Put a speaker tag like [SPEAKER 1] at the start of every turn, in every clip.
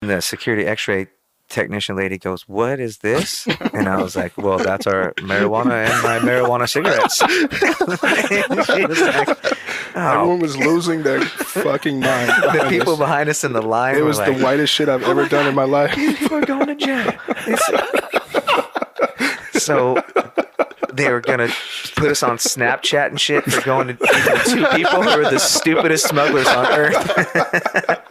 [SPEAKER 1] And the security x-ray technician lady goes, "What is this?" And I was like, "Well, that's our marijuana and my marijuana cigarettes." And she was like,
[SPEAKER 2] Everyone was losing their fucking mind.
[SPEAKER 1] The people behind us in the line
[SPEAKER 2] It was
[SPEAKER 1] were
[SPEAKER 2] the
[SPEAKER 1] like,
[SPEAKER 2] whitest shit I've ever done in my life.
[SPEAKER 1] "We're going to jail." So they were going to put us on Snapchat and shit for going to two people who are the stupidest smugglers on earth.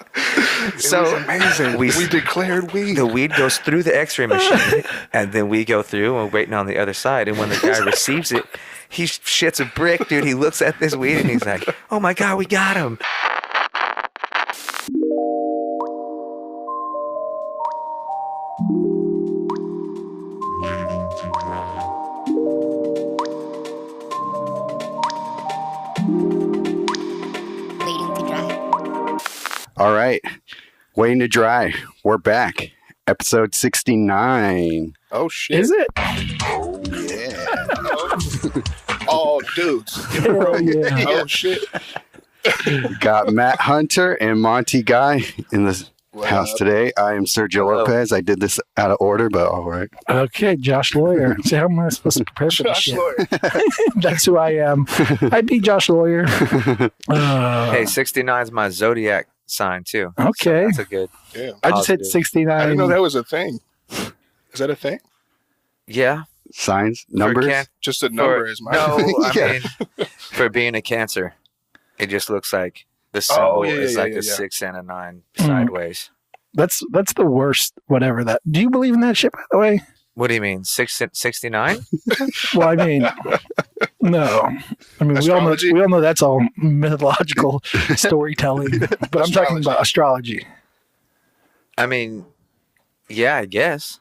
[SPEAKER 1] So
[SPEAKER 2] it was amazing. We declared weed.
[SPEAKER 1] The weed goes through the x-ray machine, and then we go through and we're waiting on the other side. And when the guy receives it, he shits a brick, dude. He looks at this weed and he's like, "Oh my God, we got him."
[SPEAKER 3] All right. Waiting to dry. We're back. Episode 69.
[SPEAKER 2] Oh, shit.
[SPEAKER 4] Is it?
[SPEAKER 2] Yeah. All dudes.
[SPEAKER 4] Hell yeah.
[SPEAKER 2] Oh, shit.
[SPEAKER 3] Got Matt Hunter and Monty Guy in the house today. I am Sergio Lopez. I did this out of order, but all right.
[SPEAKER 4] Okay, Josh Lawyer. See, how am I supposed to prepare for this
[SPEAKER 2] Josh
[SPEAKER 4] shit?
[SPEAKER 2] Lawyer.
[SPEAKER 4] That's who I am. I'd be Josh Lawyer.
[SPEAKER 1] Hey, 69 is my zodiac sign too.
[SPEAKER 4] Okay.
[SPEAKER 1] So that's a good.
[SPEAKER 2] Yeah.
[SPEAKER 4] I just hit
[SPEAKER 1] Positive.
[SPEAKER 4] 69.
[SPEAKER 2] I didn't know that was a thing. Is that a thing?
[SPEAKER 1] Yeah.
[SPEAKER 3] Signs, numbers.
[SPEAKER 2] Just a number is mine.
[SPEAKER 1] No, I
[SPEAKER 3] Yeah.
[SPEAKER 1] mean, for being a Cancer, it just looks like the symbol is like a 6 and a 9 sideways.
[SPEAKER 4] That's the worst. Whatever that. Do you believe in that shit? By the way.
[SPEAKER 1] What do you mean, 69?
[SPEAKER 4] Well, I mean, no. I mean,
[SPEAKER 2] Astrology?
[SPEAKER 4] we all know that's all mythological storytelling. But I'm talking about astrology.
[SPEAKER 1] I mean, yeah, I guess.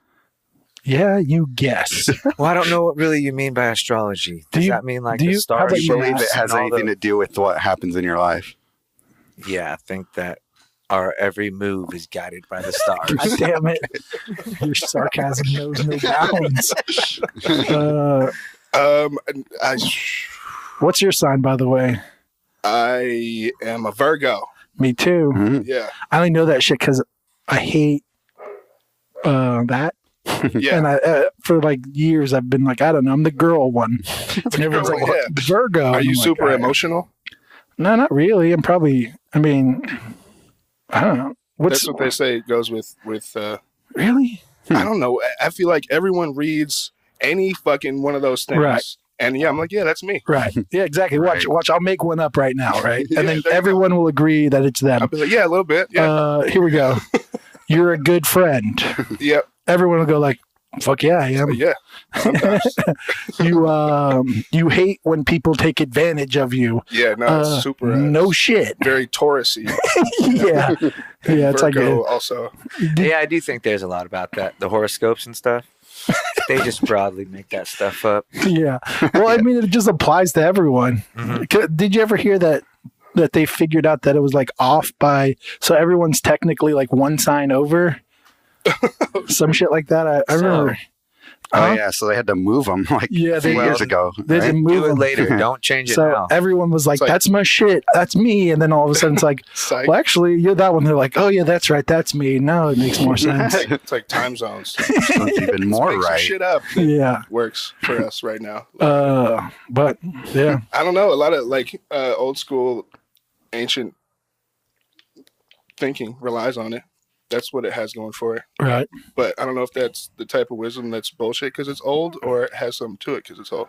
[SPEAKER 4] Yeah, you guess.
[SPEAKER 1] Well, I don't know what really you mean by astrology. Does that mean like the
[SPEAKER 4] how
[SPEAKER 1] stars?
[SPEAKER 4] about
[SPEAKER 3] Do you believe it has anything to do with what happens in your life?
[SPEAKER 1] Yeah, I think that our every move is guided by the stars.
[SPEAKER 4] God damn it. Your sarcasm knows no bounds. What's your sign, by the way?
[SPEAKER 2] I am a Virgo.
[SPEAKER 4] Me too.
[SPEAKER 3] Mm-hmm.
[SPEAKER 2] Yeah.
[SPEAKER 4] I only know that shit because I hate that.
[SPEAKER 2] Yeah.
[SPEAKER 4] And for like years, I've been like, I don't know, I'm the girl one. And everyone's like,
[SPEAKER 2] Yeah.
[SPEAKER 4] Virgo.
[SPEAKER 2] Are
[SPEAKER 4] And
[SPEAKER 2] you
[SPEAKER 4] I'm like,
[SPEAKER 2] super
[SPEAKER 4] "I-
[SPEAKER 2] emotional?
[SPEAKER 4] No, not really. I mean, I don't know.
[SPEAKER 2] That's what they say it goes with
[SPEAKER 4] Really?
[SPEAKER 2] I don't know. I feel like everyone reads any fucking one of those things.
[SPEAKER 4] Right.
[SPEAKER 2] And yeah, I'm like, yeah, that's me.
[SPEAKER 4] Right. Yeah, exactly. Watch. I'll make one up right now, right?
[SPEAKER 2] Yeah,
[SPEAKER 4] And then
[SPEAKER 2] there you
[SPEAKER 4] everyone will agree that it's
[SPEAKER 2] I'll
[SPEAKER 4] them.
[SPEAKER 2] be like, yeah, a little bit. Yeah.
[SPEAKER 4] Here we go. You're a good friend.
[SPEAKER 2] Yep.
[SPEAKER 4] Everyone will go like, fuck yeah, I am.
[SPEAKER 2] Yeah.
[SPEAKER 4] You hate when people take advantage of you.
[SPEAKER 2] Yeah, no, it's super.
[SPEAKER 4] No shit.
[SPEAKER 2] Very Taurus-y.
[SPEAKER 4] Yeah. Yeah, it's like
[SPEAKER 2] Virgo also.
[SPEAKER 1] Yeah, I do think there's a lot about that. The horoscopes and stuff. They just broadly make that stuff up.
[SPEAKER 4] yeah. Well, I mean, it just applies to everyone.
[SPEAKER 1] Mhm.
[SPEAKER 4] Did you ever hear that they figured out that it was like off by, so everyone's technically like one sign over? Some shit like that. I remember.
[SPEAKER 3] Oh, yeah. So they had to move them like
[SPEAKER 4] Yeah,
[SPEAKER 3] a few years ago.
[SPEAKER 4] They
[SPEAKER 3] right?
[SPEAKER 4] didn't move
[SPEAKER 1] Do it
[SPEAKER 4] them.
[SPEAKER 1] later. Don't change it
[SPEAKER 4] So
[SPEAKER 1] now.
[SPEAKER 4] everyone was like,
[SPEAKER 2] like-
[SPEAKER 4] that's my shit. That's me. And then all of a sudden it's like,
[SPEAKER 2] Psych.
[SPEAKER 4] well, actually, you're that one. They're like, oh, yeah, that's right. That's me. Now it makes more sense.
[SPEAKER 2] It's like time zones.
[SPEAKER 3] It's even more
[SPEAKER 2] Make some
[SPEAKER 3] right.
[SPEAKER 2] shit up.
[SPEAKER 4] Yeah.
[SPEAKER 2] Works for us right now.
[SPEAKER 4] But yeah.
[SPEAKER 2] I don't know. A lot of like old school, ancient thinking relies on it. That's what it has going for it.
[SPEAKER 4] Right.
[SPEAKER 2] But I don't know if that's the type of wisdom that's bullshit because it's old, or it has something to it because it's old.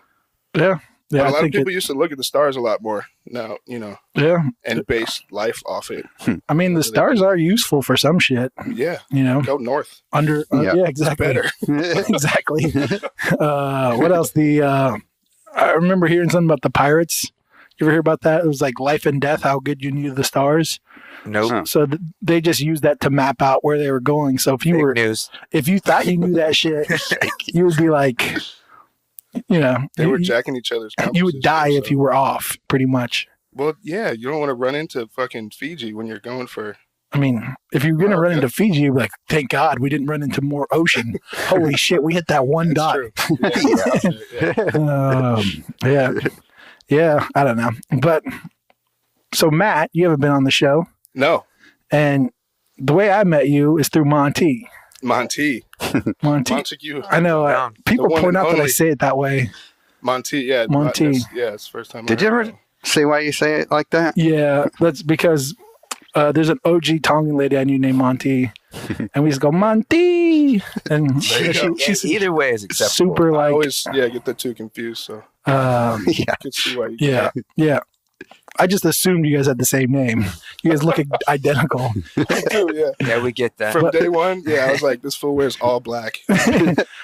[SPEAKER 4] Yeah. Yeah.
[SPEAKER 2] But a
[SPEAKER 4] I
[SPEAKER 2] lot of
[SPEAKER 4] think
[SPEAKER 2] people used to look at the stars a lot more now,
[SPEAKER 4] yeah.
[SPEAKER 2] and base life off it.
[SPEAKER 4] I mean, the stars are useful for some shit,
[SPEAKER 2] Yeah,
[SPEAKER 4] go
[SPEAKER 2] north.
[SPEAKER 4] under.
[SPEAKER 3] Yeah.
[SPEAKER 4] Yeah, exactly.
[SPEAKER 2] Better.
[SPEAKER 4] Exactly. What else? I remember hearing something about the pirates. You ever hear about that? It was like life and death, how good you knew the stars.
[SPEAKER 1] Nope.
[SPEAKER 4] So they just used that to map out where they were going. So if you
[SPEAKER 1] Fake news.
[SPEAKER 4] if you thought you knew that shit, you would be like,
[SPEAKER 2] They were jacking each other's.
[SPEAKER 4] you would die if you were off, pretty much.
[SPEAKER 2] Well, yeah, you don't want to run into fucking Fiji when you're going for.
[SPEAKER 4] I mean, if you're going to run into Fiji, you'd be like, thank God we didn't run into more ocean. Holy shit, we hit that one dot.
[SPEAKER 2] True. Yeah.
[SPEAKER 4] Yeah. Yeah, I don't know. But so, Matt, you haven't been on the show.
[SPEAKER 2] No.
[SPEAKER 4] And the way I met you is through Monty.
[SPEAKER 2] Monty.
[SPEAKER 4] Montague. I know.
[SPEAKER 1] Down.
[SPEAKER 4] People
[SPEAKER 2] The one
[SPEAKER 4] point
[SPEAKER 2] and
[SPEAKER 4] out that I
[SPEAKER 2] only.
[SPEAKER 4] say it that way.
[SPEAKER 2] Monty, yeah.
[SPEAKER 4] Monty.
[SPEAKER 2] It's the first time.
[SPEAKER 3] Did you ever say why you say it like that?
[SPEAKER 4] Yeah, that's because there's an OG Tongan lady I knew named Monty, and we just go Monty, and she's
[SPEAKER 1] Either way is acceptable.
[SPEAKER 4] super
[SPEAKER 2] I
[SPEAKER 4] like.
[SPEAKER 2] always get the two confused, so
[SPEAKER 3] Yeah.
[SPEAKER 2] I can see why you
[SPEAKER 4] Yeah. I just assumed you guys had the same name. You guys look identical.
[SPEAKER 2] do, yeah.
[SPEAKER 1] Yeah, we get that.
[SPEAKER 2] From day one, I was like, this fool wears all black.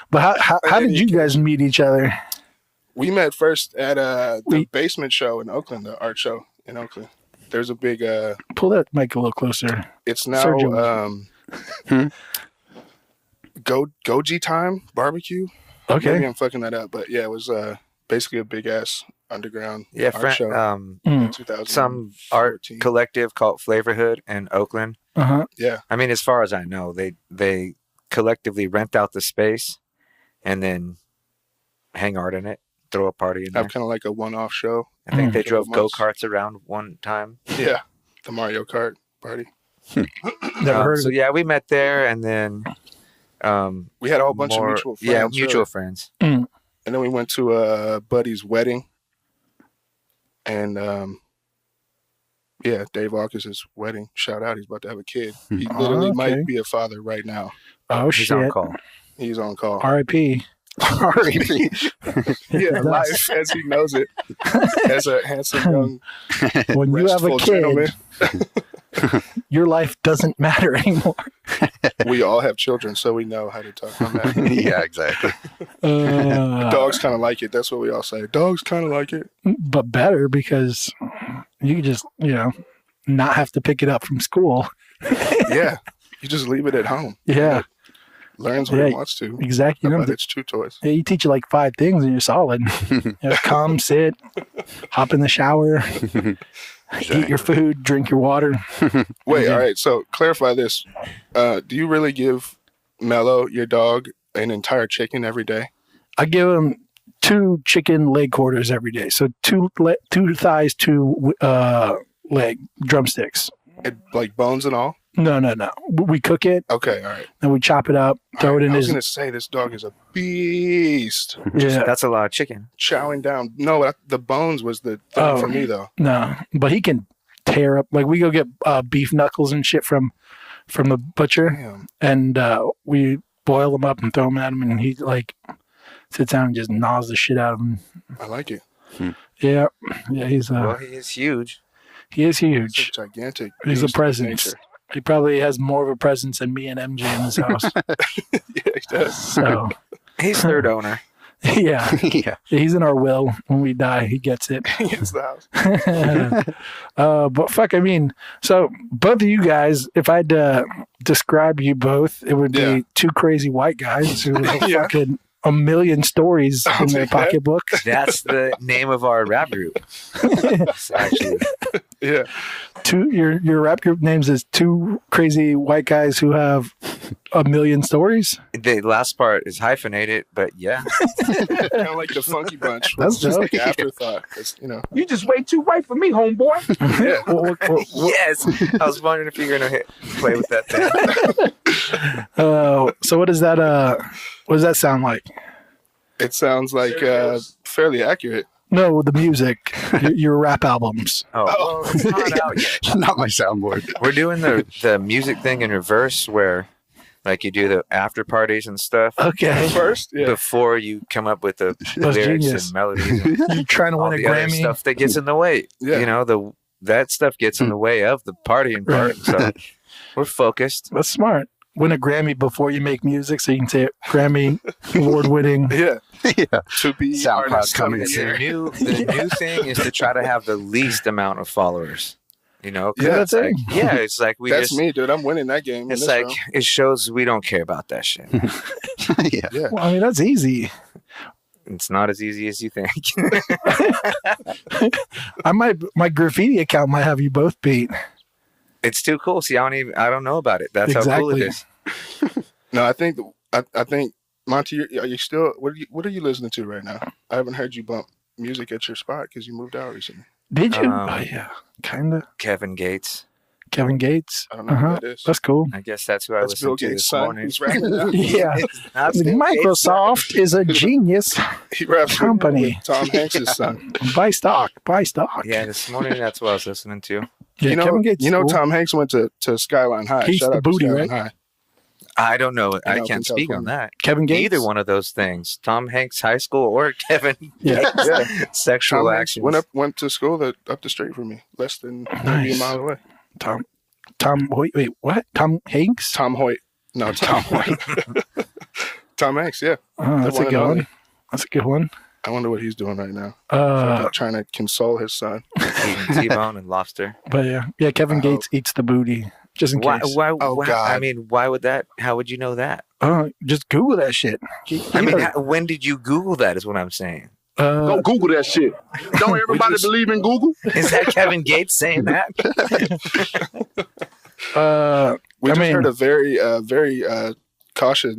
[SPEAKER 4] But how did you guys meet each other?
[SPEAKER 2] We met first at the basement show in Oakland, the art show in Oakland. There's a big
[SPEAKER 4] Pull that mic a little closer.
[SPEAKER 2] it's now Goji Time Barbecue.
[SPEAKER 4] Okay.
[SPEAKER 2] Maybe I'm fucking that up, but yeah, it was basically a big ass underground art show
[SPEAKER 1] Yeah,
[SPEAKER 2] in 2000.
[SPEAKER 1] some art collective called Flavorhood in Oakland.
[SPEAKER 4] Uh-huh.
[SPEAKER 2] Yeah.
[SPEAKER 1] I mean, as far as I know, they collectively rent out the space and then hang art in it, throw a party in there.
[SPEAKER 2] Have kind of like a one-off show.
[SPEAKER 1] I think they
[SPEAKER 2] for
[SPEAKER 1] drove
[SPEAKER 2] months.
[SPEAKER 1] go-karts around one time.
[SPEAKER 2] Yeah, the Mario Kart party.
[SPEAKER 4] Never heard
[SPEAKER 1] So
[SPEAKER 4] of it.
[SPEAKER 1] yeah, we met there, and then
[SPEAKER 2] We had a whole bunch of
[SPEAKER 1] more-
[SPEAKER 2] mutual friends.
[SPEAKER 1] Yeah, mutual
[SPEAKER 2] really.
[SPEAKER 1] friends.
[SPEAKER 2] And then we went to a buddy's wedding. And Dave August's wedding. Shout out, he's about to have a kid. He literally
[SPEAKER 4] okay.
[SPEAKER 2] might be a father right now.
[SPEAKER 4] Oh,
[SPEAKER 1] He's on
[SPEAKER 4] shit.
[SPEAKER 1] call.
[SPEAKER 2] He's on call.
[SPEAKER 4] R.I.P.
[SPEAKER 2] Yeah, life as he knows it. As a handsome young
[SPEAKER 4] When you have a
[SPEAKER 2] restful
[SPEAKER 4] kid,
[SPEAKER 2] gentleman.
[SPEAKER 4] your life doesn't matter anymore.
[SPEAKER 2] We all have children, so we know how to talk on that.
[SPEAKER 3] Yeah, exactly.
[SPEAKER 2] Dogs kind of like it. That's what we all say. Dogs kind of like it.
[SPEAKER 4] But better because you can just, not have to pick it up from school.
[SPEAKER 2] Yeah. You just leave it at home.
[SPEAKER 4] Yeah,
[SPEAKER 2] Learns what he wants to.
[SPEAKER 4] exactly. You don't
[SPEAKER 2] About
[SPEAKER 4] have
[SPEAKER 2] its chew toys.
[SPEAKER 4] to, you teach it like 5 things and you're solid. Come, sit, hop in the shower, eat your food, drink your water.
[SPEAKER 2] Wait, all right. So clarify this. Do you really give Mello, your dog, an entire chicken every day?
[SPEAKER 4] I give him 2 chicken leg quarters every day. So 2 thighs, 2 leg drumsticks.
[SPEAKER 2] Like bones and all?
[SPEAKER 4] No. We cook it,
[SPEAKER 2] Okay, all right.
[SPEAKER 4] then we chop it up, throw it in
[SPEAKER 2] I was
[SPEAKER 4] his.
[SPEAKER 2] going to say this dog is a beast.
[SPEAKER 4] Yeah,
[SPEAKER 1] That's a lot of chicken.
[SPEAKER 2] Chowing down. No, the bones was the thing for me, though.
[SPEAKER 4] no, but he can tear up. Like we go get beef knuckles and shit from the butcher,
[SPEAKER 2] Damn.
[SPEAKER 4] and we boil them up and throw them at him, and he like sits down and just gnaws the shit out of him.
[SPEAKER 2] I like it.
[SPEAKER 4] Yeah, he's
[SPEAKER 1] Well, he is huge.
[SPEAKER 4] he is
[SPEAKER 2] It's a
[SPEAKER 4] huge.
[SPEAKER 2] gigantic.
[SPEAKER 4] He's a
[SPEAKER 2] beast of
[SPEAKER 4] presence.
[SPEAKER 2] nature.
[SPEAKER 4] He probably has more of a presence than me and MJ in his house.
[SPEAKER 2] Yeah, he does.
[SPEAKER 4] So
[SPEAKER 1] He's third owner.
[SPEAKER 4] yeah,
[SPEAKER 3] Yeah.
[SPEAKER 4] he's in our will. When we die, he gets it.
[SPEAKER 2] He gets the house.
[SPEAKER 4] But fuck, I mean, so both of you guys, if I had to describe you both, it would be
[SPEAKER 2] Yeah.
[SPEAKER 4] 2 crazy white guys who have
[SPEAKER 2] Yeah.
[SPEAKER 4] fucking a million stories
[SPEAKER 2] I'll
[SPEAKER 4] in their
[SPEAKER 2] take that.
[SPEAKER 4] pocketbooks.
[SPEAKER 1] That's the name of our rap group. It's actually,
[SPEAKER 2] Yeah.
[SPEAKER 4] Your rap group names is 2 crazy white guys who have a million stories.
[SPEAKER 1] the last part is hyphenated, but yeah.
[SPEAKER 2] Kind of like the Funky Bunch.
[SPEAKER 4] That's
[SPEAKER 2] just
[SPEAKER 4] dope.
[SPEAKER 2] like afterthought. It's,
[SPEAKER 4] You just way too white for me, homeboy.
[SPEAKER 2] yeah.
[SPEAKER 1] Yes. I was wondering if you were gonna play with that thing.
[SPEAKER 4] So what does that sound like?
[SPEAKER 2] It sounds like fairly accurate.
[SPEAKER 4] No, the music, your rap albums.
[SPEAKER 1] Oh, well, it's not out yet.
[SPEAKER 3] Not my soundboard.
[SPEAKER 1] We're doing the music thing in reverse, where like you do the after parties and stuff
[SPEAKER 4] Okay,
[SPEAKER 2] First, yeah.
[SPEAKER 1] before you come up with the
[SPEAKER 4] That's
[SPEAKER 1] lyrics
[SPEAKER 4] genius.
[SPEAKER 1] and melodies and
[SPEAKER 4] you're trying to
[SPEAKER 1] all
[SPEAKER 4] win a
[SPEAKER 1] the other
[SPEAKER 4] Grammy.
[SPEAKER 1] stuff that gets in the way.
[SPEAKER 2] Yeah.
[SPEAKER 1] You know, that stuff gets in the way of the partying part. So we're focused.
[SPEAKER 4] That's smart. Win a Grammy before you make music, so you can say Grammy award winning.
[SPEAKER 2] Yeah.
[SPEAKER 3] Yeah.
[SPEAKER 2] To be
[SPEAKER 3] SoundCloud
[SPEAKER 2] artist
[SPEAKER 3] coming
[SPEAKER 2] of the
[SPEAKER 3] soon.
[SPEAKER 2] year.
[SPEAKER 1] The new thing is to try to have the least amount of followers. You know, 'cause
[SPEAKER 2] Yeah,
[SPEAKER 1] it's like, it's like we
[SPEAKER 2] That's
[SPEAKER 1] just.
[SPEAKER 2] me, dude. I'm winning that game. in
[SPEAKER 1] It's
[SPEAKER 2] this
[SPEAKER 1] like
[SPEAKER 2] round.
[SPEAKER 1] it shows we don't care about that shit.
[SPEAKER 3] Yeah.
[SPEAKER 2] Yeah.
[SPEAKER 4] Well, I mean, that's easy.
[SPEAKER 1] It's not as easy as you think.
[SPEAKER 4] My graffiti account might have you both beat.
[SPEAKER 1] It's too cool. See, I don't know about it. That's how cool it
[SPEAKER 4] Exactly.
[SPEAKER 1] is.
[SPEAKER 2] No, I think Monty, are you still? What are you listening to right now? I haven't heard you bump music at your spot because you moved out recently.
[SPEAKER 4] Did you?
[SPEAKER 1] Um,
[SPEAKER 4] Oh yeah, kind of.
[SPEAKER 1] Kevin Gates.
[SPEAKER 4] Kevin Gates.
[SPEAKER 2] I don't know who that is.
[SPEAKER 4] That's cool.
[SPEAKER 1] I guess that's who I
[SPEAKER 2] That's Bill
[SPEAKER 1] listened to
[SPEAKER 2] Gates'
[SPEAKER 1] this
[SPEAKER 2] son.
[SPEAKER 1] morning.
[SPEAKER 2] He's rapping now.
[SPEAKER 4] Yeah.
[SPEAKER 1] Not
[SPEAKER 4] Like,
[SPEAKER 1] Bill Gates'
[SPEAKER 4] Microsoft is a genius
[SPEAKER 2] He raps
[SPEAKER 4] company.
[SPEAKER 2] with Tom Hanks' son.
[SPEAKER 4] Buy stock. Buy stock.
[SPEAKER 1] Yeah, this morning that's what I was listening to.
[SPEAKER 4] Yeah, Kevin Gates. Cool.
[SPEAKER 2] Tom Hanks went to Skyline High.
[SPEAKER 4] He's
[SPEAKER 2] Shout
[SPEAKER 4] the
[SPEAKER 2] out
[SPEAKER 4] booty,
[SPEAKER 2] to Skyline
[SPEAKER 4] right?
[SPEAKER 2] High.
[SPEAKER 1] I don't know. I
[SPEAKER 2] Alvin,
[SPEAKER 1] can't speak on
[SPEAKER 2] California.
[SPEAKER 1] that.
[SPEAKER 4] Kevin Gates.
[SPEAKER 1] Either one of those things. Tom Hanks High School or Kevin
[SPEAKER 4] Yeah.
[SPEAKER 2] Yeah.
[SPEAKER 1] sexual
[SPEAKER 2] Tom Hanks
[SPEAKER 1] actions.
[SPEAKER 2] went to school up the street from me, less than maybe
[SPEAKER 4] Nice.
[SPEAKER 2] a mile away.
[SPEAKER 4] Tom. Wait. What? Tom Hanks.
[SPEAKER 2] Tom Hoyt. No, Tom Hoyt. Tom Hanks, yeah.
[SPEAKER 4] Oh, that's a
[SPEAKER 2] one
[SPEAKER 4] good
[SPEAKER 2] and
[SPEAKER 4] one.
[SPEAKER 2] only.
[SPEAKER 4] That's a good one.
[SPEAKER 2] I wonder what he's doing right now. Trying to console his son.
[SPEAKER 1] Eating T-bone and lobster.
[SPEAKER 4] But yeah. Kevin
[SPEAKER 2] I
[SPEAKER 4] Gates eats the booty. Just in
[SPEAKER 1] Why?
[SPEAKER 4] case.
[SPEAKER 1] Why?
[SPEAKER 2] Oh,
[SPEAKER 1] why-
[SPEAKER 2] God.
[SPEAKER 1] I mean, why would that? How would you know that?
[SPEAKER 4] Just Google that shit.
[SPEAKER 1] I mean, when did you Google that? Is what I'm saying.
[SPEAKER 5] Don't Google that shit. Don't everybody believe in Google?
[SPEAKER 1] Is that Kevin Gates saying that?
[SPEAKER 2] We
[SPEAKER 4] I
[SPEAKER 2] just
[SPEAKER 4] mean-
[SPEAKER 2] heard a very cautious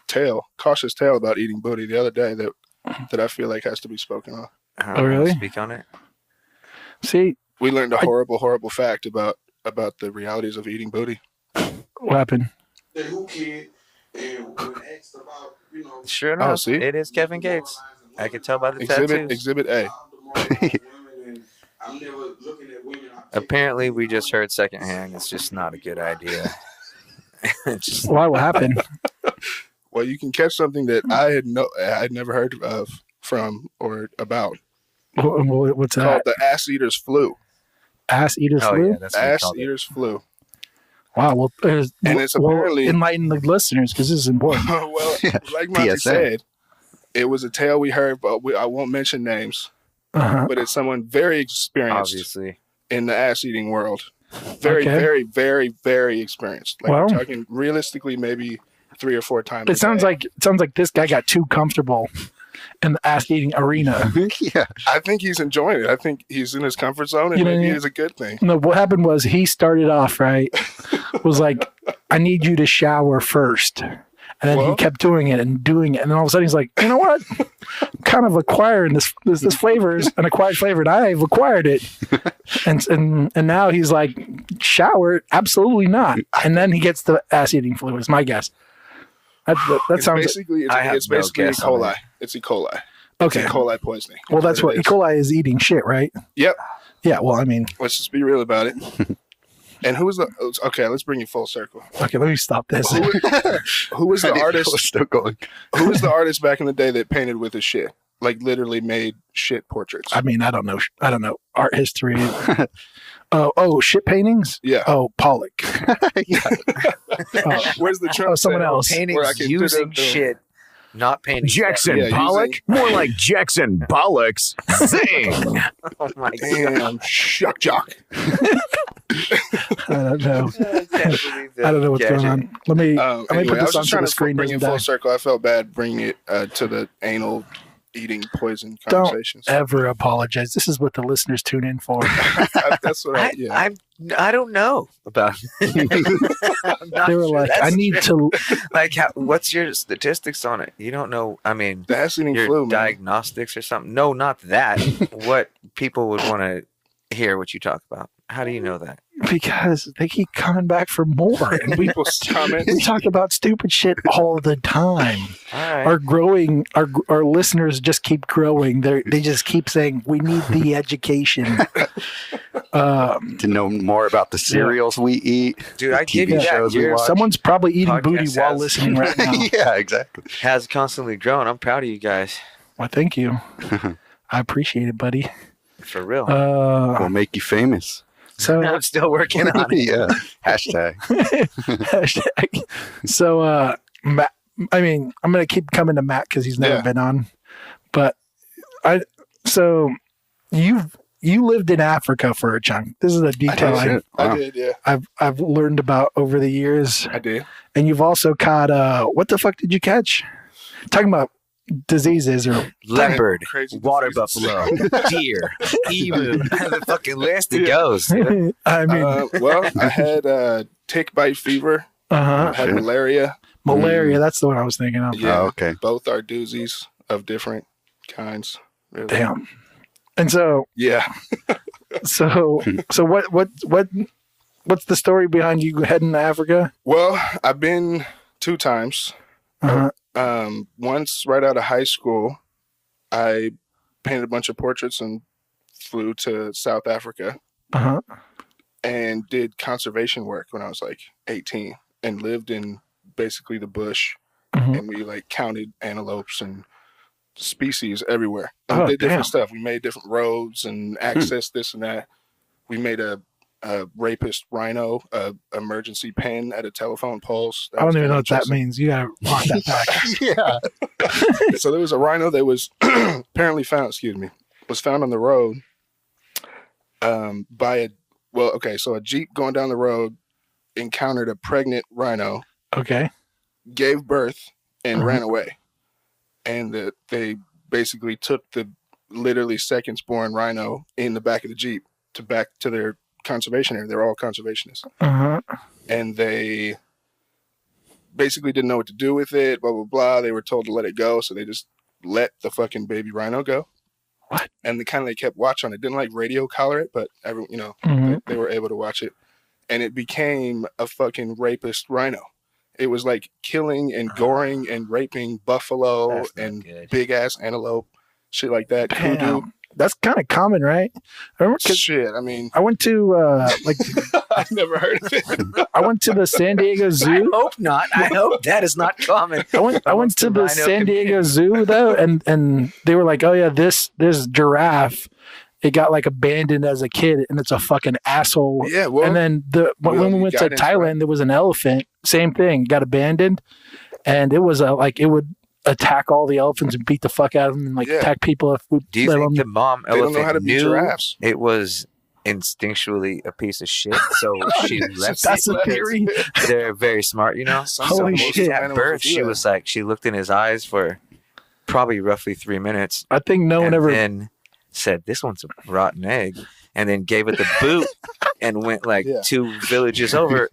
[SPEAKER 2] tale about eating booty the other day that I feel like has to be spoken on.
[SPEAKER 1] I don't
[SPEAKER 4] Oh,
[SPEAKER 1] know.
[SPEAKER 4] really?
[SPEAKER 1] Speak on it.
[SPEAKER 4] See
[SPEAKER 2] We learned a horrible fact about the realities of eating booty.
[SPEAKER 4] what happened.
[SPEAKER 1] Sure enough,
[SPEAKER 2] see?
[SPEAKER 1] it is Kevin Gates. I can tell by the
[SPEAKER 2] Exhibit
[SPEAKER 1] tattoos.
[SPEAKER 2] A.
[SPEAKER 1] Apparently, we just heard secondhand. It's just not a good idea. It's just,
[SPEAKER 4] Why? What happened?
[SPEAKER 2] Well, you can catch something that I'd never heard of from or about
[SPEAKER 4] What's
[SPEAKER 2] called
[SPEAKER 4] that?
[SPEAKER 2] the ass eater's flu.
[SPEAKER 4] Ass eater
[SPEAKER 1] oh
[SPEAKER 4] flu?
[SPEAKER 1] yeah, that's what we
[SPEAKER 2] Ass
[SPEAKER 1] called it.
[SPEAKER 2] eater's flu.
[SPEAKER 4] Wow. Well,
[SPEAKER 2] And it's apparently-
[SPEAKER 4] enlighten the listeners because this is important.
[SPEAKER 2] Well, like Monty
[SPEAKER 3] PSA.
[SPEAKER 2] said, it was a tale we heard, but I won't mention names.
[SPEAKER 4] Uh-huh.
[SPEAKER 2] But it's someone very experienced
[SPEAKER 1] Obviously,
[SPEAKER 2] in the ass eating world. Very,
[SPEAKER 4] Okay.
[SPEAKER 2] very, very, very experienced. Like
[SPEAKER 4] Well-
[SPEAKER 2] we're talking realistically, maybe 3 or 4 times.
[SPEAKER 4] It sounds like this guy got too comfortable in the ass eating arena.
[SPEAKER 3] Yeah.
[SPEAKER 2] I think he's enjoying it. I think he's in his comfort zone, and
[SPEAKER 4] You know what I
[SPEAKER 2] maybe
[SPEAKER 4] mean?
[SPEAKER 2] it's a good thing.
[SPEAKER 4] No, what happened was he started off right. Was like, I need you to shower first. And then he
[SPEAKER 2] Well-
[SPEAKER 4] kept doing it, and then all of a sudden he's like, you know what? I'm kind of acquiring this flavor is an acquired flavor, and I've acquired it. And now he's like, shower? Absolutely not. And then he gets the ass eating flu. Is my guess. That
[SPEAKER 2] It's
[SPEAKER 4] sounds
[SPEAKER 2] basically
[SPEAKER 1] I have
[SPEAKER 2] it's
[SPEAKER 1] no
[SPEAKER 2] basically E.
[SPEAKER 1] guess on
[SPEAKER 2] coli.
[SPEAKER 1] that.
[SPEAKER 2] It's E. coli.
[SPEAKER 4] okay.
[SPEAKER 2] It's E. coli poisoning.
[SPEAKER 4] Well, that's what
[SPEAKER 2] it
[SPEAKER 4] E.
[SPEAKER 2] is.
[SPEAKER 4] coli is eating shit, right?
[SPEAKER 2] Yep.
[SPEAKER 4] Yeah. Well, I mean,
[SPEAKER 2] Let's just be real about it. And who was the? Okay, let's bring you full circle.
[SPEAKER 4] okay. Let me stop this.
[SPEAKER 2] Who was the
[SPEAKER 3] We're
[SPEAKER 2] artist?
[SPEAKER 3] still going.
[SPEAKER 2] Who was the artist back in the day that painted with his shit? Like literally made shit portraits.
[SPEAKER 4] I mean, I don't know art history. Shit paintings.
[SPEAKER 2] Yeah.
[SPEAKER 4] Oh, Pollock.
[SPEAKER 2] Where's the Trump?
[SPEAKER 4] someone
[SPEAKER 2] sound?
[SPEAKER 4] else.
[SPEAKER 1] paintings
[SPEAKER 2] Where I can
[SPEAKER 1] using
[SPEAKER 2] do that.
[SPEAKER 1] shit, not painting.
[SPEAKER 5] Jackson
[SPEAKER 2] Yeah,
[SPEAKER 5] Pollock? More like Jackson Bollocks. Zing!
[SPEAKER 1] Oh my god!
[SPEAKER 2] Damn, shuck jock.
[SPEAKER 4] I don't know. I don't know what's going on. Let me put
[SPEAKER 2] Anyway, I was
[SPEAKER 4] this
[SPEAKER 2] just
[SPEAKER 4] onto
[SPEAKER 2] trying
[SPEAKER 4] the
[SPEAKER 2] to
[SPEAKER 4] screen.
[SPEAKER 2] bring it
[SPEAKER 4] Doesn't
[SPEAKER 2] full
[SPEAKER 4] die.
[SPEAKER 2] circle. I felt bad bringing it to the anal eating poison
[SPEAKER 4] Don't
[SPEAKER 2] conversations.
[SPEAKER 4] ever apologize. This is what the listeners tune in for.
[SPEAKER 2] That's what I. Yeah.
[SPEAKER 1] I don't know about. I'm not
[SPEAKER 4] They were
[SPEAKER 1] sure
[SPEAKER 4] like,
[SPEAKER 1] that's
[SPEAKER 4] I need
[SPEAKER 1] true.
[SPEAKER 4] to.
[SPEAKER 1] Like, what's your statistics on it? You don't know. I mean,
[SPEAKER 2] The ass eating
[SPEAKER 1] your
[SPEAKER 2] flu, man.
[SPEAKER 1] diagnostics or something? No, not that. What people would want to hear what you talk about. How do you know that?
[SPEAKER 4] Because they keep coming back for more. And we
[SPEAKER 2] comment.
[SPEAKER 4] talk about stupid shit all the time.
[SPEAKER 1] All right.
[SPEAKER 4] Our listeners just keep growing. They just keep saying we need the education.
[SPEAKER 3] To know more about the cereals we eat.
[SPEAKER 1] Dude, I
[SPEAKER 3] the
[SPEAKER 1] give
[SPEAKER 3] TV
[SPEAKER 1] you that.
[SPEAKER 3] shows we
[SPEAKER 1] Your
[SPEAKER 3] watch.
[SPEAKER 4] Someone's probably eating
[SPEAKER 1] Podcast
[SPEAKER 4] booty while
[SPEAKER 1] has-
[SPEAKER 4] listening right now.
[SPEAKER 3] Yeah, exactly.
[SPEAKER 1] has constantly grown. I'm proud of you guys.
[SPEAKER 4] Well, thank you. I appreciate it, buddy.
[SPEAKER 1] For real.
[SPEAKER 3] We'll make you famous.
[SPEAKER 4] So
[SPEAKER 1] I'm still working on it.
[SPEAKER 3] Yeah. Hashtag.
[SPEAKER 4] Hashtag. So, Matt, I mean, I'm going to keep coming to Matt because he's never
[SPEAKER 2] Yeah.
[SPEAKER 4] been on. But so you lived in Africa for a chunk. This is a detail
[SPEAKER 3] Oh, shit.
[SPEAKER 2] I
[SPEAKER 3] Wow.
[SPEAKER 2] did, yeah.
[SPEAKER 4] I've learned about over the years.
[SPEAKER 2] I did.
[SPEAKER 4] And you've also caught what the fuck did you catch? Talking about diseases or
[SPEAKER 1] Leopard,
[SPEAKER 2] Crazy
[SPEAKER 1] water
[SPEAKER 2] diseases.
[SPEAKER 1] buffalo, deer, emu. The fucking list it goes.
[SPEAKER 4] I mean,
[SPEAKER 2] Well, I had tick bite fever. I had malaria.
[SPEAKER 4] malaria. That's the one I was thinking of.
[SPEAKER 2] Yeah.
[SPEAKER 3] Oh, okay.
[SPEAKER 2] Both are doozies of different kinds. Really.
[SPEAKER 4] Damn. And so
[SPEAKER 2] Yeah.
[SPEAKER 4] what what's the story behind you heading to Africa?
[SPEAKER 2] Well, I've been 2 times. Once right out of high school, I painted a bunch of portraits and flew to South Africa and did conservation work when I was like 18 and lived in basically the bush. And we like counted antelopes and species everywhere. And did different stuff. We made different roads and access this and that. We made a rapist rhino emergency pen at a telephone poles.
[SPEAKER 4] I don't even know what that means. You gotta walk that back.
[SPEAKER 2] So there was a rhino that was apparently found. Was found on the road by so a Jeep going down the road encountered a pregnant rhino.
[SPEAKER 4] Okay.
[SPEAKER 2] Gave birth and ran away, and they basically took the literally seconds born rhino in the back of the Jeep back to their conservation area. They're all conservationists, and they basically didn't know what to do with it. Blah blah blah. They were told to let it go, so they just let the fucking baby rhino go.
[SPEAKER 4] What?
[SPEAKER 2] And they kept watch on it. Didn't like radio collar it, but everyone, they were able to watch it, and it became a fucking rapist rhino. It was like killing and goring and raping buffalo and big ass antelope, shit like that. Kudu.
[SPEAKER 4] That's kind of common, right? I remember,
[SPEAKER 2] shit. I mean,
[SPEAKER 4] I went to
[SPEAKER 2] I've never heard of it.
[SPEAKER 4] I went to the San Diego Zoo.
[SPEAKER 1] I hope not. I hope that is not common.
[SPEAKER 4] I went to the San Diego Zoo though, and they were like, "Oh yeah, this giraffe, it got like abandoned as a kid, and it's a fucking asshole."
[SPEAKER 2] Yeah. Well,
[SPEAKER 4] and then when we went to Thailand, there was an elephant. Same thing, got abandoned, and it was it would attack all the elephants and beat the fuck out of them and attack people if we
[SPEAKER 1] Do you think the mom
[SPEAKER 2] they don't know how to
[SPEAKER 1] elephant
[SPEAKER 2] beat
[SPEAKER 1] knew
[SPEAKER 2] giraffes.
[SPEAKER 1] it was instinctually a piece of shit, so she left
[SPEAKER 4] That's
[SPEAKER 1] it?
[SPEAKER 4] a theory.
[SPEAKER 1] They're very smart, you know.
[SPEAKER 4] Holy shit.
[SPEAKER 1] At birth, she was like, she looked in his eyes for probably roughly 3 minutes.
[SPEAKER 4] I think no one ever
[SPEAKER 1] then said, "This one's a rotten egg," and then gave it the boot and went 2 villages over.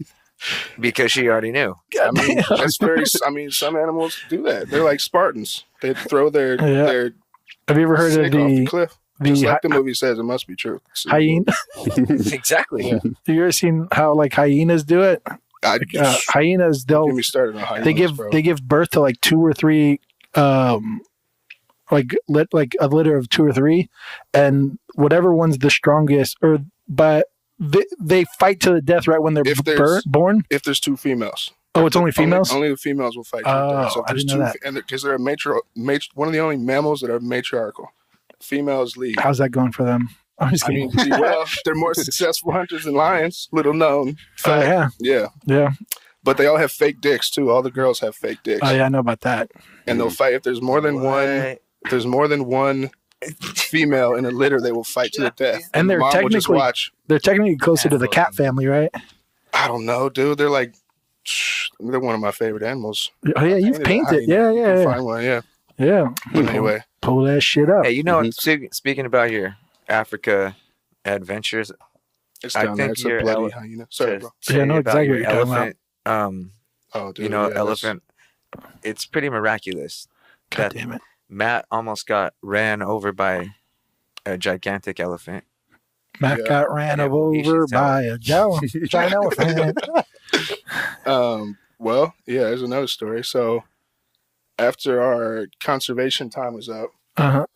[SPEAKER 1] Because she already knew.
[SPEAKER 2] I mean, that's very. I mean, some animals do that. They're like Spartans. They throw their.
[SPEAKER 4] Have you ever heard of
[SPEAKER 2] the cliff? Just like the movie says, it must be true.
[SPEAKER 4] Hyena?
[SPEAKER 1] Exactly.
[SPEAKER 2] Yeah.
[SPEAKER 4] Have you ever seen how hyenas do it? Hyenas,
[SPEAKER 2] get me started on hyenas.
[SPEAKER 4] They give birth to 2 or 3, like a litter of 2 or 3, and whatever one's the strongest, but they fight to the death right when they're born.
[SPEAKER 2] If there's 2 females.
[SPEAKER 4] Oh, it's only females?
[SPEAKER 2] Only the females will fight to the death. So if
[SPEAKER 4] I didn't know that.
[SPEAKER 2] And because they're one of the only mammals that are matriarchal. Females lead.
[SPEAKER 4] How's that going for them? I'm just kidding.
[SPEAKER 2] I mean, they're more successful hunters than lions. Little known.
[SPEAKER 4] Yeah.
[SPEAKER 2] But they all have fake dicks too. All the girls have fake dicks.
[SPEAKER 4] Oh yeah, I know about that.
[SPEAKER 2] And they'll fight if there's more than one. If there's more than one female in a litter, they will fight to the death.
[SPEAKER 4] And they're technically closer to the cat family, right?
[SPEAKER 2] I don't know, dude. They're they're one of my favorite animals.
[SPEAKER 4] Oh yeah, you've painted. Yeah.
[SPEAKER 2] Find one, yeah.
[SPEAKER 4] But
[SPEAKER 2] anyway,
[SPEAKER 4] pull that shit up.
[SPEAKER 1] Hey, you know, speaking about your Africa adventures,
[SPEAKER 2] it's down there. It's a bloody hyena. Sorry, bro.
[SPEAKER 4] Yeah, I know exactly what you're talking
[SPEAKER 1] about. Dude, elephant. It's pretty miraculous.
[SPEAKER 4] God damn it.
[SPEAKER 1] Matt almost got ran over by a gigantic elephant.
[SPEAKER 4] Matt got ran over by a giant elephant.
[SPEAKER 2] Well, there's another story. So after our conservation time was up.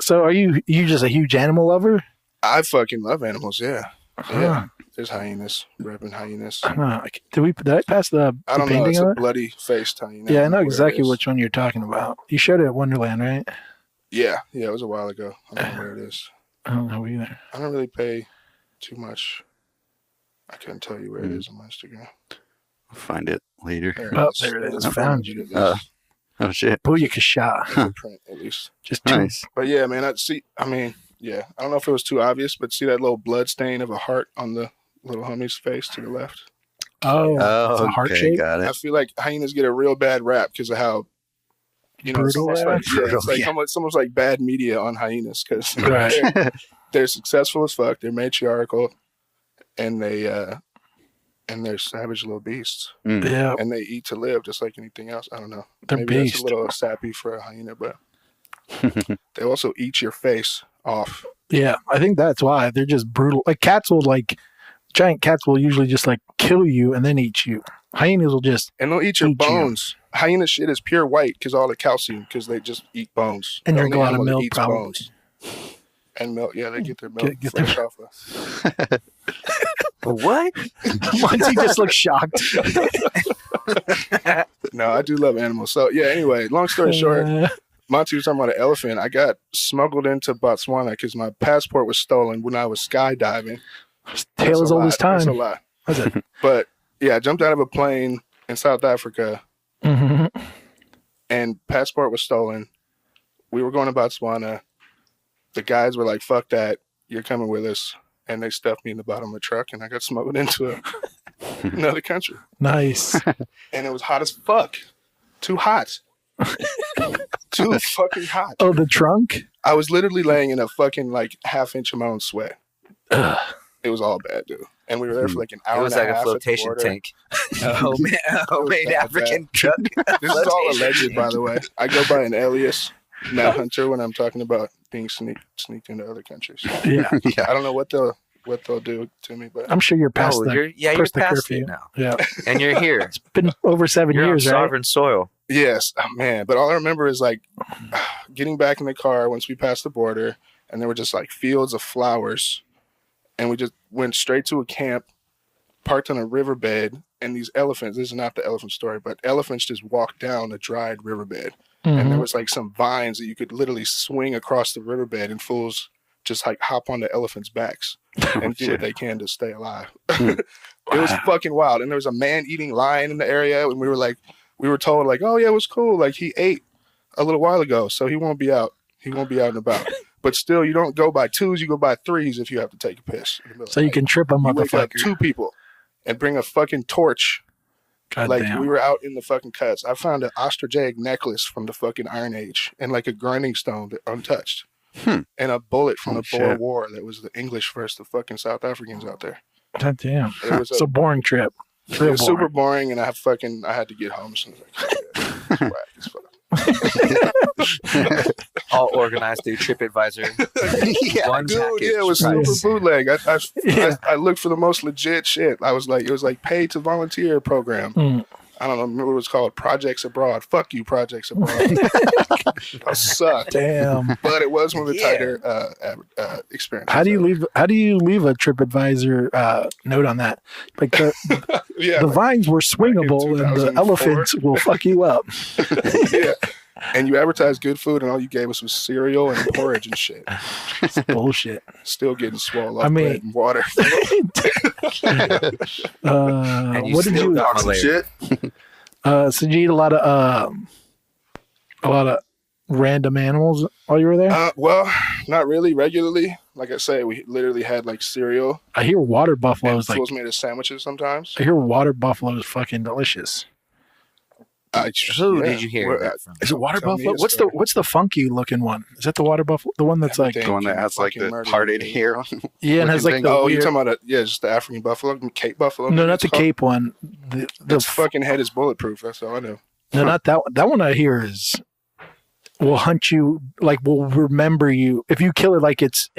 [SPEAKER 4] So are you just a huge animal lover?
[SPEAKER 2] I fucking love animals, yeah. Yeah. There's hyenas, repping hyenas.
[SPEAKER 4] Did I pass the
[SPEAKER 2] I don't
[SPEAKER 4] painting
[SPEAKER 2] know, it's
[SPEAKER 4] of
[SPEAKER 2] a
[SPEAKER 4] it?
[SPEAKER 2] bloody faced hyena.
[SPEAKER 4] Yeah, I know exactly which one you're talking about. You showed it at Wonderland, right?
[SPEAKER 2] Yeah, it was a while ago. I don't know where it is.
[SPEAKER 4] I don't know either.
[SPEAKER 2] I don't really pay too much. I couldn't tell you where it is on my Instagram.
[SPEAKER 3] I'll find it later.
[SPEAKER 4] There it is. I found you.
[SPEAKER 3] Oh shit.
[SPEAKER 4] Booyakasha.
[SPEAKER 2] Print, at least.
[SPEAKER 4] Just
[SPEAKER 3] nice.
[SPEAKER 2] But yeah, man, I don't know if it was too obvious, but see that little blood stain of a heart on the little homie's face to the left?
[SPEAKER 4] Oh, it's a heart shape?
[SPEAKER 3] Got it.
[SPEAKER 2] I feel like hyenas get a real bad rap because of how,
[SPEAKER 4] brutal,
[SPEAKER 2] it's almost like bad media on hyenas because they're successful as fuck, they're matriarchal, and they're savage little beasts.
[SPEAKER 4] Yeah.
[SPEAKER 2] And they eat to live just like anything else. I don't know.
[SPEAKER 4] They're
[SPEAKER 2] Maybe
[SPEAKER 4] beasts.
[SPEAKER 2] that's a little sappy for a hyena, but they also eat your face off.
[SPEAKER 4] Yeah, I think that's why they're just brutal. Like cats will giant cats will usually just like kill you and then eat you. Hyenas will just
[SPEAKER 2] and they'll eat your bones. Hyena shit is pure white because all the calcium because they just eat bones
[SPEAKER 4] and drink a lot of milk probably.
[SPEAKER 2] Bones. And milk, yeah, they get their milk fresh off of.
[SPEAKER 1] What?
[SPEAKER 4] Monty just looks shocked.
[SPEAKER 2] No, I do love animals. So yeah, anyway, long story short, Monty was talking about an elephant. I got smuggled into Botswana because my passport was stolen when I was skydiving.
[SPEAKER 4] Tale as old as time.
[SPEAKER 2] That's a lie. But yeah, I jumped out of a plane in South Africa and passport was stolen. We were going to Botswana. The guys were like, fuck that, you're coming with us. And they stuffed me in the bottom of the truck and I got smuggled into another country.
[SPEAKER 4] Nice.
[SPEAKER 2] And it was hot as fuck. Too hot. Too fucking hot.
[SPEAKER 4] Oh, the trunk?
[SPEAKER 2] I was literally laying in a fucking like half-inch of my own sweat. It was all bad, dude. And we were there for like an hour.
[SPEAKER 1] It was
[SPEAKER 2] and
[SPEAKER 1] like a flotation tank. Homemade African truck.
[SPEAKER 2] This is all alleged, by the way. I go by an alias, Matt Hunter, when I'm talking about being sneaked into other countries.
[SPEAKER 4] Yeah.
[SPEAKER 2] I don't know what they'll do to me, but
[SPEAKER 4] I'm sure you're past
[SPEAKER 1] you're past it now.
[SPEAKER 4] Yeah.
[SPEAKER 1] And you're here.
[SPEAKER 4] It's been over 7 years,
[SPEAKER 1] on
[SPEAKER 4] right?
[SPEAKER 1] sovereign soil.
[SPEAKER 2] Yes, man. But all I remember is like getting back in the car once we passed the border, and there were just like fields of flowers, and we just went straight to a camp, parked on a riverbed, and these elephants. This is not the elephant story, but elephants just walked down a dried riverbed, and there was like some vines that you could literally swing across the riverbed, and fools just like hop on the elephants' backs and do what they can to stay alive. It was fucking wild, and there was a man-eating lion in the area, and we were told like, oh yeah, it was cool. Like he ate a little while ago, so he won't be out. He won't be out and about. But still, you don't go by twos, you go by threes if you have to take a piss.
[SPEAKER 4] So you can trip a motherfucker.
[SPEAKER 2] Two people and bring a fucking torch.
[SPEAKER 4] God
[SPEAKER 2] like
[SPEAKER 4] damn.
[SPEAKER 2] we were out in the fucking cuts. I found an ostrich egg necklace from the fucking Iron Age and like a grinding stone that untouched. And a bullet from the Boer War that was the English versus the fucking South Africans out there.
[SPEAKER 4] God damn.
[SPEAKER 2] It was
[SPEAKER 4] a boring trip.
[SPEAKER 2] It was super boring, and I had to get home as soon as I could. Whack as fuck.
[SPEAKER 1] All organized through TripAdvisor. One
[SPEAKER 2] dude,
[SPEAKER 1] package.
[SPEAKER 2] yeah, it was super bootleg. I looked for the most legit shit. I was like, it was like pay to volunteer program. I don't know, remember what it was called, Projects Abroad. Fuck you, Projects Abroad. I sucked.
[SPEAKER 4] Damn.
[SPEAKER 2] But it was one of the tighter experiences.
[SPEAKER 4] How do you leave a TripAdvisor note on that? Like the vines were swingable and the elephants will fuck you up.
[SPEAKER 2] Yeah. And you advertised good food and all you gave us was cereal and porridge and shit.
[SPEAKER 4] It's bullshit.
[SPEAKER 2] Still getting swallowed up bread and water.
[SPEAKER 4] What did you
[SPEAKER 2] shit?
[SPEAKER 4] So did you eat a lot of random animals while you were there?
[SPEAKER 2] Well, not really regularly. Like I say, we literally had like cereal.
[SPEAKER 4] I hear water buffaloes
[SPEAKER 2] fools made us sandwiches sometimes.
[SPEAKER 4] I hear water buffalo is fucking delicious.
[SPEAKER 1] Who did you hear that from?
[SPEAKER 4] Is it water buffalo? What's the funky looking one? Is that the water buffalo? The one that's like
[SPEAKER 3] the one that has like the parted hair.
[SPEAKER 4] Yeah, and has like the
[SPEAKER 2] you're talking about just the African buffalo, Cape buffalo.
[SPEAKER 4] No, not the Cape one.
[SPEAKER 2] The fucking head is bulletproof. That's all I know.
[SPEAKER 4] No, not that one. That one I hear will hunt you, like will remember you if you kill it. Like it's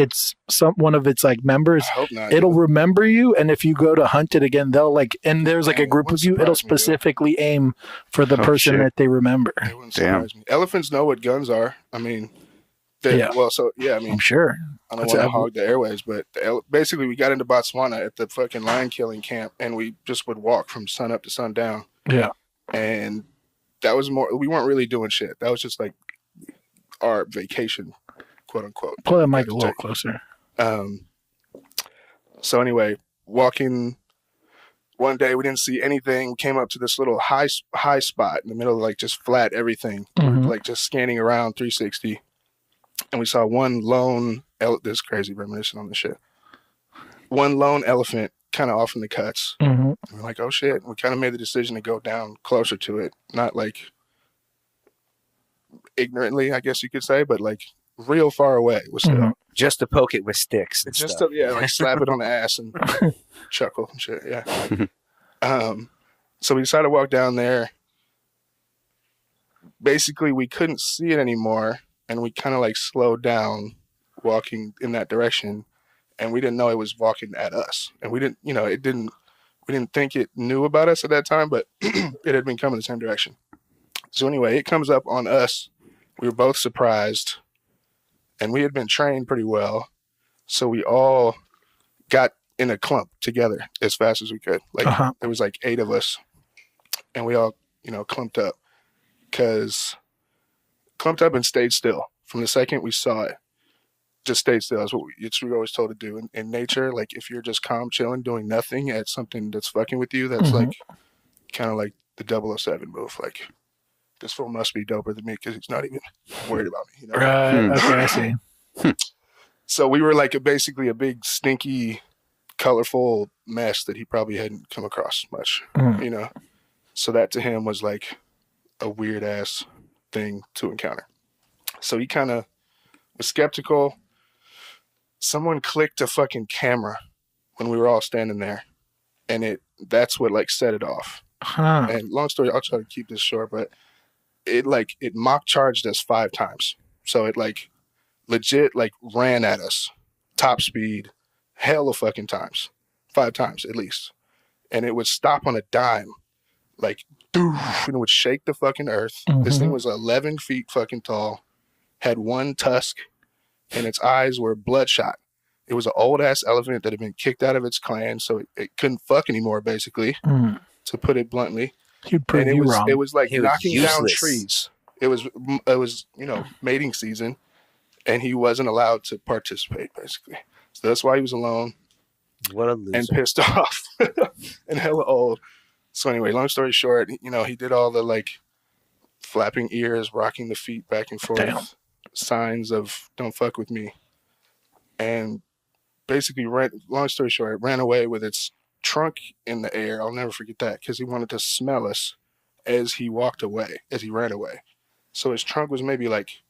[SPEAKER 4] one of its like members.
[SPEAKER 2] I hope not.
[SPEAKER 4] It'll remember you, and if you go to hunt it again, they'll like. And there's like a group of you. It'll specifically aim for the person that they remember.
[SPEAKER 2] Damn. Elephants know what guns are. I mean, well, so yeah. I mean,
[SPEAKER 4] I'm sure.
[SPEAKER 2] I don't want to hog the airways, but basically, we got into Botswana at the fucking lion killing camp, and we just would walk from sun up to sundown.
[SPEAKER 4] Yeah.
[SPEAKER 2] And that was more. We weren't really doing shit. That was just like our vacation, quote unquote.
[SPEAKER 4] Pull that mic a little closer.
[SPEAKER 2] So anyway, walking one day, we didn't see anything. We came up to this little high spot in the middle of like just flat everything, like just scanning around 360. And we saw one lone, this is crazy reminiscing on this shit. One lone elephant kind of off in the cuts. And we're like, oh shit. We kind of made the decision to go down closer to it. Not like ignorantly, I guess you could say, but like real far away. Was still
[SPEAKER 1] just to poke it with sticks. And
[SPEAKER 2] just
[SPEAKER 1] stuff.
[SPEAKER 2] to, like slap it on the ass and chuckle and shit. Yeah. So we decided to walk down there. Basically, we couldn't see it anymore, and we kind of like slowed down, walking in that direction. and we didn't know it was walking at us, and we didn't think it knew about us at that time, but it had been coming the same direction. So anyway, it comes up on us. We were both surprised, and we had been trained pretty well, so we all got in a clump together as fast as we could. Like there was like 8 of us, and we all clumped up and stayed still. From the second we saw it, just stayed still. That's what we were always told to do in nature. Like if you're just calm, chilling, doing nothing at something that's fucking with you, that's like kind of like the 007 move. Like this fool must be doper than me because he's not even worried about me.
[SPEAKER 4] Right. Okay, I see.
[SPEAKER 2] So we were like basically a big stinky, colorful mess that he probably hadn't come across much. So that to him was like a weird ass thing to encounter. So he kind of was skeptical. Someone clicked a fucking camera when we were all standing there, and that's what like set it off. And long story, I'll try to keep this short, but it mock charged us 5 times. So it like legit like ran at us top speed hella fucking times, 5 times at least, and it would stop on a dime, like and it would shake the fucking earth. This thing was 11 feet fucking tall, had 1 tusk, and its eyes were bloodshot. It was an old ass elephant that had been kicked out of its clan, so it couldn't fuck anymore, basically, to put it bluntly. And it was like knocking down trees. It was mating season, and he wasn't allowed to participate, basically. So that's why he was alone.
[SPEAKER 1] What a loser.
[SPEAKER 2] And pissed off and hella old. So anyway, long story short, he did all the like flapping ears, rocking the feet back and forth, signs of don't fuck with me. And basically, long story short, it ran away with its trunk in the air. I'll never forget that because he wanted to smell us as he ran away. So his trunk was maybe like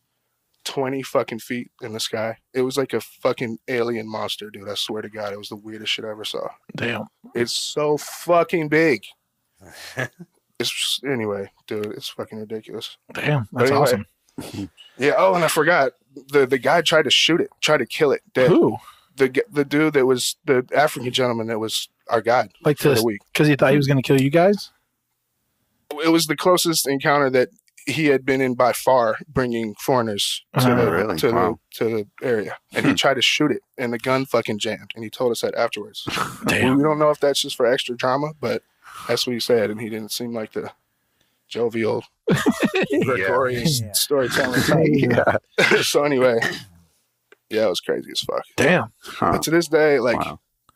[SPEAKER 2] 20 fucking feet in the sky. It was like a fucking alien monster, dude. I swear to God, it was the weirdest shit I ever saw.
[SPEAKER 4] Damn.
[SPEAKER 2] It's so fucking big. Anyway, dude, it's fucking ridiculous.
[SPEAKER 4] Damn, that's awesome.
[SPEAKER 2] Yeah. Oh, and I forgot. The guy tried to shoot it, tried to kill it.
[SPEAKER 4] Who?
[SPEAKER 2] The dude that was the African gentleman that was our guide for the week.
[SPEAKER 4] Because he thought he was going to kill you guys?
[SPEAKER 2] It was the closest encounter that he had been in by far, bringing foreigners to the area. And he tried to shoot it, and the gun fucking jammed. And he told us that afterwards.
[SPEAKER 4] Damn.
[SPEAKER 2] We don't know if that's just for extra drama, but that's what he said. And he didn't seem like the jovial Gregorian storytelling type. So anyway, yeah, it was crazy as fuck.
[SPEAKER 4] Damn.
[SPEAKER 2] But to this day, like,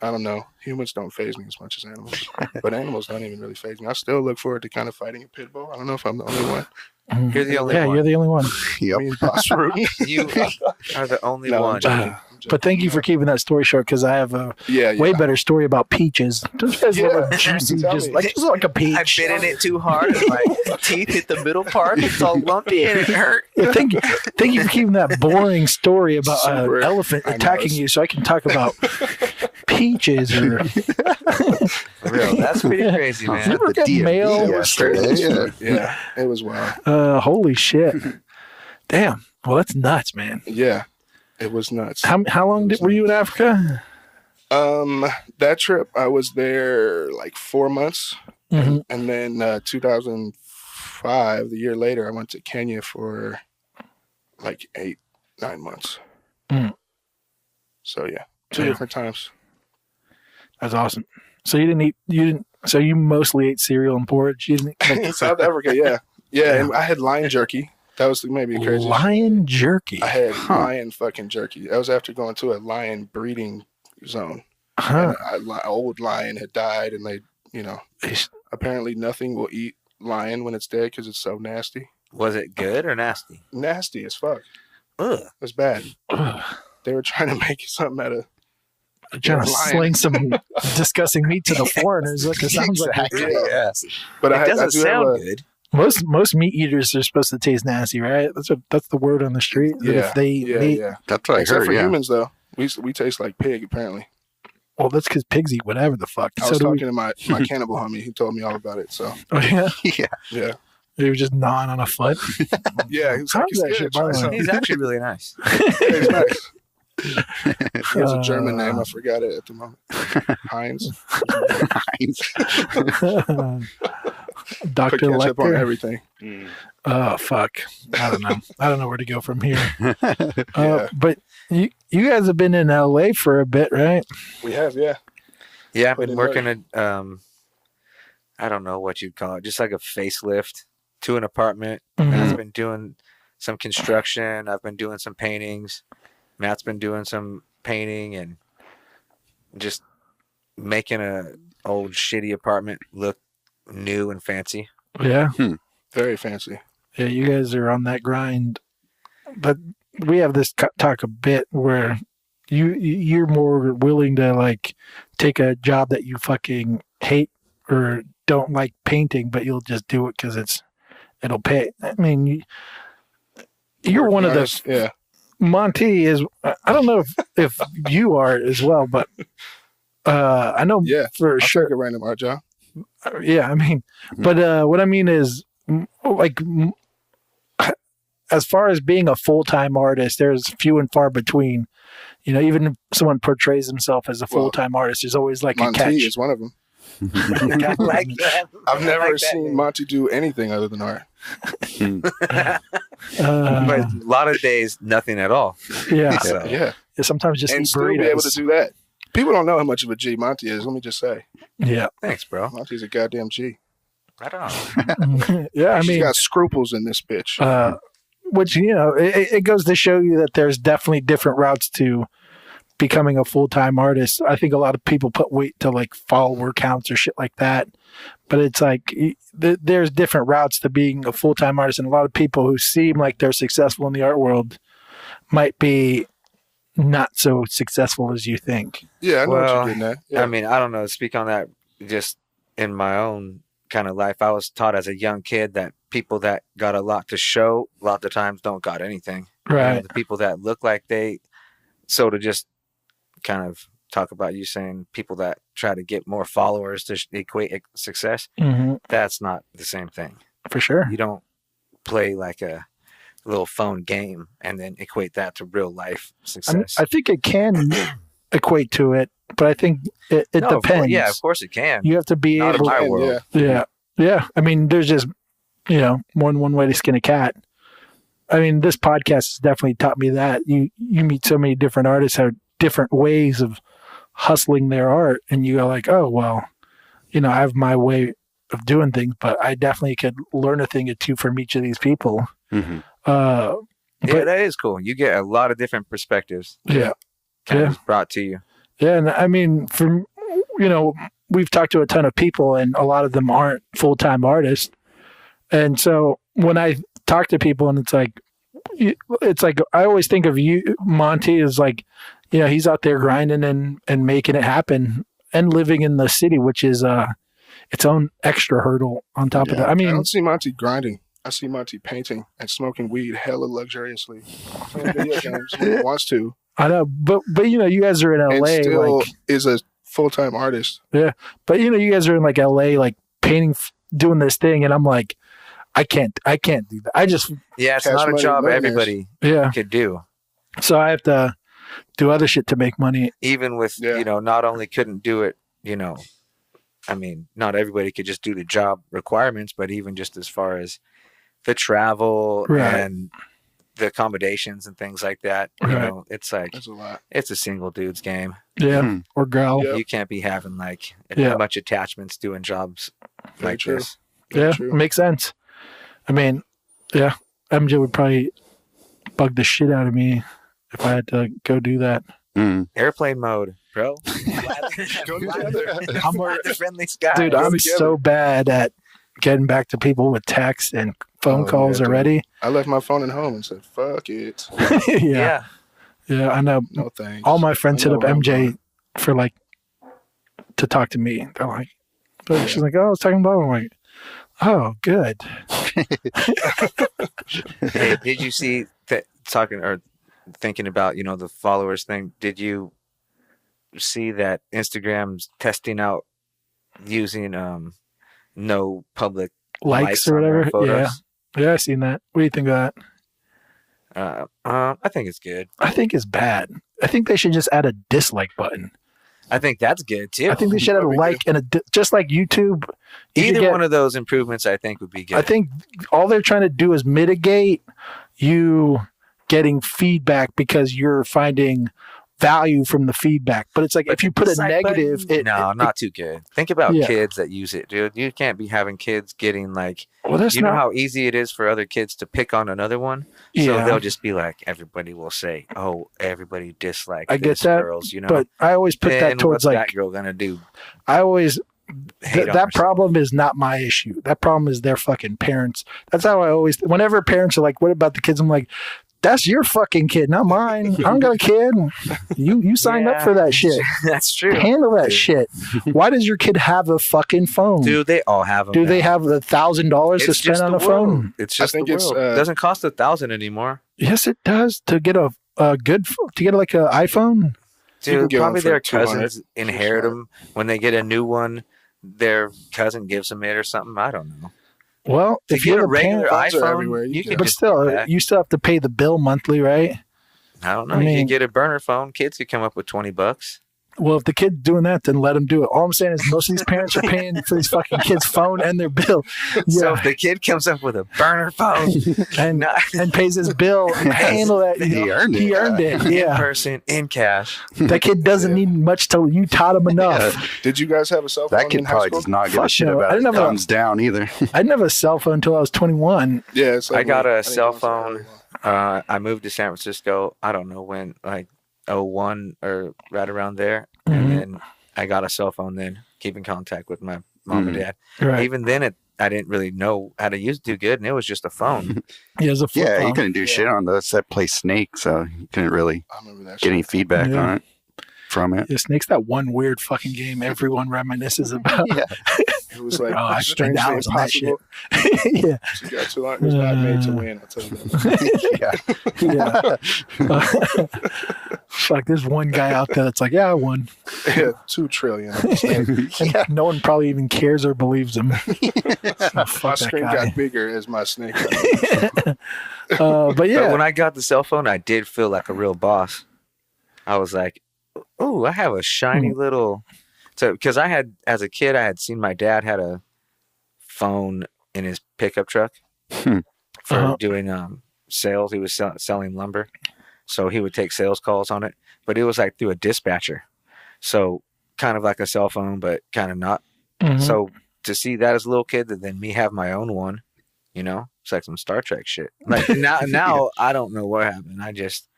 [SPEAKER 2] I don't know, humans don't faze me as much as animals. But animals don't even really faze me. I still look forward to kind of fighting a pit bull. I don't know if I'm the only one.
[SPEAKER 1] You're the only one.
[SPEAKER 4] Yeah, you're the only one.
[SPEAKER 3] Yep.
[SPEAKER 2] Me and Boss Root.
[SPEAKER 1] You are the only one.
[SPEAKER 4] But thank you for keeping that story short because I have a way better story about peaches. Don't you guys love a juicy, just like a peach?
[SPEAKER 1] I bit in it too hard. And my teeth hit the middle part. It's all lumpy and it hurt.
[SPEAKER 4] Yeah, thank you for keeping that boring story about an elephant attacking you, so I can talk about peaches. For
[SPEAKER 1] real, that's pretty crazy, man.
[SPEAKER 4] You ever get mail?
[SPEAKER 2] Yeah, it was wild.
[SPEAKER 4] Holy shit! Damn. Well, that's nuts, man.
[SPEAKER 2] Yeah. It was nuts.
[SPEAKER 4] How long were you in Africa?
[SPEAKER 2] That trip, I was there like 4 months. And then 2005, the year later, I went to Kenya for like 8-9 months. So yeah, 2 different times.
[SPEAKER 4] That's awesome. So so you mostly ate cereal and porridge? You didn't
[SPEAKER 2] in South Africa, yeah. Yeah, and I had lion jerky. That was maybe crazy.
[SPEAKER 4] Lion jerky.
[SPEAKER 2] I had lion fucking jerky. That was after going to a lion breeding zone. An old lion had died, and they, apparently nothing will eat lion when it's dead because it's so nasty.
[SPEAKER 1] Was it good or nasty?
[SPEAKER 2] Nasty as fuck.
[SPEAKER 1] Ugh.
[SPEAKER 2] It was bad. They were trying to make something out of.
[SPEAKER 4] Trying to sling some disgusting meat to the foreigners. Like it sounds like.
[SPEAKER 2] Yeah. But
[SPEAKER 1] it doesn't sound good.
[SPEAKER 4] Most meat eaters are supposed to taste nasty, right? That's the word on the street.
[SPEAKER 2] Yeah,
[SPEAKER 3] that's what I heard.
[SPEAKER 2] Except for humans, though, we taste like pig apparently.
[SPEAKER 4] Well, that's because pigs eat whatever the fuck.
[SPEAKER 2] I was talking to my cannibal homie. He told me all about it. So.
[SPEAKER 4] Oh yeah.
[SPEAKER 2] Yeah.
[SPEAKER 4] He was just gnawing on a foot.
[SPEAKER 2] Yeah, he was like,
[SPEAKER 1] he's actually really nice.
[SPEAKER 2] He's nice. He has a German name. I forgot it at the moment. Heinz.
[SPEAKER 4] Dr.
[SPEAKER 2] Put ketchup on
[SPEAKER 4] Lecter.
[SPEAKER 2] everything.
[SPEAKER 4] Oh fuck! I don't know. I don't know where to go from here.
[SPEAKER 2] Yeah.
[SPEAKER 4] But you guys have been in LA for a bit, right?
[SPEAKER 2] We have, yeah.
[SPEAKER 1] Yeah, I've
[SPEAKER 2] Put
[SPEAKER 1] been
[SPEAKER 2] in
[SPEAKER 1] working at I don't know what you'd call it, just like a facelift to an apartment.
[SPEAKER 4] Mhm.
[SPEAKER 1] I've been doing some construction. I've been doing some paintings. Matt's been doing some painting and just making a old shitty apartment look new and fancy.
[SPEAKER 4] Yeah.
[SPEAKER 2] Very fancy.
[SPEAKER 4] Yeah, you guys are on that grind. But we have this talk a bit where you're more willing to like take a job that you fucking hate or don't like painting, but you'll just do it because it'll pay. I mean, you're one of those.
[SPEAKER 2] Yeah.
[SPEAKER 4] Monty is. I don't know if you are as well, but I know for
[SPEAKER 2] I'll
[SPEAKER 4] sure.
[SPEAKER 2] take a random art job.
[SPEAKER 4] Yeah, I mean, but what I mean is, like, as far as being a full-time artist, there's few and far between. You know, even if someone portrays himself as a full-time artist, there's always like
[SPEAKER 2] Monty
[SPEAKER 4] a catch.
[SPEAKER 2] is one of them.
[SPEAKER 1] Like that.
[SPEAKER 2] I've never
[SPEAKER 1] Like that,
[SPEAKER 2] seen
[SPEAKER 1] dude.
[SPEAKER 2] Monty do anything other than art.
[SPEAKER 1] But a lot of days, nothing at all.
[SPEAKER 4] Yeah.
[SPEAKER 1] So,
[SPEAKER 2] Yeah.
[SPEAKER 4] Sometimes just
[SPEAKER 2] And
[SPEAKER 4] eat
[SPEAKER 2] still be able to
[SPEAKER 4] burritos.
[SPEAKER 2] do that. People don't know how much of a G Monty is. Let me just say.
[SPEAKER 4] Yeah.
[SPEAKER 1] thanks, bro.
[SPEAKER 2] Monty's a goddamn G.
[SPEAKER 1] Right on.
[SPEAKER 4] Yeah, I
[SPEAKER 2] She's
[SPEAKER 4] mean,
[SPEAKER 2] got scruples in this bitch.
[SPEAKER 4] which, you know, it goes to show you that there's definitely different routes to becoming a full-time artist. I think a lot of people put weight to like follower counts or shit like that. But it's like there's different routes to being a full-time artist. And a lot of people who seem like they're successful in the art world might be not so successful as you think.
[SPEAKER 2] Yeah, I know what
[SPEAKER 1] Well,
[SPEAKER 2] you're getting at. Yeah.
[SPEAKER 1] I mean, I don't know. Speak on that just in my own kind of life. I was taught as a young kid that people that got a lot to show, a lot of times don't got anything. You know,
[SPEAKER 4] Right.
[SPEAKER 1] the people that look like they, so to just kind of talk about you saying people that try to get more followers to equate success,
[SPEAKER 4] Mm-hmm.
[SPEAKER 1] that's not the same thing.
[SPEAKER 4] For sure.
[SPEAKER 1] You don't play like a little phone game and then equate that to real life success.
[SPEAKER 4] I think it can equate to it, but I think it
[SPEAKER 1] No, of
[SPEAKER 4] depends.
[SPEAKER 1] course, of course it can.
[SPEAKER 4] You have to be
[SPEAKER 1] Not in
[SPEAKER 4] able.
[SPEAKER 1] my
[SPEAKER 2] And,
[SPEAKER 1] world.
[SPEAKER 4] Yeah. Yeah. I mean, there's just, you know, more than one way to skin a cat. I mean, this podcast has definitely taught me that. You meet so many different artists who have different ways of hustling their art, and you go like, oh, well, you know, I have my way of doing things, but I definitely could learn a thing or two from each of these people.
[SPEAKER 3] Mm-hmm.
[SPEAKER 1] Yeah,
[SPEAKER 4] But-
[SPEAKER 1] that is cool. You get a lot of different perspectives
[SPEAKER 4] Yeah.
[SPEAKER 1] kind
[SPEAKER 4] Yeah.
[SPEAKER 1] of brought to you.
[SPEAKER 4] Yeah. And I mean, from, you know, we've talked to a ton of people and a lot of them aren't full-time artists. And so when I talk to people and it's like I always think of you, Monty, as like, you know, he's out there grinding and making it happen and living in the city, which is its own extra hurdle on top of that. I
[SPEAKER 2] I
[SPEAKER 4] mean,
[SPEAKER 2] don't see Monty grinding. I see Monty painting and smoking weed hella luxuriously. Playing video games when he wants to.
[SPEAKER 4] I know, but you know, you guys are in
[SPEAKER 2] And
[SPEAKER 4] LA,
[SPEAKER 2] still
[SPEAKER 4] like,
[SPEAKER 2] is a full-time artist.
[SPEAKER 4] but you know, you guys are in like LA, like painting, doing this thing, and I'm like, I can't do that. I just,
[SPEAKER 1] Yeah, it's
[SPEAKER 2] Cash
[SPEAKER 1] not a
[SPEAKER 2] money
[SPEAKER 1] job
[SPEAKER 2] millionaires.
[SPEAKER 1] everybody
[SPEAKER 4] yeah.
[SPEAKER 1] could do.
[SPEAKER 4] So I have to do other shit to make money.
[SPEAKER 1] Even with,
[SPEAKER 2] Yeah.
[SPEAKER 1] you know, not only couldn't do it, you know, I mean, not everybody could just do the job requirements, but even just as far as the travel
[SPEAKER 4] Right.
[SPEAKER 1] and the accommodations and things like that, you
[SPEAKER 4] Right.
[SPEAKER 1] know, it's like,
[SPEAKER 2] That's a lot.
[SPEAKER 1] it's a single dude's game.
[SPEAKER 4] Yeah.
[SPEAKER 3] Hmm.
[SPEAKER 4] Or girl.
[SPEAKER 2] Yeah.
[SPEAKER 1] You can't be having like
[SPEAKER 4] Yeah.
[SPEAKER 1] much attachments doing jobs
[SPEAKER 2] Very
[SPEAKER 1] like
[SPEAKER 2] true.
[SPEAKER 1] this.
[SPEAKER 2] Very
[SPEAKER 4] Yeah.
[SPEAKER 2] true.
[SPEAKER 4] Makes sense. I mean, yeah. MJ would probably bug the shit out of me if I had to go do that.
[SPEAKER 3] Mm.
[SPEAKER 1] Airplane mode, bro.
[SPEAKER 2] Go together.
[SPEAKER 1] I'm the friendly sky.
[SPEAKER 4] Dude,
[SPEAKER 2] go
[SPEAKER 4] I'm
[SPEAKER 2] together.
[SPEAKER 4] so bad at getting back to people with text and phone
[SPEAKER 2] Oh,
[SPEAKER 4] calls
[SPEAKER 2] yeah, dude.
[SPEAKER 4] already.
[SPEAKER 2] I left my phone at home and said, fuck it.
[SPEAKER 4] Yeah. Yeah, I know.
[SPEAKER 2] No thanks.
[SPEAKER 4] All my friends
[SPEAKER 2] I
[SPEAKER 4] hit
[SPEAKER 2] know
[SPEAKER 4] up
[SPEAKER 2] where I'm
[SPEAKER 4] MJ
[SPEAKER 2] going.
[SPEAKER 4] for like to talk to me. They're like, but she's like, oh, I was talking about. I'm like, oh, good.
[SPEAKER 1] Hey, did you see that talking or thinking about, you know, the followers thing? Did you see that Instagram's testing out using no public
[SPEAKER 4] Likes or
[SPEAKER 1] on their
[SPEAKER 4] whatever. Yeah.
[SPEAKER 1] photos?
[SPEAKER 4] Yeah, I seen that. What do you think of that?
[SPEAKER 1] I think it's good.
[SPEAKER 4] I think it's bad. I think they should just add a dislike button.
[SPEAKER 1] I think that's good too.
[SPEAKER 4] I think they should have a like and just like YouTube.
[SPEAKER 1] Either one of those improvements, I think, would be good.
[SPEAKER 4] I think all they're trying to do is mitigate you getting feedback because you're finding value from the feedback. But it's like if you put a negative,
[SPEAKER 1] not too good. Think about kids that use it, dude. You can't be having kids getting like. Well, know how easy it is for other kids to pick on another one. So they'll just be like, everybody will say, "Oh, everybody dislikes."
[SPEAKER 4] I get that,
[SPEAKER 1] girls,
[SPEAKER 4] but I always put that towards
[SPEAKER 1] what's
[SPEAKER 4] like
[SPEAKER 1] that girl gonna do.
[SPEAKER 4] I always. That problem is not my issue. That problem is their fucking parents. That's how I always. Whenever parents are like, "What about the kids?" I'm like, "That's your fucking kid, not mine. I don't got a kid. You signed up for that shit.
[SPEAKER 1] That's true.
[SPEAKER 4] Handle that shit. Why does your kid have a fucking phone?
[SPEAKER 1] Dude, they all have them.
[SPEAKER 4] Do they have $1,000 to spend on a phone?
[SPEAKER 1] It's just the world. It doesn't cost $1,000 anymore.
[SPEAKER 4] Yes, it does to get a good to get like an iPhone.
[SPEAKER 1] Dude, probably their cousins inherit them when they get a new one. Their cousin gives them it or something. I don't know.
[SPEAKER 4] Well, if you
[SPEAKER 1] get a regular iPhone, you can.
[SPEAKER 4] But still, you still have to pay the bill monthly, right?
[SPEAKER 1] I don't know. You can get a burner phone. Kids could come up with $20.
[SPEAKER 4] Well, if the kid's doing that, then let them do it. All I'm saying is most of these parents are paying for these fucking kids' phone and their bill.
[SPEAKER 1] So if the kid comes up with a burner phone
[SPEAKER 4] and pays his bill, handle that.
[SPEAKER 3] He earned it.
[SPEAKER 1] Yeah. In person, in cash.
[SPEAKER 4] That kid doesn't need much till you taught him enough.
[SPEAKER 2] Yeah. Did you guys have a cell phone?
[SPEAKER 3] That kid probably does not give a shit about it. Thumbs down either.
[SPEAKER 4] I didn't have a cell phone until I was 21.
[SPEAKER 2] Yeah,
[SPEAKER 1] I got a cell phone. I moved to San Francisco. I don't know when, like 01 or right around there. And then I got a cell phone then, keep in contact with my mom and dad. Right. Even then, I didn't really know how to use it too good, and it was just a phone.
[SPEAKER 4] It was a flip phone.
[SPEAKER 3] You couldn't do shit on those that play Snake, so you couldn't really get any feedback on it from it.
[SPEAKER 4] Yeah, Snake's that one weird fucking game everyone reminisces about.
[SPEAKER 2] It was like
[SPEAKER 4] I spent hours on that shit. Yeah.
[SPEAKER 2] You got too long. It was not made to win, I'll tell you
[SPEAKER 4] that. Yeah. Fuck, there's one guy out there that's like, I won.
[SPEAKER 2] Yeah, 2 trillion.
[SPEAKER 4] And no one probably even cares or believes him.
[SPEAKER 2] My screen got bigger as my Snake.
[SPEAKER 4] But
[SPEAKER 1] when I got the cell phone, I did feel like a real boss. I was like, oh, I have a shiny little... So, because as a kid, I had seen my dad had a phone in his pickup truck for doing sales. He was selling lumber. So he would take sales calls on it, but it was like through a dispatcher. So kind of like a cell phone, but kind of not. So to see that as a little kid, and then me have my own one, it's like some Star Trek shit. Like now I don't know what happened. I just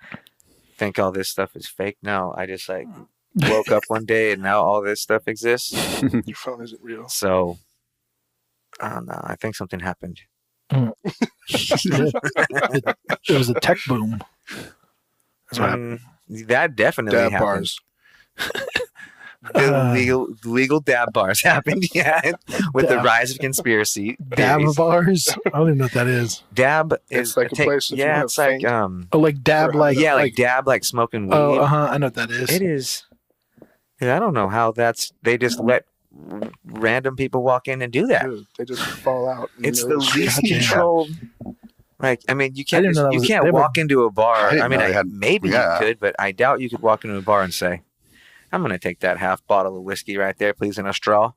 [SPEAKER 1] think all this stuff is fake now. I just like woke up one day and now all this stuff exists.
[SPEAKER 2] Your phone isn't real.
[SPEAKER 1] So I don't know. I think something happened.
[SPEAKER 4] It was a tech boom.
[SPEAKER 1] That definitely
[SPEAKER 2] dab
[SPEAKER 1] happened.
[SPEAKER 2] Bars.
[SPEAKER 1] The legal dab bars happened, with the rise of conspiracy.
[SPEAKER 4] Dab bars? I don't even know what that is.
[SPEAKER 1] Dab
[SPEAKER 2] is like a place.
[SPEAKER 1] It's like
[SPEAKER 4] like dab, like
[SPEAKER 1] dab, like smoking weed.
[SPEAKER 4] Oh, I know what that is.
[SPEAKER 1] It is. I don't know how they just let random people walk in and do that.
[SPEAKER 2] Dude, they just fall out.
[SPEAKER 1] It's the least controlled. Like, I mean, you can't walk into a bar. Maybe you could, but I doubt you could walk into a bar and say, "I'm going to take that half bottle of whiskey right there, please, in a straw."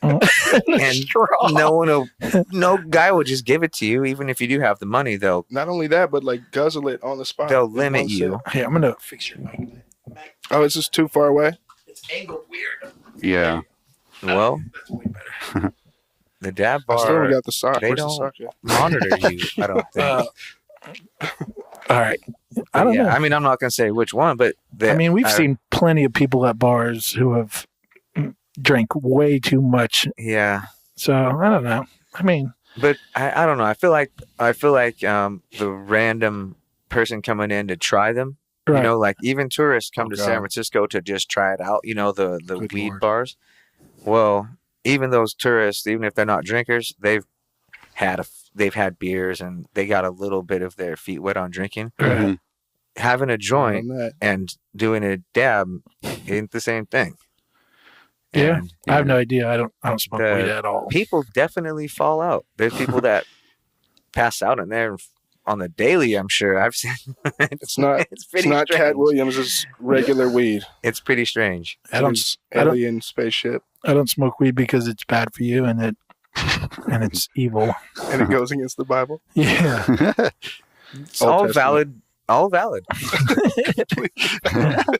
[SPEAKER 1] And no guy will just give it to you, even if you do have the money. They'll
[SPEAKER 2] not only that, but like guzzle it on the spot.
[SPEAKER 1] They'll limit you.
[SPEAKER 4] Hey, I'm going to fix your mic.
[SPEAKER 2] Oh, is this too far away?
[SPEAKER 4] It's angled weird.
[SPEAKER 3] Yeah.
[SPEAKER 1] Well,
[SPEAKER 4] that's way better.
[SPEAKER 1] The dab bar.
[SPEAKER 2] I still got the sock.
[SPEAKER 1] They don't monitor you. I don't think.
[SPEAKER 4] All right. I don't know.
[SPEAKER 1] I mean, I'm not going to say which one, but
[SPEAKER 4] we've seen plenty of people at bars who have drank way too much.
[SPEAKER 1] Yeah.
[SPEAKER 4] So I don't know. I mean,
[SPEAKER 1] but I don't know. I feel like the random person coming in to try them. Right. Like even tourists come to San Francisco to just try it out. The Good weed Lord. Bars. Well, even those tourists, even if they're not drinkers, they've had beers and they got a little bit of their feet wet on drinking.
[SPEAKER 3] Mm-hmm.
[SPEAKER 1] Having a joint and doing a dab ain't the same thing.
[SPEAKER 4] Yeah, I have no idea. I don't smoke weed at all.
[SPEAKER 1] People definitely fall out. There's people that pass out in there on the daily. I'm sure I've seen.
[SPEAKER 2] It's not
[SPEAKER 1] strange.
[SPEAKER 2] Cat Williams' regular weed.
[SPEAKER 1] It's pretty strange.
[SPEAKER 2] Alien spaceship.
[SPEAKER 4] I don't smoke weed because it's bad for you and it's evil.
[SPEAKER 2] And it goes against the Bible.
[SPEAKER 4] Yeah.
[SPEAKER 1] It's all valid. All valid.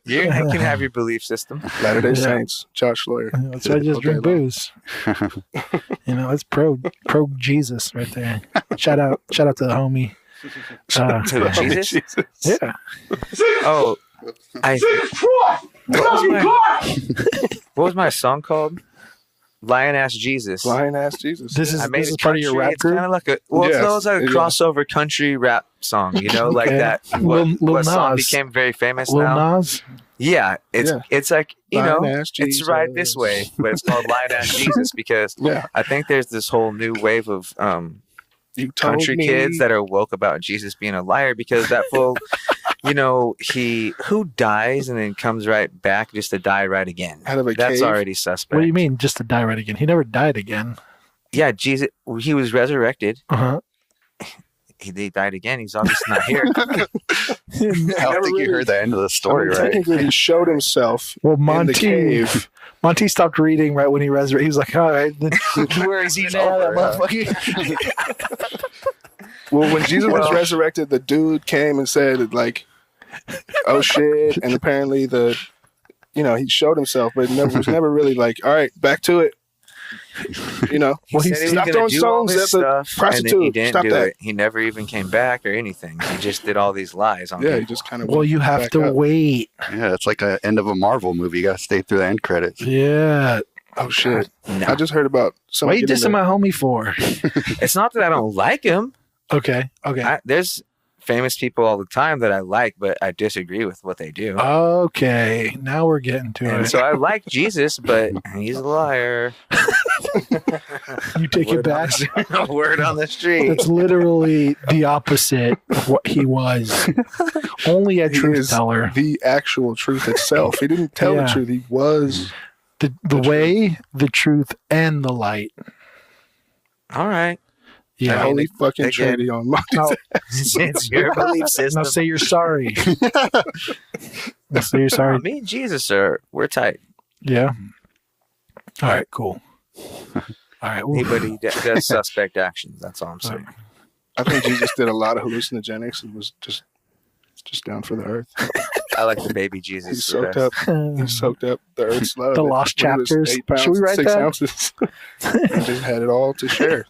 [SPEAKER 1] You can have your belief system.
[SPEAKER 2] Latter-day Saints, Josh Lawyer.
[SPEAKER 4] That's why I just drink booze. It's pro Jesus right there. Shout out to the homie.
[SPEAKER 1] To Jesus?
[SPEAKER 4] Yeah.
[SPEAKER 1] Oh, what was my song called? Lion Ass Jesus.
[SPEAKER 2] Lion Ass Jesus.
[SPEAKER 4] This is part of your rap group?
[SPEAKER 1] It's kind of like it's like a crossover country rap song, like that. What song became very famous
[SPEAKER 4] Lil
[SPEAKER 1] now?
[SPEAKER 4] Nas?
[SPEAKER 1] Yeah, it's like,
[SPEAKER 2] Ass
[SPEAKER 1] it's
[SPEAKER 2] Jesus.
[SPEAKER 1] Right This Way, but it's called Lion Ass Jesus because I think there's this whole new wave of country kids that are woke about Jesus being a liar because that fool, who dies and then comes right back just to die right again.
[SPEAKER 2] Out of a
[SPEAKER 1] That's
[SPEAKER 2] cave?
[SPEAKER 1] already suspect.
[SPEAKER 4] What do you mean just to die right again? He never died again.
[SPEAKER 1] Yeah, Jesus, he was resurrected.
[SPEAKER 4] Uh-huh.
[SPEAKER 1] He died again. He's obviously not here.
[SPEAKER 3] I don't think you heard the end of the story, right?
[SPEAKER 2] Technically, he showed himself in the cave.
[SPEAKER 4] Monty stopped reading right when he resurrected. He was like, all right.
[SPEAKER 1] Where is he now, that motherfucker?
[SPEAKER 2] Well, when Jesus was resurrected, the dude came and said, like, oh, shit. And apparently he showed himself, but was never really like, all right, back to it.
[SPEAKER 1] He
[SPEAKER 2] stopped throwing stones at the prostitute.
[SPEAKER 1] And then he didn't
[SPEAKER 2] Stop
[SPEAKER 1] do
[SPEAKER 2] that.
[SPEAKER 1] it. He never even came back or anything. He just did all these lies on people.
[SPEAKER 2] He just kind of.
[SPEAKER 4] Well, you have to wait.
[SPEAKER 3] Yeah, it's like the end of a Marvel movie. You got to stay through the end credits.
[SPEAKER 4] Yeah.
[SPEAKER 2] Oh shit!
[SPEAKER 1] No.
[SPEAKER 2] I just heard about somebody.
[SPEAKER 4] What are you dissing my homie for?
[SPEAKER 1] It's not that I don't like him.
[SPEAKER 4] Okay.
[SPEAKER 1] There's famous people all the time that I like, but I disagree with what they do.
[SPEAKER 4] Okay, now we're getting to it.
[SPEAKER 1] So I like Jesus, but he's a liar.
[SPEAKER 4] You take it back.
[SPEAKER 1] Word on the street.
[SPEAKER 4] It's literally the opposite of what he was. Only a truth teller.
[SPEAKER 2] The actual truth itself. He didn't tell the truth. He was
[SPEAKER 4] the way, the truth, and the light.
[SPEAKER 1] All right.
[SPEAKER 4] Yeah,
[SPEAKER 2] holy fucking Trinity on Monty.
[SPEAKER 1] It's your belief system.
[SPEAKER 4] Now say you're sorry. Now say you're sorry.
[SPEAKER 1] Me and Jesus, we're tight.
[SPEAKER 4] Yeah. All right, cool. All right.
[SPEAKER 1] Anybody does suspect actions. That's all I'm saying.
[SPEAKER 2] I think Jesus did a lot of hallucinogenics and was just down for the earth.
[SPEAKER 1] I like the baby Jesus.
[SPEAKER 2] He soaked up the earth's love.
[SPEAKER 4] The lost chapters.
[SPEAKER 2] 8 pounds,
[SPEAKER 4] Should we write
[SPEAKER 2] 6
[SPEAKER 4] that?
[SPEAKER 2] ounces. And just had it all to share.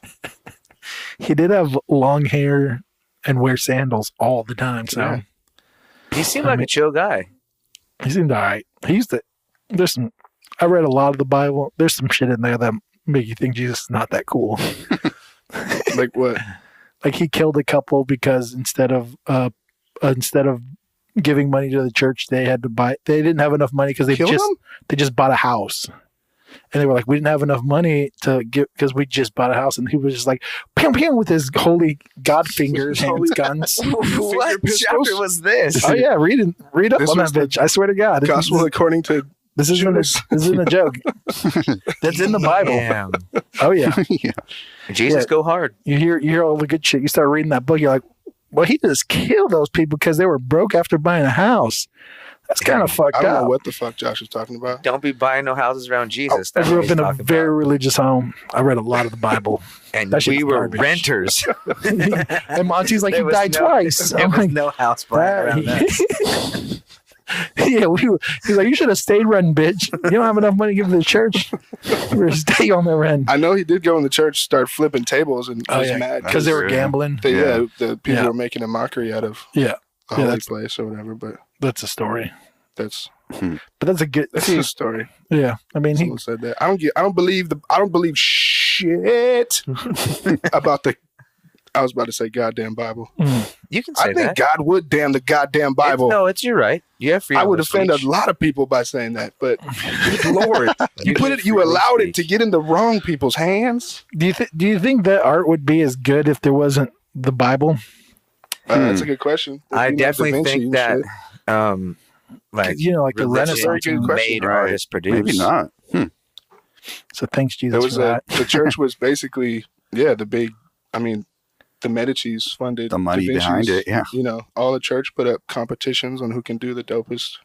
[SPEAKER 4] He did have long hair and wear sandals all the time. So
[SPEAKER 1] he seemed like a chill guy.
[SPEAKER 4] He seemed all right. I read a lot of the Bible. There's some shit in there that make you think Jesus is not that cool.
[SPEAKER 2] Like what?
[SPEAKER 4] Like he killed a couple because instead of giving money to the church, they didn't have enough money because they just bought a house. And they were like, we didn't have enough money to give because we just bought a house. And he was just like, pew, pew, with his holy God fingers, guns.
[SPEAKER 1] What chapter was this?
[SPEAKER 4] Oh, yeah. Read up on that bitch. I swear to God.
[SPEAKER 2] Gospel according to
[SPEAKER 4] This isn't a joke. That's in the Bible.
[SPEAKER 1] Damn.
[SPEAKER 4] Oh, yeah.
[SPEAKER 1] Jesus, go hard.
[SPEAKER 4] You hear all the good shit. You start reading that book. You're like, well, he just killed those people because they were broke after buying a house. That's kind of fucked up.
[SPEAKER 2] I don't know what the fuck Josh was talking about.
[SPEAKER 1] Don't be buying no houses around Jesus.
[SPEAKER 4] I grew up in a very religious home. I read a lot of the Bible.
[SPEAKER 1] And we were renters.
[SPEAKER 4] And Monty's like, he died twice.
[SPEAKER 1] There was no house buying around us.
[SPEAKER 4] Yeah, he's like, you should have stayed renting, bitch. You don't have enough money to give to the church. We're stay on the rent.
[SPEAKER 2] I know he did go in the church, start flipping tables, and was mad
[SPEAKER 4] because they were gambling.
[SPEAKER 2] The people were making a mockery out of the holy place or whatever. But
[SPEAKER 4] that's a story.
[SPEAKER 2] That's
[SPEAKER 4] a
[SPEAKER 2] story.
[SPEAKER 4] Yeah, I mean,
[SPEAKER 2] someone said that. I don't believe shit about the. I was about to say goddamn Bible.
[SPEAKER 1] You can say that.
[SPEAKER 2] I think God would damn the goddamn Bible.
[SPEAKER 1] You're right. You have freedom.
[SPEAKER 2] I would offend a lot of people by saying that, but Lord, you allowed it to get in the wrong people's hands.
[SPEAKER 4] Do you think that art would be as good if there wasn't the Bible?
[SPEAKER 2] That's a good question.
[SPEAKER 1] I definitely think that, like
[SPEAKER 4] the Renaissance
[SPEAKER 1] made artists produce.
[SPEAKER 3] Maybe not.
[SPEAKER 4] So thanks, Jesus.
[SPEAKER 2] The church was basically the big. I mean, the Medici's funded
[SPEAKER 3] the money
[SPEAKER 2] Da Vinci's,
[SPEAKER 3] behind it. Yeah.
[SPEAKER 2] You know, all the church put up competitions on who can do the dopest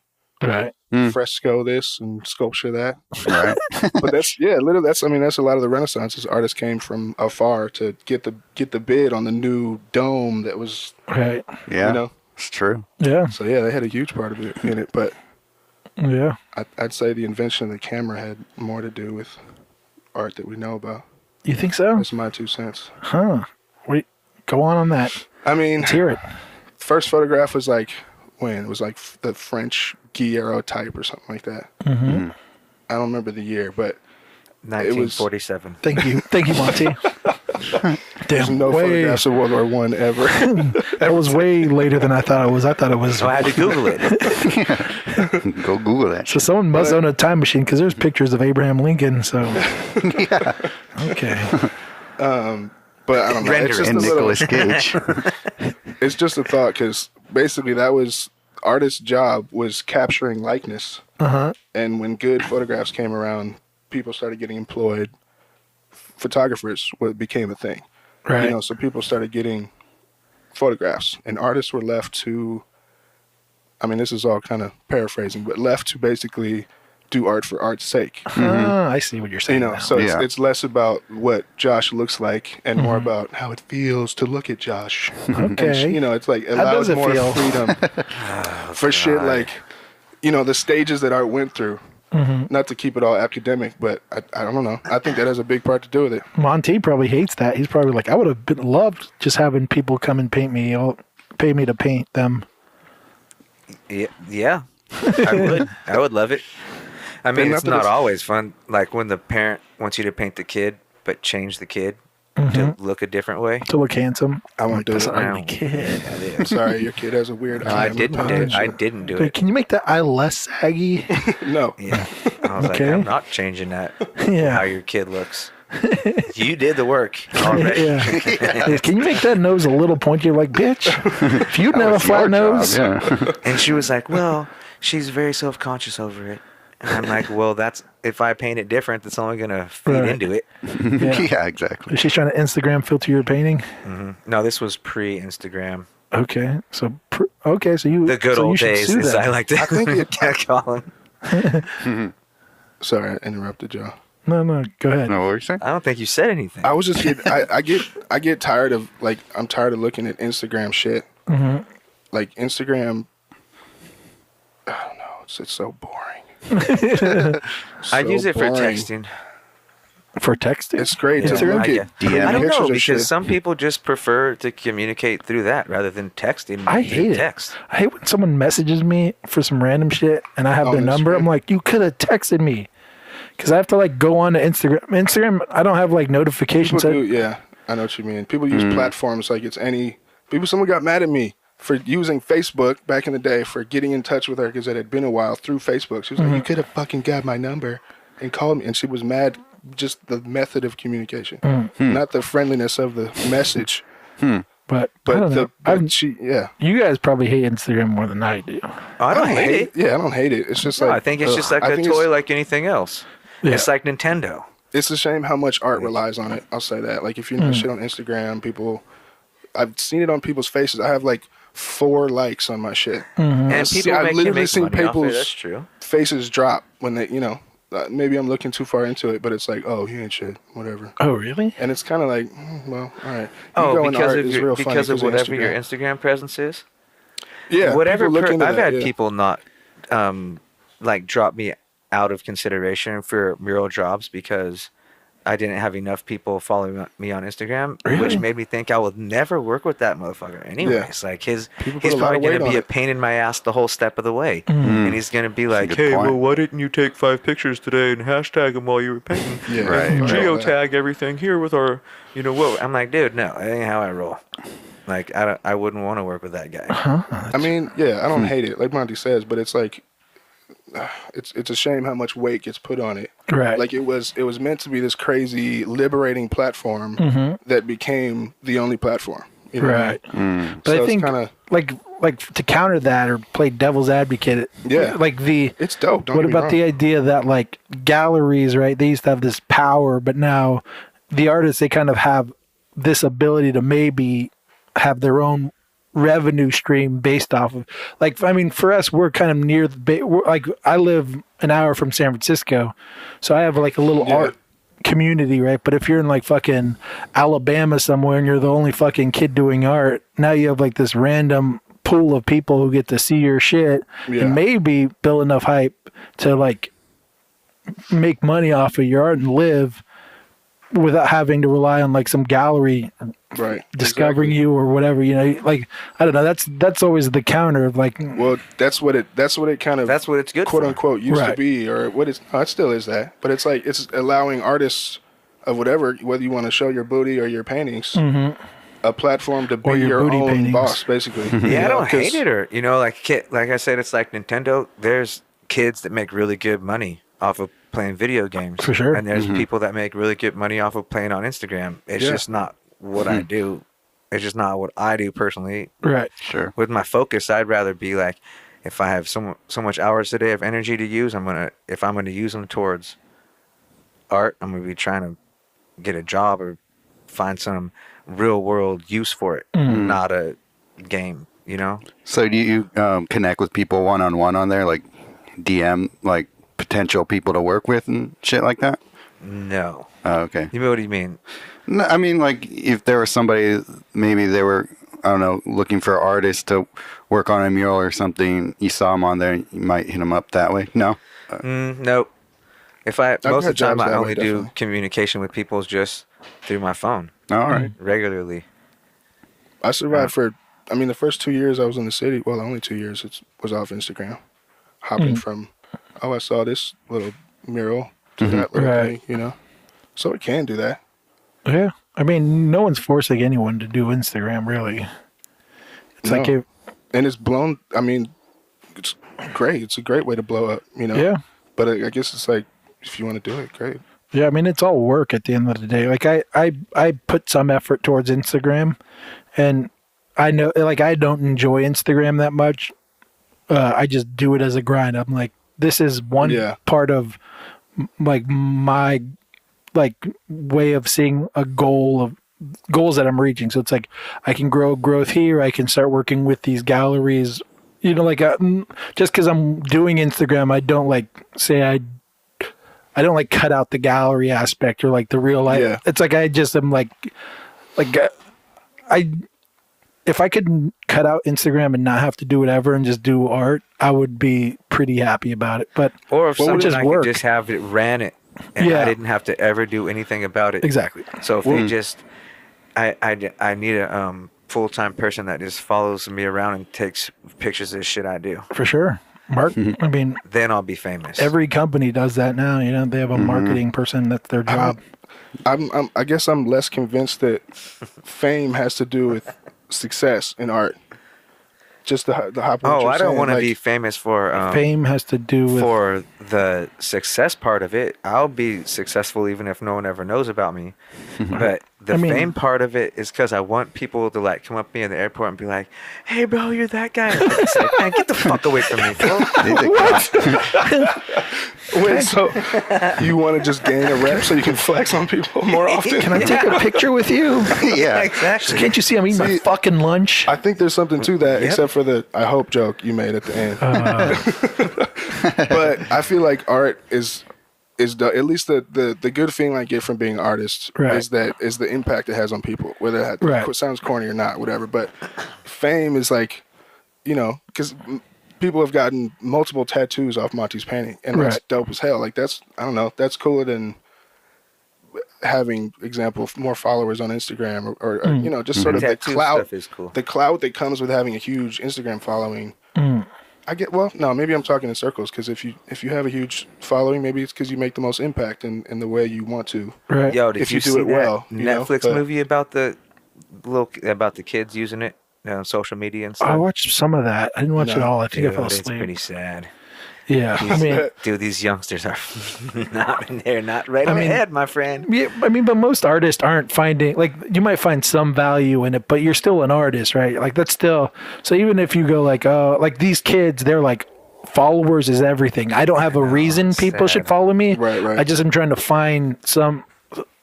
[SPEAKER 4] Right.
[SPEAKER 2] fresco this and sculpture that.
[SPEAKER 3] Right.
[SPEAKER 2] But literally that's a lot of the Renaissance is artists came from afar to get the bid on the new dome that was
[SPEAKER 4] Right.
[SPEAKER 3] Yeah.
[SPEAKER 2] you know.
[SPEAKER 3] It's true.
[SPEAKER 4] Yeah.
[SPEAKER 2] So yeah, they had a huge part of it in it, but
[SPEAKER 4] Yeah.
[SPEAKER 2] I'd say the invention of the camera had more to do with art that we know about.
[SPEAKER 4] You think so?
[SPEAKER 2] That's my 2 cents.
[SPEAKER 4] Huh. Wait. Go on that.
[SPEAKER 2] I mean,
[SPEAKER 4] Let's hear it.
[SPEAKER 2] first photograph was like when it was like the French Guillero type or something like that.
[SPEAKER 4] Mm-hmm.
[SPEAKER 2] I don't remember the year, but
[SPEAKER 1] 1947.
[SPEAKER 4] Thank you. Thank you, Monty.
[SPEAKER 2] there's
[SPEAKER 4] Damn.
[SPEAKER 2] no photographs of World War I ever.
[SPEAKER 4] That was way later than I thought it was. I thought it was.
[SPEAKER 1] So I had to Google it.
[SPEAKER 3] Go Google that.
[SPEAKER 4] So someone must own a time machine because there's pictures of Abraham Lincoln. So
[SPEAKER 3] Yeah.
[SPEAKER 4] okay.
[SPEAKER 2] But I don't know. It's just
[SPEAKER 3] And
[SPEAKER 2] a little,
[SPEAKER 3] Nicolas Cage.
[SPEAKER 2] it's just a thought because basically that was artist's job was capturing likeness.
[SPEAKER 4] Uh-huh.
[SPEAKER 2] And when good photographs came around, people started getting employed. Photographers became a thing.
[SPEAKER 4] Right.
[SPEAKER 2] You know, so people started getting photographs, and artists were left to. I mean, this is all kind of paraphrasing, but left to basically do art for art's sake.
[SPEAKER 4] I see what you're saying.
[SPEAKER 2] You know,
[SPEAKER 4] now.
[SPEAKER 2] so
[SPEAKER 3] Yeah.
[SPEAKER 2] it's less about what Josh looks like and more about how it feels to look at Josh.
[SPEAKER 4] Okay.
[SPEAKER 2] And, you know, it's like
[SPEAKER 4] How
[SPEAKER 2] allows
[SPEAKER 4] does it
[SPEAKER 2] more
[SPEAKER 4] feel?
[SPEAKER 2] freedom for shit like, you know, the stages that art went through. Not to keep it all academic, but I don't know. I think that has a big part to do with it.
[SPEAKER 4] Monty probably hates that. He's probably like, I would have loved just having people come and paint me. Pay me to paint them.
[SPEAKER 1] Yeah. I would love it. I mean,
[SPEAKER 2] Then
[SPEAKER 1] it's
[SPEAKER 2] after
[SPEAKER 1] not
[SPEAKER 2] this-
[SPEAKER 1] always fun. Like when the parent wants you to paint the kid, but change the kid to look a different way.
[SPEAKER 4] To look handsome.
[SPEAKER 2] I won't do
[SPEAKER 4] That's
[SPEAKER 2] it.
[SPEAKER 4] an ugly kid.
[SPEAKER 2] I'm sorry, your kid has a weird
[SPEAKER 1] No,
[SPEAKER 2] eye.
[SPEAKER 1] I didn't do it. I didn't do
[SPEAKER 4] Okay,
[SPEAKER 1] it.
[SPEAKER 4] can you make that eye less saggy?
[SPEAKER 2] No.
[SPEAKER 1] Yeah. I was
[SPEAKER 4] Okay.
[SPEAKER 1] like, I'm not changing that.
[SPEAKER 4] Yeah.
[SPEAKER 1] How your kid looks. You did the work already.
[SPEAKER 4] Yeah. Yeah, can you make that nose a little pointier? Like, bitch, if you'd have a
[SPEAKER 3] It's your
[SPEAKER 4] flat nose.
[SPEAKER 3] job, yeah.
[SPEAKER 1] And she was like, well, she's very self-conscious over it. And I'm like, well, that's if I paint it different, that's only going to feed
[SPEAKER 4] Right.
[SPEAKER 1] into it.
[SPEAKER 4] Yeah.
[SPEAKER 3] Yeah, exactly.
[SPEAKER 4] She's trying to Instagram filter your painting.
[SPEAKER 1] No, this was pre-Instagram.
[SPEAKER 4] Okay, so you
[SPEAKER 1] The good
[SPEAKER 4] so you
[SPEAKER 1] old
[SPEAKER 4] should
[SPEAKER 1] days,
[SPEAKER 4] sue
[SPEAKER 1] as
[SPEAKER 4] them.
[SPEAKER 1] I like to
[SPEAKER 2] I think
[SPEAKER 1] call them.
[SPEAKER 2] Sorry, I interrupted y'all.
[SPEAKER 4] No, go ahead.
[SPEAKER 3] No, what were you saying?
[SPEAKER 1] I don't think you said anything.
[SPEAKER 2] I was just I get tired of I'm tired of looking at Instagram shit. Like Instagram, I don't know. It's so boring.
[SPEAKER 1] I use it for
[SPEAKER 2] boring.
[SPEAKER 1] texting.
[SPEAKER 4] For texting,
[SPEAKER 2] It's great to
[SPEAKER 4] Instagram?
[SPEAKER 2] look at
[SPEAKER 3] DM
[SPEAKER 1] I don't
[SPEAKER 2] pictures
[SPEAKER 1] know
[SPEAKER 2] of
[SPEAKER 1] because
[SPEAKER 2] shit.
[SPEAKER 1] some people just prefer to communicate through that rather than texting.
[SPEAKER 4] I hate it.
[SPEAKER 1] Text.
[SPEAKER 4] I hate when someone messages me for some random shit and I have
[SPEAKER 2] Oh,
[SPEAKER 4] their
[SPEAKER 2] that's
[SPEAKER 4] number.
[SPEAKER 2] right.
[SPEAKER 4] I'm like, you could have texted me. Because I have to like go on to Instagram. Instagram, I don't have like notifications.
[SPEAKER 2] People do, yeah, I know what you mean. People use platforms like it's any. Someone got mad at me for using Facebook back in the day for getting in touch with her because it had been a while through Facebook. She was like, "You could have fucking got my number and called me," and she was mad. Just the method of communication, not the friendliness of the message.
[SPEAKER 4] But I don't know. You guys probably hate Instagram more than I do.
[SPEAKER 1] I don't hate it.
[SPEAKER 2] Yeah, I don't hate it. It's just
[SPEAKER 1] No,
[SPEAKER 2] like
[SPEAKER 1] I think it's just like
[SPEAKER 2] I
[SPEAKER 1] a
[SPEAKER 2] think
[SPEAKER 1] toy like anything else.
[SPEAKER 4] Yeah.
[SPEAKER 1] It's like Nintendo.
[SPEAKER 2] It's a shame how much art relies on it. I'll say that. Like if you know shit on Instagram, I've seen it on people's faces. I have like 4 likes on my shit.
[SPEAKER 1] And
[SPEAKER 2] See,
[SPEAKER 1] people
[SPEAKER 2] I've
[SPEAKER 1] make,
[SPEAKER 2] literally
[SPEAKER 1] make
[SPEAKER 2] seen
[SPEAKER 1] money off it.
[SPEAKER 2] people's-
[SPEAKER 1] That's true.
[SPEAKER 2] Faces drop when they, maybe I'm looking too far into it, but it's like, oh, he ain't shit, whatever.
[SPEAKER 4] Oh, really?
[SPEAKER 2] And it's kind of like, well, all right.
[SPEAKER 1] Oh,
[SPEAKER 2] Ego in
[SPEAKER 1] because
[SPEAKER 2] art
[SPEAKER 1] of
[SPEAKER 2] is
[SPEAKER 1] your,
[SPEAKER 2] real funny
[SPEAKER 1] because of
[SPEAKER 2] 'cause of
[SPEAKER 1] whatever your
[SPEAKER 2] Instagram.
[SPEAKER 1] Instagram presence is.
[SPEAKER 2] Yeah,
[SPEAKER 1] Whatever.
[SPEAKER 2] people look into
[SPEAKER 1] I've
[SPEAKER 2] that,
[SPEAKER 1] had
[SPEAKER 2] yeah.
[SPEAKER 1] people not like drop me out of consideration for mural jobs because I didn't have enough people following me on Instagram,
[SPEAKER 4] Really?
[SPEAKER 1] which made me think I would never work with that motherfucker. Anyways, like he's
[SPEAKER 2] People put
[SPEAKER 1] he's
[SPEAKER 2] a lot
[SPEAKER 1] probably
[SPEAKER 2] of
[SPEAKER 1] gonna
[SPEAKER 2] weight
[SPEAKER 1] be
[SPEAKER 2] on
[SPEAKER 1] a
[SPEAKER 2] it.
[SPEAKER 1] pain in my ass the whole step of the way, and he's gonna be like,
[SPEAKER 3] good
[SPEAKER 1] "Hey,
[SPEAKER 3] point.
[SPEAKER 1] well, why didn't you take 5 pictures today and hashtag them while you were painting?
[SPEAKER 2] Yeah,
[SPEAKER 3] Right.
[SPEAKER 1] And
[SPEAKER 2] right.
[SPEAKER 1] geotag everything here with our, what?" I'm like, dude, no, that ain't how I roll. Like, I wouldn't want to work with that guy.
[SPEAKER 2] I mean, yeah, I don't hate it, like Monty says, but it's like, it's a shame how much weight gets put on it.
[SPEAKER 4] Right.
[SPEAKER 2] Like it was meant to be this crazy liberating platform that became the only platform. You know what I mean?
[SPEAKER 4] Right. But
[SPEAKER 2] So
[SPEAKER 4] I
[SPEAKER 2] it's
[SPEAKER 4] think
[SPEAKER 2] kinda-
[SPEAKER 4] like to counter that or play devil's advocate.
[SPEAKER 2] Yeah.
[SPEAKER 4] Like
[SPEAKER 2] It's dope. Don't
[SPEAKER 4] what
[SPEAKER 2] get me
[SPEAKER 4] about
[SPEAKER 2] wrong.
[SPEAKER 4] the idea that like galleries, right? They used to have this power, but now the artists, they kind of have this ability to maybe have their own revenue stream based off of, like, I mean, for us, we're kind of near like, I live an hour from San Francisco, so I have like a little art community, right? But if you're in like fucking Alabama somewhere and you're the only fucking kid doing art, now you have like this random pool of people who get to see your shit and maybe build enough hype to like make money off of your art and live without having to rely on like some gallery discovering you or whatever, you know. Like, I don't know, that's always the counter of like,
[SPEAKER 2] well, that's what it kind of,
[SPEAKER 1] that's what it's good
[SPEAKER 2] quote
[SPEAKER 1] for.
[SPEAKER 2] unquote used to be, or what is, it still is that, but it's like, it's allowing artists of whatever, whether you want to show your booty or your paintings, a platform to be your own paintings. Boss, basically.
[SPEAKER 1] I don't hate it, or, you know, like I said, it's like Nintendo. There's kids that make really good money off of playing video games,
[SPEAKER 4] for sure,
[SPEAKER 1] and there's people that make really good money off of playing on Instagram. It's just not what I do. It's just not what I do personally.
[SPEAKER 4] Right.
[SPEAKER 3] Sure.
[SPEAKER 1] With my focus, I'd rather be like, if I have so much hours a day of energy to use, if I'm gonna use them towards art, I'm gonna be trying to get a job or find some real world use for it, not a game, you know.
[SPEAKER 3] So do you connect with people one-on-one on there, like DM like potential people to work with and shit like that?
[SPEAKER 1] No.
[SPEAKER 3] Oh, okay.
[SPEAKER 1] What do you mean?
[SPEAKER 3] No, I mean, like, if there was somebody, maybe they were, I don't know, looking for artists to work on a mural or something, you saw them on there, you might hit them up that way. No?
[SPEAKER 1] Nope. Most of the time, I only do
[SPEAKER 2] definitely.
[SPEAKER 1] communication with people just through my phone.
[SPEAKER 3] All right.
[SPEAKER 1] Regularly.
[SPEAKER 2] I survived for, I mean, the first 2 years I was in the city, well, only 2 years, it was off Instagram. Hopping from, I saw this little mural to that little thing, you know? So it can do that.
[SPEAKER 4] Yeah. I mean, no one's forcing anyone to do Instagram, really. It's like,
[SPEAKER 2] and it's blown, I mean, it's great. It's a great way to blow up, you know?
[SPEAKER 4] Yeah.
[SPEAKER 2] But I guess it's like, if you want to do it, great.
[SPEAKER 4] Yeah, I mean, it's all work at the end of the day. Like, I put some effort towards Instagram, and I know, like, I don't enjoy Instagram that much. I just do it as a grind. I'm like, this is one part of, like, my, like, way of seeing a goals that I'm reaching. So it's like, I can growth here. I can start working with these galleries. You know, like, just because I'm doing Instagram, I don't, like, say I don't like cut out the gallery aspect or like the real life. Yeah. It's like I just am like if I could cut out Instagram and not have to do whatever and just do art, I would be pretty happy about it. But
[SPEAKER 1] or if something I could just have it ran it and I didn't have to ever do anything about it.
[SPEAKER 4] Exactly.
[SPEAKER 1] So if they just I need a full-time person that just follows me around and takes pictures of the shit I do.
[SPEAKER 4] For sure. I mean,
[SPEAKER 1] then I'll be famous.
[SPEAKER 4] Every company does that now. You know, they have a marketing person. That's their job.
[SPEAKER 2] I guess I'm less convinced that fame has to do with success in art. Just the hop.
[SPEAKER 1] I don't want to be famous for.
[SPEAKER 4] Fame has to do with
[SPEAKER 1] for the success part of it. I'll be successful even if no one ever knows about me. But the fame part of it is because I want people to like come up to me in the airport and be like, "Hey, bro, you're that guy." It's like, man, get the fuck away from me, bro.
[SPEAKER 2] Wait, so you want to just gain a rep so you can flex on people more often?
[SPEAKER 4] Can I take a picture with you?
[SPEAKER 1] Yeah, exactly.
[SPEAKER 4] Can't you see I'm eating my fucking lunch?
[SPEAKER 2] I think there's something to that, except for the "I hope" joke you made at the end. But I feel like art is at least the good feeling I get from being an artist is the impact it has on people, whether it sounds corny or not, whatever. But fame is like, you know, because people have gotten multiple tattoos off Monty's painting, and that's dope as hell. Like that's that's cooler than having more followers on Instagram or you know, just sort of the clout.
[SPEAKER 1] Is cool.
[SPEAKER 2] The clout that comes with having a huge Instagram following. Maybe I'm talking in circles, because if you have a huge following, maybe it's because you make the most impact in the way you want to.
[SPEAKER 4] Right.
[SPEAKER 1] Yo, did
[SPEAKER 2] if
[SPEAKER 1] you
[SPEAKER 2] do
[SPEAKER 1] see
[SPEAKER 2] it well,
[SPEAKER 1] Netflix movie about the kids using it on social media and stuff?
[SPEAKER 4] I watched some of that. I didn't watch it all. I think I fell asleep.
[SPEAKER 1] It's pretty sad.
[SPEAKER 4] Yeah,
[SPEAKER 1] these youngsters are they're not right ahead, my friend.
[SPEAKER 4] Yeah, but most artists aren't finding, like, you might find some value in it, but you're still an artist, right? Like, that's still, so even if you go like, like these kids, they're like, followers is everything. I don't have a reason people should follow me.
[SPEAKER 2] Right.
[SPEAKER 4] I just am trying to find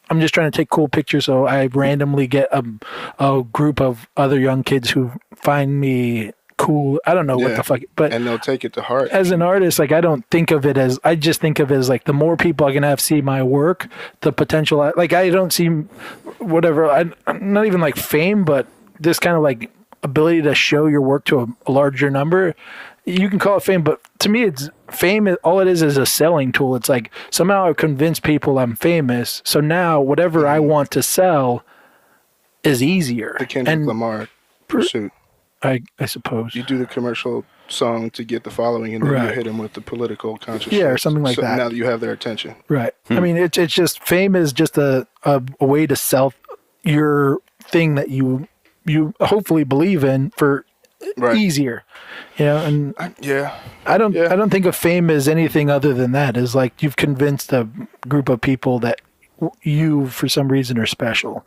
[SPEAKER 4] I'm just trying to take cool pictures. So I randomly get a group of other young kids who find me cool. I don't know what the fuck, but
[SPEAKER 2] and they'll take it to heart.
[SPEAKER 4] As an artist, like I don't think of it as, I just think of it as like the more people I can have see my work, the potential. Like I don't see whatever. I'm not even like fame, but this kind of like ability to show your work to a larger number. You can call it fame, but to me, it's fame. All it is a selling tool. It's like somehow I've convinced people I'm famous. So now whatever I want to sell is easier.
[SPEAKER 2] The Kendrick Lamar pursuit.
[SPEAKER 4] I suppose.
[SPEAKER 2] You do the commercial song to get the following, and then you hit them with the political conscious.
[SPEAKER 4] Yeah, or something like that.
[SPEAKER 2] Now that you have their attention.
[SPEAKER 4] Right. I mean, it's just, fame is just a way to sell your thing that you hopefully believe in for easier, and I don't think of fame as anything other than that. Is like you've convinced a group of people that you for some reason are special,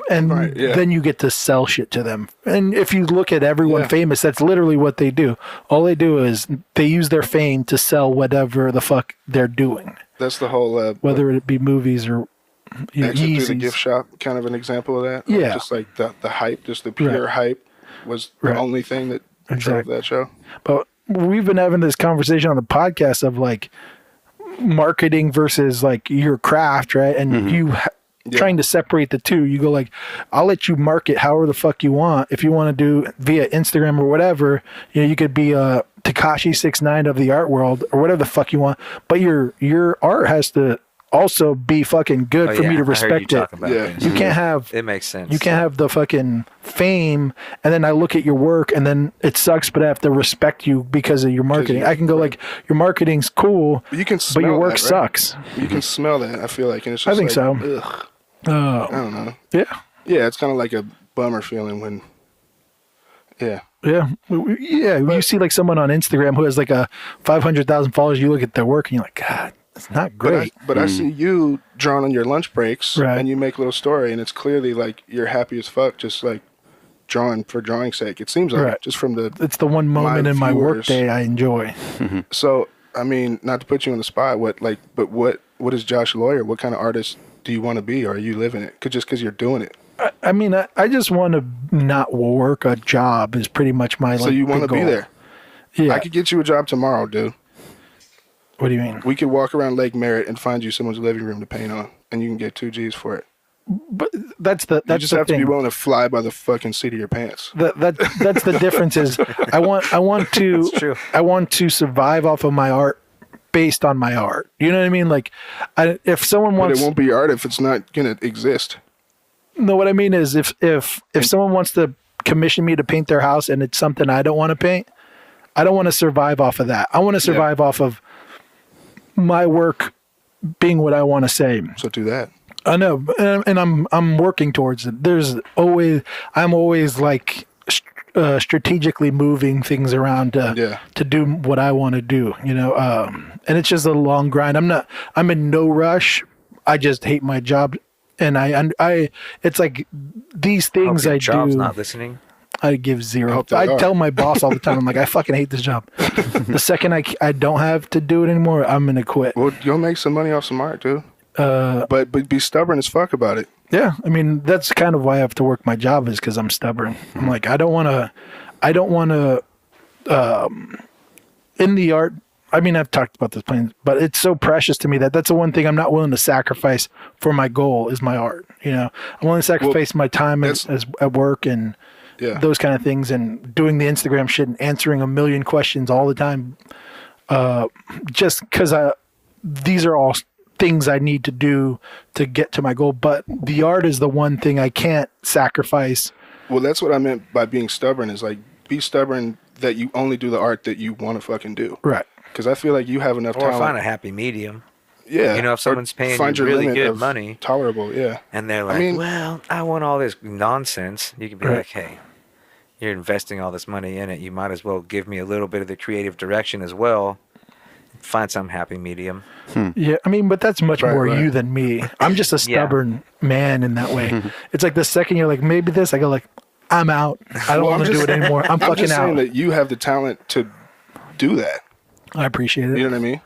[SPEAKER 4] and then you get to sell shit to them. And if you look at everyone famous, that's literally what they do. All they do is they use their fame to sell whatever the fuck they're doing.
[SPEAKER 2] That's the whole
[SPEAKER 4] whether it be movies or
[SPEAKER 2] exit through the gift shop, kind of an example of that.
[SPEAKER 4] Yeah,
[SPEAKER 2] just like the hype, just the pure hype was the only thing that drove that show. But
[SPEAKER 4] we've been having this conversation on the podcast of like marketing versus like your craft, right? And you trying to separate the two. You go like, I'll let you market however the fuck you want. If you want to do via Instagram or whatever, you could be a Tekashi 6ix9ine of the art world or whatever the fuck you want. But your art has to also be fucking good for me to respect it. You can't have
[SPEAKER 1] it makes sense.
[SPEAKER 4] You can't have the fucking fame and then I look at your work and then it sucks, but I have to respect you because of your marketing. I can go like, your marketing's cool, but your work sucks.
[SPEAKER 2] You can smell that, I feel like, and it's just
[SPEAKER 4] I think so.
[SPEAKER 2] Ugh. I don't know. Yeah, it's kind of like a bummer feeling when
[SPEAKER 4] you see like someone on Instagram who has like a 500,000 followers, you look at their work and you're like, God, it's not great.
[SPEAKER 2] But I see you drawn on your lunch breaks, and you make a little story, and it's clearly like you're happy as fuck, just like drawing for drawing's sake. It seems like just from the.
[SPEAKER 4] It's the one moment in my workday I enjoy.
[SPEAKER 2] So I mean, not to put you on the spot, what is Josh Lawyer? What kind of artist do you want to be, or are you living it? Just because you're doing it.
[SPEAKER 4] I mean, I just want to not work a job is pretty much my.
[SPEAKER 2] So you want to be there?
[SPEAKER 4] Yeah,
[SPEAKER 2] I could get you a job tomorrow, dude.
[SPEAKER 4] What do you mean?
[SPEAKER 2] We could walk around Lake Merritt and find you someone's living room to paint on, and you can get 2 G's for it.
[SPEAKER 4] But that's you
[SPEAKER 2] just have to be willing to fly by the fucking seat of your pants.
[SPEAKER 4] That's the difference. Is I want to survive off of my art based on my art. You know what I mean? Like, if someone wants,
[SPEAKER 2] but it won't be art if it's not gonna exist.
[SPEAKER 4] No, what I mean is if someone wants to commission me to paint their house and it's something I don't want to paint, I don't want to survive off of that. I want to survive off of my work being what I want to say.
[SPEAKER 2] So do that.
[SPEAKER 4] I know, and I'm working towards it. I'm always like strategically moving things around to do what I want to do. And it's just a long grind. I'm in no rush. I just hate my job, and I it's like these things I
[SPEAKER 1] job's
[SPEAKER 4] do.
[SPEAKER 1] Not listening.
[SPEAKER 4] I give zero. I tell my boss all the time, I'm like, I fucking hate this job. The second I don't have to do it anymore, I'm gonna quit.
[SPEAKER 2] Well, you'll make some money off some art, dude. But be stubborn as fuck about it.
[SPEAKER 4] Yeah, I mean that's kind of why I have to work my job, is because I'm stubborn. I'm like, I don't want to. In the art, I mean, I've talked about this plenty, but it's so precious to me that's the one thing I'm not willing to sacrifice for my goal is my art. I'm willing to sacrifice my time as at work and. Yeah. Those kind of things, and doing the Instagram shit and answering a million questions all the time, just because these are all things I need to do to get to my goal. But the art is the one thing I can't sacrifice.
[SPEAKER 2] Well, that's what I meant by being stubborn, is like, be stubborn that you only do the art that you want to fucking do.
[SPEAKER 4] Right.
[SPEAKER 2] Because I feel like you have enough talent.
[SPEAKER 1] Or find a happy medium.
[SPEAKER 2] Yeah.
[SPEAKER 1] If someone's paying you really good money.
[SPEAKER 2] Tolerable, yeah.
[SPEAKER 1] And they're like, well, I want all this nonsense. You can be like, hey, you're investing all this money in it. You might as well give me a little bit of the creative direction as well. Find some happy medium.
[SPEAKER 4] Yeah, I mean, but that's much more you than me. I'm just a stubborn man in that way. It's like the second you're like, maybe this, I go like, I'm out. I don't want to do it anymore. I'm fucking
[SPEAKER 2] just
[SPEAKER 4] out.
[SPEAKER 2] Saying that you have the talent to do that.
[SPEAKER 4] I appreciate it.
[SPEAKER 2] You know what I mean?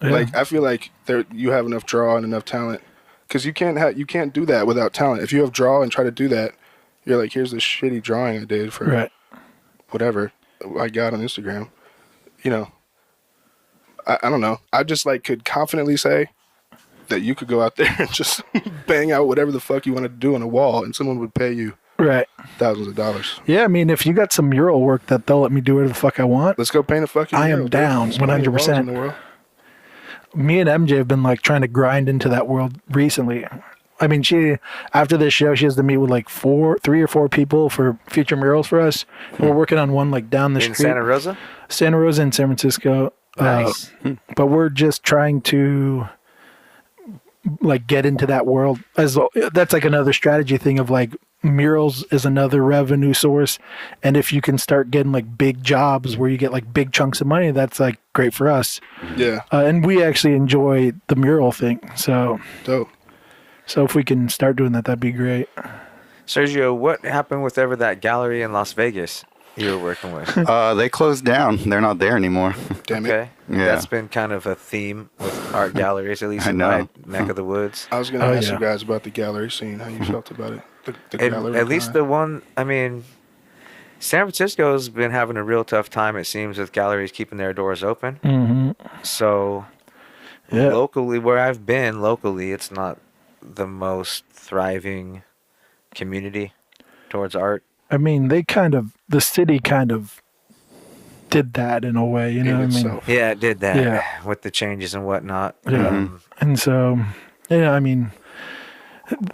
[SPEAKER 2] Yeah. Like, I feel like you have enough draw and enough talent because you can't do that without talent. If you have draw and try to do that, you're like, here's this shitty drawing I did for whatever I got on Instagram. You know, I don't know. I just like could confidently say that you could go out there and just bang out whatever the fuck you wanted to do on a wall, and someone would pay you thousands of dollars.
[SPEAKER 4] Yeah, I mean, if you got some mural work that they'll let me do whatever the fuck I want,
[SPEAKER 2] let's go paint a fucking mural.
[SPEAKER 4] I am down 100%. Me and MJ have been like trying to grind into that world recently. I mean, after this show, she has to meet with like 3 or 4 people for future murals for us. We're working on one like down the street.
[SPEAKER 1] In
[SPEAKER 4] Santa Rosa in San Francisco.
[SPEAKER 1] Nice.
[SPEAKER 4] But we're just trying to like get into that world. That's like another strategy thing of like murals is another revenue source. And if you can start getting like big jobs where you get like big chunks of money, that's like great for us.
[SPEAKER 2] Yeah.
[SPEAKER 4] And we actually enjoy the mural thing. So
[SPEAKER 2] dope.
[SPEAKER 4] So if we can start doing that, that'd be great.
[SPEAKER 1] Sergio, what happened with that gallery in Las Vegas you were working with?
[SPEAKER 3] They closed down. They're not there anymore.
[SPEAKER 2] Damn it.
[SPEAKER 1] Okay.
[SPEAKER 3] Yeah.
[SPEAKER 1] That's been kind of a theme with art galleries, at least in my neck of the woods.
[SPEAKER 2] I was going to ask you guys about the gallery scene, how you felt about it. The gallery
[SPEAKER 1] at least the one, I mean, San Francisco's been having a real tough time, it seems, with galleries keeping their doors open.
[SPEAKER 4] Mm-hmm.
[SPEAKER 1] So locally, where I've been locally, it's not the most thriving community towards art.
[SPEAKER 4] I mean, the city kind of did that in a way, you know what I mean?
[SPEAKER 1] Yeah, it did that with the changes and whatnot.
[SPEAKER 4] Yeah. And so, I mean.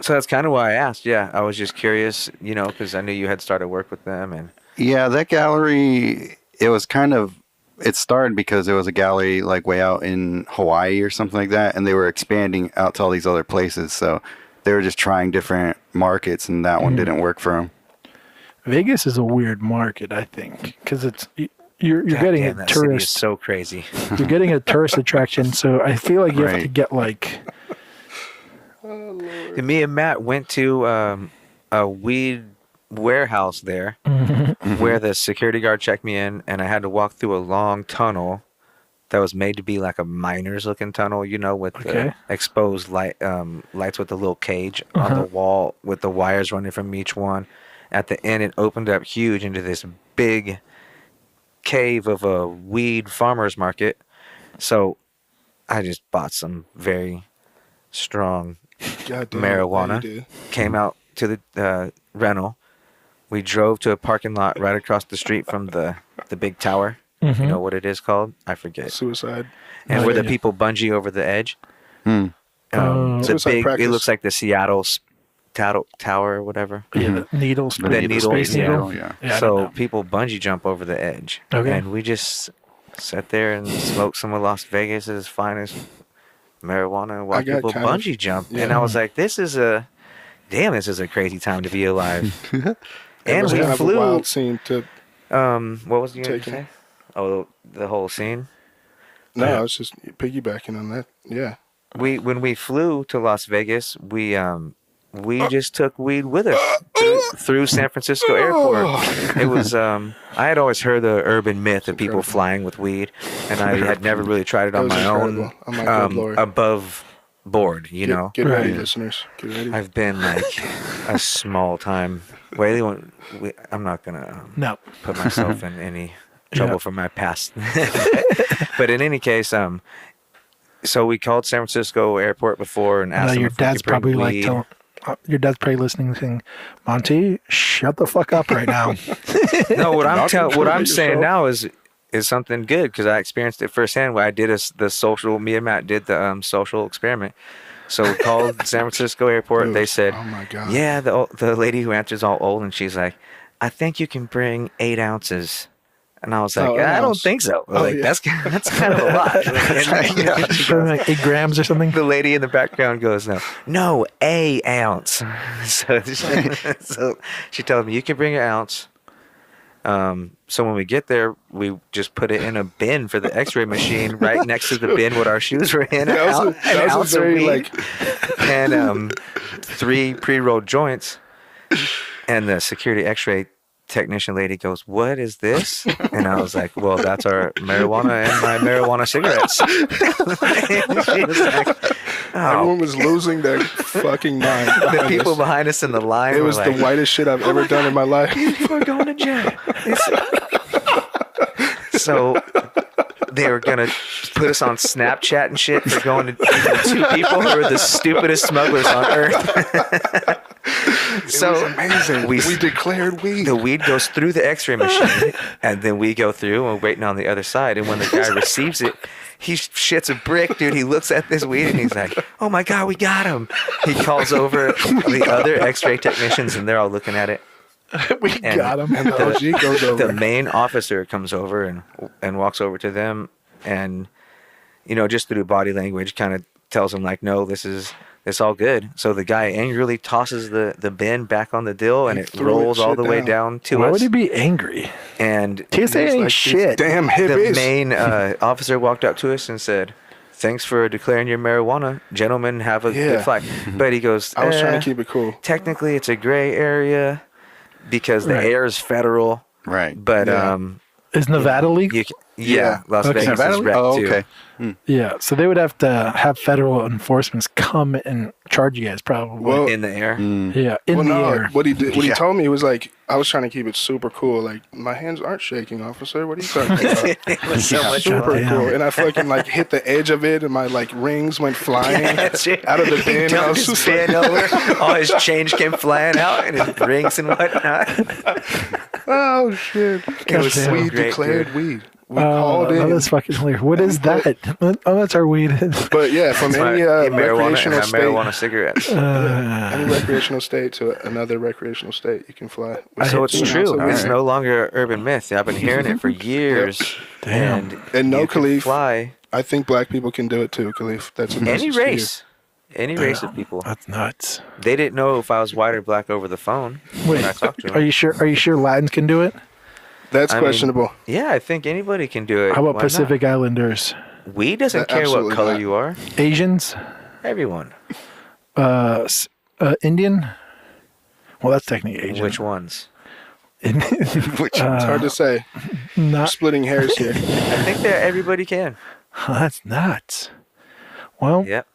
[SPEAKER 1] So that's kind of why I asked. Yeah, I was just curious, because I knew you had started work with them. And
[SPEAKER 3] yeah, that gallery, it started because it was a gallery like way out in Hawaii or something like that, and they were expanding out to all these other places. So they were just trying different markets, and that one didn't work for them.
[SPEAKER 4] Vegas is a weird market, I think, because you're getting a tourist.
[SPEAKER 1] City is so crazy.
[SPEAKER 4] You're getting a tourist attraction, so I feel like you have to get like.
[SPEAKER 1] Me and Matt went to a weed warehouse there where the security guard checked me in, and I had to walk through a long tunnel that was made to be like a miner's looking tunnel, with the exposed lights with the little cage on the wall with the wires running from each one. At the end, it opened up huge into this big cave of a weed farmer's market. So I just bought some very strong marijuana, came out to the rental. We drove to a parking lot right across the street from the big tower. You know what it is called? I forget.
[SPEAKER 2] Suicide.
[SPEAKER 1] And where the people bungee over the edge. It looks like the Seattle tower or whatever.
[SPEAKER 4] Yeah, the needle.
[SPEAKER 3] Space needle.
[SPEAKER 1] Yeah. So people bungee jump over the edge. Okay. And we just sat there and smoked some of Las Vegas's finest marijuana and watch people bungee jump. And I was like, this is a crazy time to be alive. And we flew.
[SPEAKER 2] A wild scene to
[SPEAKER 1] what was you going to say? Oh, the whole scene?
[SPEAKER 2] No, I was just piggybacking on that. Yeah.
[SPEAKER 1] When we flew to Las Vegas, we just took weed with us through San Francisco Airport. It was I had always heard the urban myth of people flying with weed, and I had never really tried it on my own.
[SPEAKER 2] Oh my God, Lord.
[SPEAKER 1] Above board,
[SPEAKER 2] Get ready, listeners. Get ready.
[SPEAKER 1] I've been like a small time. I'm not gonna put myself in any trouble from my past. But in any case, so we called San Francisco Airport before and asked them
[SPEAKER 4] your
[SPEAKER 1] if we
[SPEAKER 4] dad's
[SPEAKER 1] could bring
[SPEAKER 4] probably
[SPEAKER 1] weed.
[SPEAKER 4] Your dad's probably listening, saying, "Monty, shut the fuck up right now."
[SPEAKER 1] No, what I'm saying now is something good because I experienced it firsthand. Where I did me and Matt did the social experiment. So we called San Francisco Airport. They said,
[SPEAKER 2] "Oh my God."
[SPEAKER 1] Yeah, the lady who answers all old, and she's like, "I think you can bring 8 ounces." And I was like, I don't think so. That's kind of a lot.
[SPEAKER 4] Like 8 grams or something.
[SPEAKER 1] The lady in the background goes, no, a ounce. So she told me, you can bring an ounce. So when we get there, we just put it in a bin for the X-ray machine right next to the bin what our shoes were in. That was very and 3 pre-rolled joints. And the security X-ray technician lady goes, "What is this?" And I was like, "Well, that's our marijuana and my marijuana cigarettes." And she was like,
[SPEAKER 2] Everyone was losing their fucking mind.
[SPEAKER 1] The people behind us in the line.
[SPEAKER 2] It was
[SPEAKER 1] like,
[SPEAKER 2] the whitest shit I've ever done in my life.
[SPEAKER 1] These people are going to jail. So they were gonna put us on Snapchat and shit for going to two people who are the stupidest smugglers on earth.
[SPEAKER 2] So it was amazing. We declared weed.
[SPEAKER 1] The weed goes through the X-ray machine, and then we go through and we're waiting on the other side. And when the guy receives it, he shits a brick, dude. He looks at this weed and he's like, "Oh my god, we got him!" He calls over the other X-ray technicians, and they're all looking at it.
[SPEAKER 4] We got him.
[SPEAKER 2] And the OG goes over.
[SPEAKER 1] The main officer comes over and walks over to them, and just through body language, kind of tells them like, "No, it's all good." So the guy angrily tosses the bin back on the dill, and it rolls all the way down to us.
[SPEAKER 4] Why would he be angry?
[SPEAKER 1] And
[SPEAKER 4] TSA ain't
[SPEAKER 2] like,
[SPEAKER 4] shit.
[SPEAKER 2] Damn
[SPEAKER 1] the
[SPEAKER 2] hippies.
[SPEAKER 1] main officer walked up to us and said, "Thanks for declaring your marijuana. Gentlemen, have a good flight." But he goes,
[SPEAKER 2] I was trying to keep it cool.
[SPEAKER 1] Technically, it's a gray area because the air is federal.
[SPEAKER 3] Right.
[SPEAKER 1] But
[SPEAKER 4] Is Nevada legal?
[SPEAKER 1] Las
[SPEAKER 4] Okay.
[SPEAKER 1] Vegas
[SPEAKER 3] Nevada?
[SPEAKER 1] is wrecked
[SPEAKER 3] Oh,
[SPEAKER 1] too.
[SPEAKER 3] okay.
[SPEAKER 4] Yeah, so they would have to have federal enforcement come and charge you guys probably.
[SPEAKER 2] Well,
[SPEAKER 1] In the air.
[SPEAKER 4] Yeah, in the air.
[SPEAKER 2] What he did, what he
[SPEAKER 3] Yeah.
[SPEAKER 2] told me was like, I was trying to keep it super cool. Like, my hands aren't shaking, officer. What are you talking about?
[SPEAKER 1] It was so much
[SPEAKER 2] Super
[SPEAKER 1] fun.
[SPEAKER 4] Goddamn.
[SPEAKER 2] cool. And I fucking like hit the edge of it, and my like rings went flying
[SPEAKER 1] That's it.
[SPEAKER 2] out of the bin.
[SPEAKER 1] He
[SPEAKER 2] I
[SPEAKER 1] dumped
[SPEAKER 2] was
[SPEAKER 1] his
[SPEAKER 2] just like,
[SPEAKER 1] bin over. All his change came flying out, and his rings and whatnot.
[SPEAKER 2] oh shit!
[SPEAKER 1] It was so
[SPEAKER 2] we
[SPEAKER 1] great,
[SPEAKER 2] declared
[SPEAKER 1] dude.
[SPEAKER 2] weed. We called in.
[SPEAKER 4] That's fucking hilarious. What is that? Oh, that's our weed.
[SPEAKER 2] But yeah, from any recreational
[SPEAKER 1] and
[SPEAKER 2] state,
[SPEAKER 1] marijuana cigarettes.
[SPEAKER 2] any recreational state to another recreational state, you can fly.
[SPEAKER 1] So it's true.
[SPEAKER 2] Absolutely.
[SPEAKER 1] It's no longer an urban myth. I've been hearing it for years.
[SPEAKER 4] Damn.
[SPEAKER 2] And no
[SPEAKER 1] you can
[SPEAKER 2] Khalif.
[SPEAKER 1] fly
[SPEAKER 2] I think black people can do it too, Khalif. That's a
[SPEAKER 1] any
[SPEAKER 2] message to you.
[SPEAKER 1] race. Any race of people.
[SPEAKER 4] That's nuts.
[SPEAKER 1] They didn't know if I was white or black over the phone
[SPEAKER 4] Wait,
[SPEAKER 1] when I talked to them.
[SPEAKER 4] are you sure? Are you sure Latins can do it?
[SPEAKER 2] That's
[SPEAKER 1] I mean,
[SPEAKER 2] questionable.
[SPEAKER 1] Yeah, I think anybody can do it.
[SPEAKER 4] How about
[SPEAKER 1] Why
[SPEAKER 4] Pacific Islanders?
[SPEAKER 1] not? Weed doesn't care what
[SPEAKER 2] Absolutely
[SPEAKER 1] color
[SPEAKER 2] not.
[SPEAKER 1] you are.
[SPEAKER 4] Asians?
[SPEAKER 1] Everyone.
[SPEAKER 4] Indian? Well, that's technically Asian.
[SPEAKER 1] Which ones?
[SPEAKER 2] It's hard to say.
[SPEAKER 4] Not.
[SPEAKER 2] Splitting hairs here.
[SPEAKER 1] I think that everybody can.
[SPEAKER 4] That's nuts. Well,
[SPEAKER 1] Yep.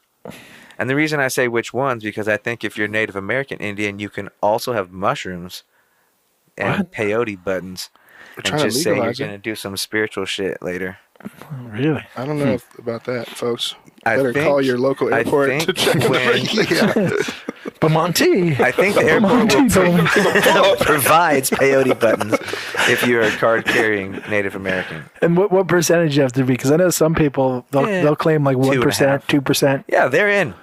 [SPEAKER 1] And the reason I say which ones, because I think if you're Native American Indian, you can also have mushrooms and
[SPEAKER 4] What?
[SPEAKER 1] peyote buttons. And
[SPEAKER 2] trying to
[SPEAKER 1] just say you're
[SPEAKER 2] legalize it.
[SPEAKER 1] going to do some spiritual shit later.
[SPEAKER 4] really?
[SPEAKER 2] I don't know about that, folks.
[SPEAKER 1] I
[SPEAKER 2] Better
[SPEAKER 1] think-
[SPEAKER 2] call your local
[SPEAKER 1] I
[SPEAKER 2] airport
[SPEAKER 1] think
[SPEAKER 2] to check on the
[SPEAKER 1] when-
[SPEAKER 2] regulations.
[SPEAKER 4] But Monty.
[SPEAKER 1] I think the airport
[SPEAKER 4] Monty told me.
[SPEAKER 1] provides peyote buttons if you're a card-carrying Native American.
[SPEAKER 4] And what percentage you have to be? Because I know some people they'll claim like 1%,
[SPEAKER 1] 2.5.
[SPEAKER 4] 2%
[SPEAKER 1] Yeah, they're in.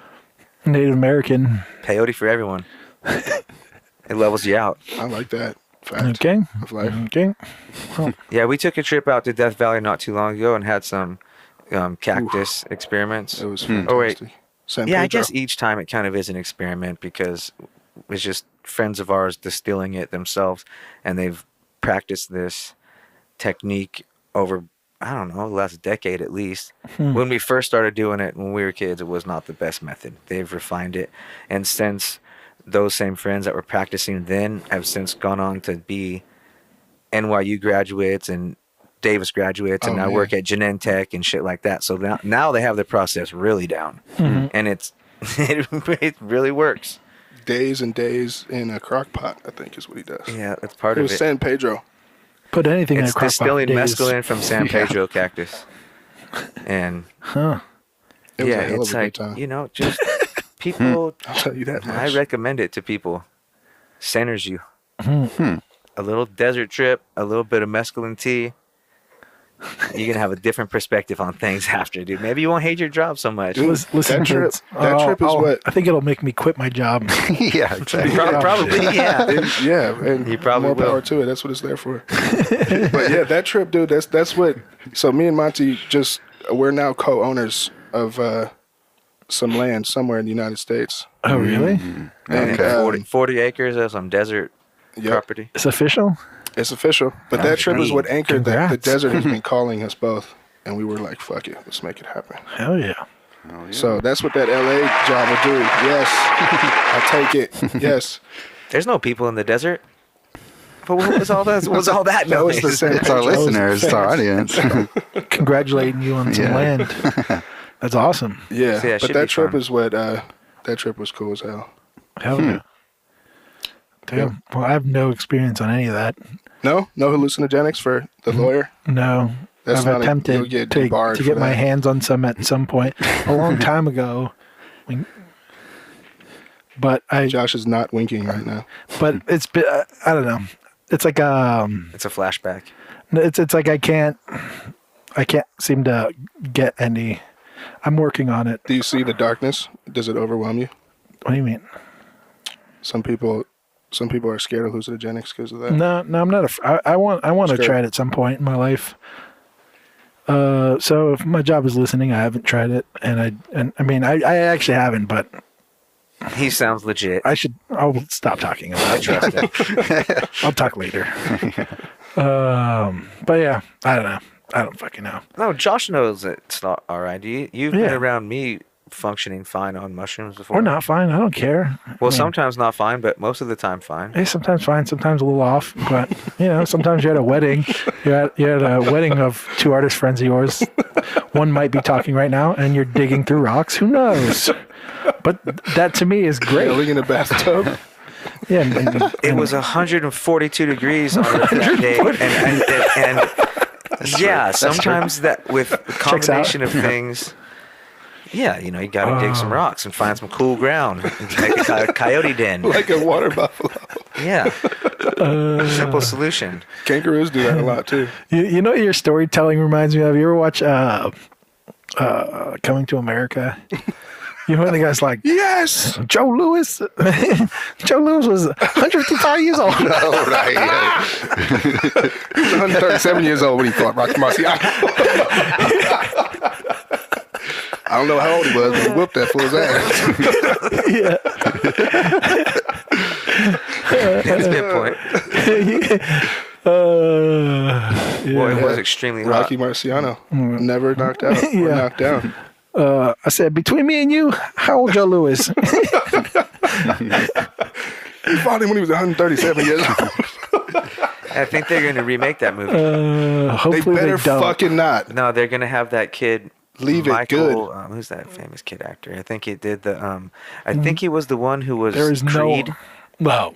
[SPEAKER 4] Native American.
[SPEAKER 1] Peyote for everyone. It levels you out.
[SPEAKER 2] I like that fact
[SPEAKER 4] Okay.
[SPEAKER 2] of life.
[SPEAKER 4] Okay.
[SPEAKER 1] Yeah, we took a trip out to Death Valley not too long ago and had some cactus experiments.
[SPEAKER 2] It was fantastic.
[SPEAKER 1] Oh, wait.
[SPEAKER 2] San
[SPEAKER 1] Yeah, I
[SPEAKER 2] Pedro.
[SPEAKER 1] guess each time it kind of is an experiment because it's just friends of ours distilling it themselves, and they've practiced this technique over, I don't know, the last decade at least. When we first started doing it when we were kids, it was not the best method. They've refined it, and since those same friends that were practicing then have since gone on to be NYU graduates and Davis graduates, and
[SPEAKER 2] Oh,
[SPEAKER 1] now
[SPEAKER 2] man.
[SPEAKER 1] work at Genentech and shit like that. So now they have the process really down, and it really works.
[SPEAKER 2] Days and days in a crock pot, I think is what he does.
[SPEAKER 1] Yeah, that's part
[SPEAKER 2] It
[SPEAKER 1] of
[SPEAKER 2] was
[SPEAKER 1] it.
[SPEAKER 2] San Pedro.
[SPEAKER 4] Put anything in
[SPEAKER 1] It's
[SPEAKER 4] a crock pot
[SPEAKER 1] distilling
[SPEAKER 4] for days.
[SPEAKER 1] mescaline from San Pedro cactus, and
[SPEAKER 4] Huh.
[SPEAKER 2] It was
[SPEAKER 1] yeah,
[SPEAKER 2] a hell
[SPEAKER 1] it's
[SPEAKER 2] of a
[SPEAKER 1] like
[SPEAKER 2] good time.
[SPEAKER 1] just people.
[SPEAKER 2] I'll tell you that much.
[SPEAKER 1] I recommend it to people. Centers you. A little desert trip, a little bit of mescaline tea. You're gonna have a different perspective on things after, dude. Maybe you won't hate your job so much.
[SPEAKER 2] Dude,
[SPEAKER 4] Listen
[SPEAKER 2] that
[SPEAKER 4] to
[SPEAKER 2] trip,
[SPEAKER 4] this.
[SPEAKER 2] that trip is what.
[SPEAKER 4] I think it'll make me quit my job.
[SPEAKER 3] Yeah, exactly.
[SPEAKER 1] Probably, yeah.
[SPEAKER 2] Yeah, and
[SPEAKER 1] You probably
[SPEAKER 2] more power
[SPEAKER 1] will.
[SPEAKER 2] to it. That's what it's there for. But yeah, that trip, dude. That's what. So me and Monty we're now co-owners of some land somewhere in the United States.
[SPEAKER 4] Oh, really?
[SPEAKER 2] And,
[SPEAKER 3] Okay.
[SPEAKER 1] 40 acres of some desert
[SPEAKER 2] Yep.
[SPEAKER 1] property.
[SPEAKER 4] It's official?
[SPEAKER 2] It's official. But that trip is what anchored that. The
[SPEAKER 4] Congrats.
[SPEAKER 2] desert has been calling us both, and we were like, "Fuck it, let's make it happen."
[SPEAKER 4] Hell yeah.
[SPEAKER 2] So that's what that LA job will do. Yes, I'll take it. Yes,
[SPEAKER 1] There's no people in the desert. But what was all that? What was all that
[SPEAKER 2] that was the
[SPEAKER 1] noise?
[SPEAKER 2] same.
[SPEAKER 3] It's our listeners, it's our audience.
[SPEAKER 4] Congratulating you on some
[SPEAKER 3] Yeah.
[SPEAKER 4] land. That's awesome.
[SPEAKER 2] Yeah,
[SPEAKER 1] So, yeah, it
[SPEAKER 2] but
[SPEAKER 1] should
[SPEAKER 2] that
[SPEAKER 1] be
[SPEAKER 2] trip
[SPEAKER 1] fun.
[SPEAKER 2] is what that trip was cool as hell.
[SPEAKER 4] Hell yeah. Damn. Well, I have no experience on any of that.
[SPEAKER 2] No hallucinogenics for the lawyer.
[SPEAKER 4] No.
[SPEAKER 2] That's
[SPEAKER 4] I've
[SPEAKER 2] not
[SPEAKER 4] attempted
[SPEAKER 2] you'll get
[SPEAKER 4] to
[SPEAKER 2] debarred
[SPEAKER 4] get
[SPEAKER 2] for
[SPEAKER 4] my
[SPEAKER 2] that.
[SPEAKER 4] hands on some at some point a long time ago. But
[SPEAKER 2] Josh is not winking right now.
[SPEAKER 4] but it's been, I don't know. It's like
[SPEAKER 1] It's a flashback.
[SPEAKER 4] it's like I can't seem to get any. I'm working on it.
[SPEAKER 2] Do you see the darkness? Does it overwhelm you?
[SPEAKER 4] What do you mean?
[SPEAKER 2] Some people are scared of hallucinogenics because of that.
[SPEAKER 4] No, I'm not. I want to
[SPEAKER 2] Sure.
[SPEAKER 4] try it at some point in my life. So if my job is listening, I haven't tried it, and I mean I actually haven't, but
[SPEAKER 1] He sounds legit.
[SPEAKER 4] I'll stop talking about
[SPEAKER 1] I
[SPEAKER 4] it.
[SPEAKER 1] trust him.
[SPEAKER 4] I'll talk later. But yeah, I don't know. I don't fucking know.
[SPEAKER 1] No, Josh knows it's not all right. You've
[SPEAKER 4] Yeah.
[SPEAKER 1] been around me functioning fine on mushrooms before.
[SPEAKER 4] Or not fine. I don't care.
[SPEAKER 1] Well,
[SPEAKER 4] I mean,
[SPEAKER 1] sometimes not fine, but most of the time fine.
[SPEAKER 4] hey, sometimes fine, sometimes a little off. But sometimes you're at a wedding. You're at a wedding of two artist friends of yours. One might be talking right now, and you're digging through rocks. Who knows? But that to me is great.
[SPEAKER 2] Yelling in a bathtub.
[SPEAKER 4] Yeah,
[SPEAKER 1] It was 142 degrees on that day, and yeah, sometimes that with a
[SPEAKER 4] Checks out.
[SPEAKER 1] combination of things. Yeah, you got to dig some rocks and find some cool ground. Make a coyote den.
[SPEAKER 2] Like a water buffalo.
[SPEAKER 1] Yeah. Simple solution.
[SPEAKER 2] Kangaroos do that a lot too.
[SPEAKER 4] You know what your storytelling reminds me of? You ever watch Coming to America? You know when the guy's like,
[SPEAKER 2] Yes.
[SPEAKER 4] Joe Louis? Joe Louis was 155 years old.
[SPEAKER 3] Oh, right. Yeah.
[SPEAKER 2] He was 137 years old when he fought Rocky Marciano. I don't know how old he was, but he whooped that fool's ass.
[SPEAKER 1] That's a good point. Well, it was extremely hot.
[SPEAKER 2] Rocky Marciano never knocked out or knocked down.
[SPEAKER 4] I said, between me and you, how old Joe Louis?
[SPEAKER 2] He fought him when he was 137 years old.
[SPEAKER 1] I think they're going to remake that movie.
[SPEAKER 2] They
[SPEAKER 4] Hopefully
[SPEAKER 2] better
[SPEAKER 4] don't.
[SPEAKER 2] fucking not.
[SPEAKER 1] No, they're going to have that kid.
[SPEAKER 2] Leave it
[SPEAKER 1] Michael,
[SPEAKER 2] good.
[SPEAKER 1] Who's that famous kid actor? I think he did the. I think he was the one who was
[SPEAKER 4] There is
[SPEAKER 1] Creed.
[SPEAKER 4] no.